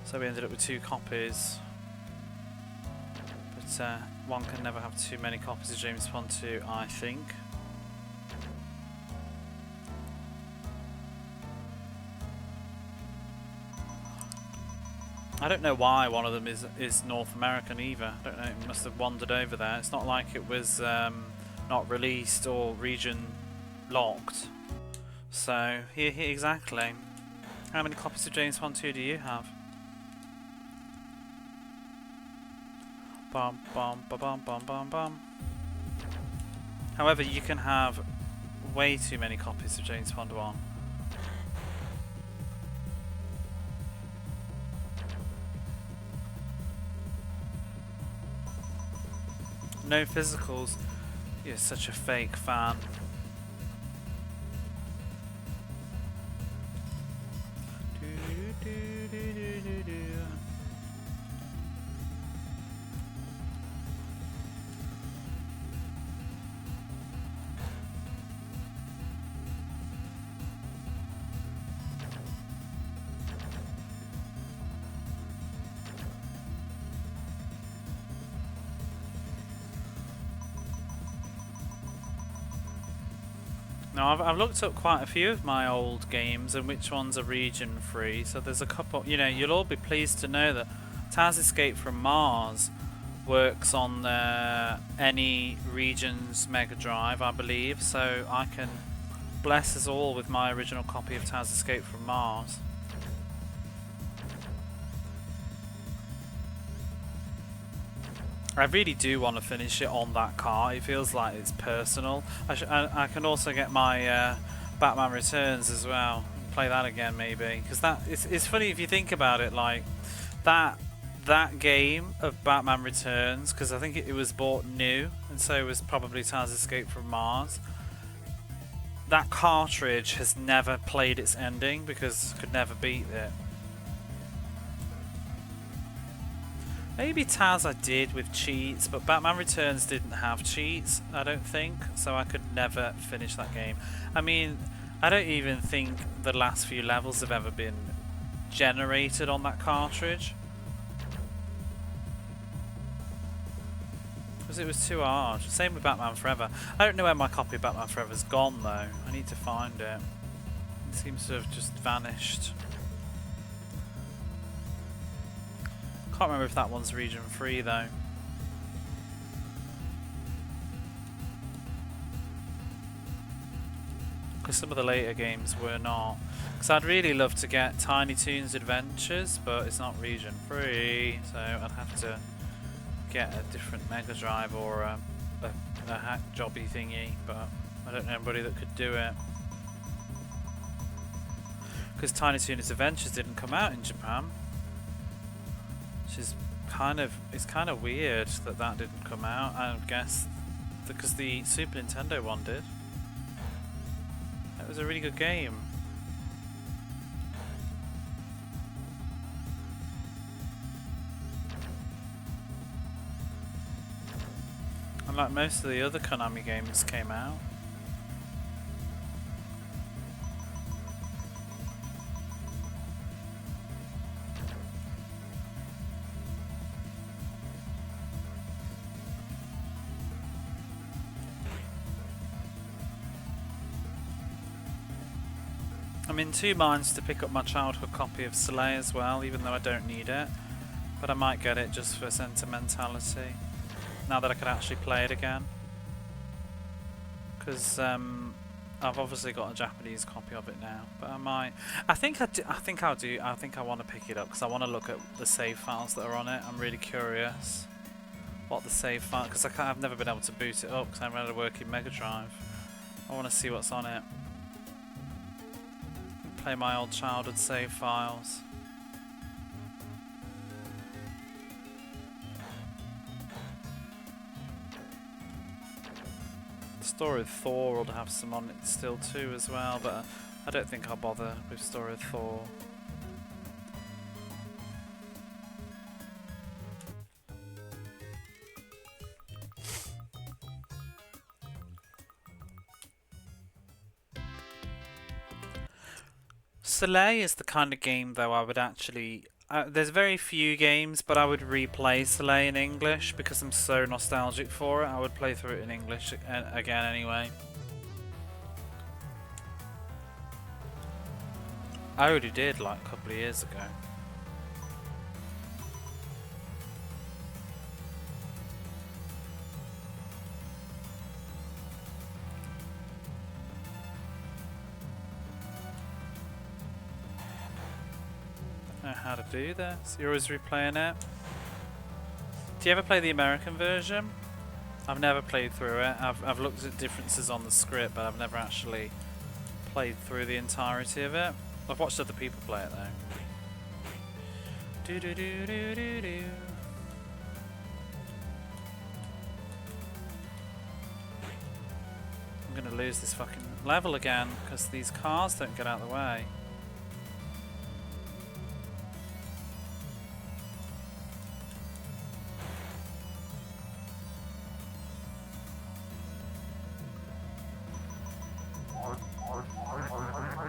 So we ended up with 2 copies. But one can never have too many copies of James Bond 2, I think. I don't know why one of them is North American either. I don't know, it must have wandered over there. It's not like it was not released or region locked. So, here exactly. How many copies of James Bond 2 do you have? Bum bum ba bum bum bum bum. However, you can have way too many copies of James Bond 1. No physicals. You're such a fake fan. Now I've looked up quite a few of my old games and which ones are region free, so there's a couple, you know, you'll all be pleased to know that Taz Escape from Mars works on any region's Mega Drive, I believe, so I can bless us all with my original copy of Taz Escape from Mars. I really do want to finish it on that car. It feels like it's personal. I can also get my Batman Returns as well. Play that again maybe, because it's funny if you think about it. Like that game of Batman Returns, because I think it was bought new, and so was probably Taz Escape from Mars. That cartridge has never played its ending because could never beat it. Maybe Taz I did with cheats, but Batman Returns didn't have cheats, I don't think, so I could never finish that game. I mean, I don't even think the last few levels have ever been generated on that cartridge. Because it was too hard. Same with Batman Forever. I don't know where my copy of Batman Forever's gone though. I need to find it. It seems to have just vanished. Can't remember if that one's region free though. Because some of the later games were not. Because I'd really love to get Tiny Toons Adventures, but it's not region free, so I'd have to get a different Mega Drive or a hack jobby thingy, but I don't know anybody that could do it. Because Tiny Toons Adventures didn't come out in Japan. Which is it's kind of weird that that didn't come out. I guess because the Super Nintendo one did. It was a really good game. And like most of the other Konami games came out. I'm in two minds to pick up my childhood copy of Soleil as well, even though I don't need it. But I might get it just for sentimentality, now that I can actually play it again. Because I've obviously got a Japanese copy of it now, but I might. I think I want to pick it up because I want to look at the save files that are on it. I'm really curious what the save file, because I've never been able to boot it up because I haven't had a working Mega Drive. I want to see what's on it. Play my old childhood save files. The story of Thor would have some on it still too as well, but I don't think I'll bother with story of Thor. Soleil is the kind of game though I would actually... there's very few games, but I would replay Soleil in English because I'm so nostalgic for it. I would play through it in English again anyway. I already did like a couple of years ago. How to do this. You're always replaying it. Do you ever play the American version? I've never played through it. I've looked at differences on the script, but I've never actually played through the entirety of it. I've watched other people play it though. Do do do do do do. lose this fucking level again because these cars don't get out of the way.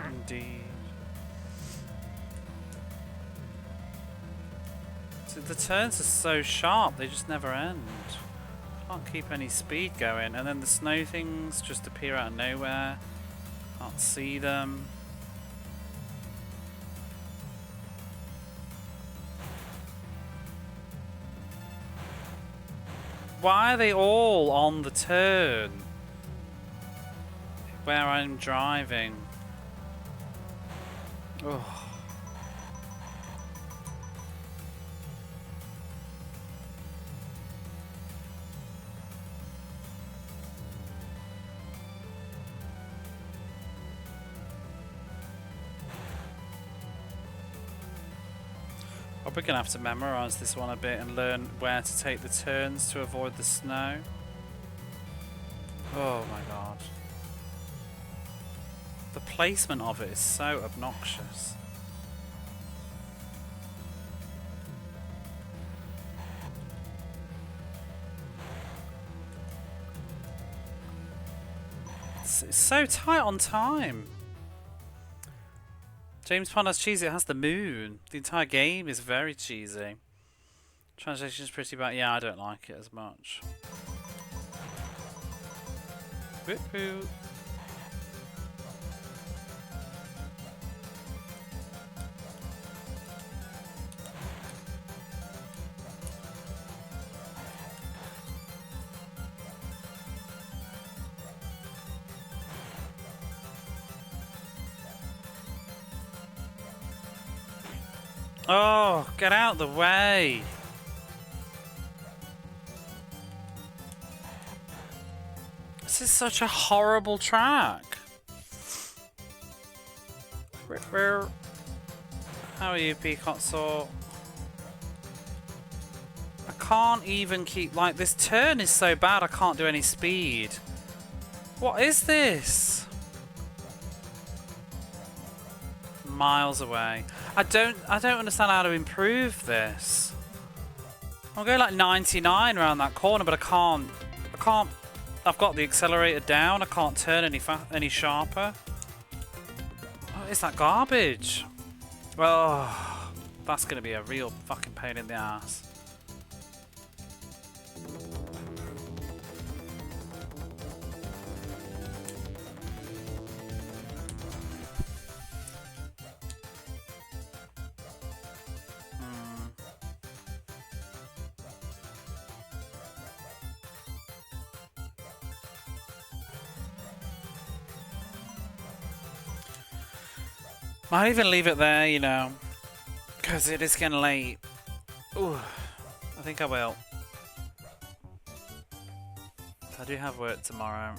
Indeed. So the turns are so sharp, they just never end. Can't keep any speed going, and then the snow things just appear out of nowhere. Can't see them. Why are they all on the turn where I'm driving? Ugh. Probably gonna have to memorize this one a bit and learn where to take the turns to avoid the snow. Oh my god. The placement of it is so obnoxious. It's so tight on time. James Pond has cheesy, it has the moon. The entire game is very cheesy. Translation is pretty bad. Yeah, I don't like it as much. Whoop-hoo. Oh, get out the way! This is such a horrible track. How are you, Peacock Saw? I can't even keep... Like, this turn is so bad I can't do any speed. What is this? Miles away. I don't understand how to improve this. I'm going like 99 around that corner, but I can't. I've got the accelerator down. I can't turn any sharper. What is that garbage? Oh, that's going to be a real fucking pain in the ass. Might even leave it there, you know, because it is getting late. Ooh, I think I will. I do have work tomorrow.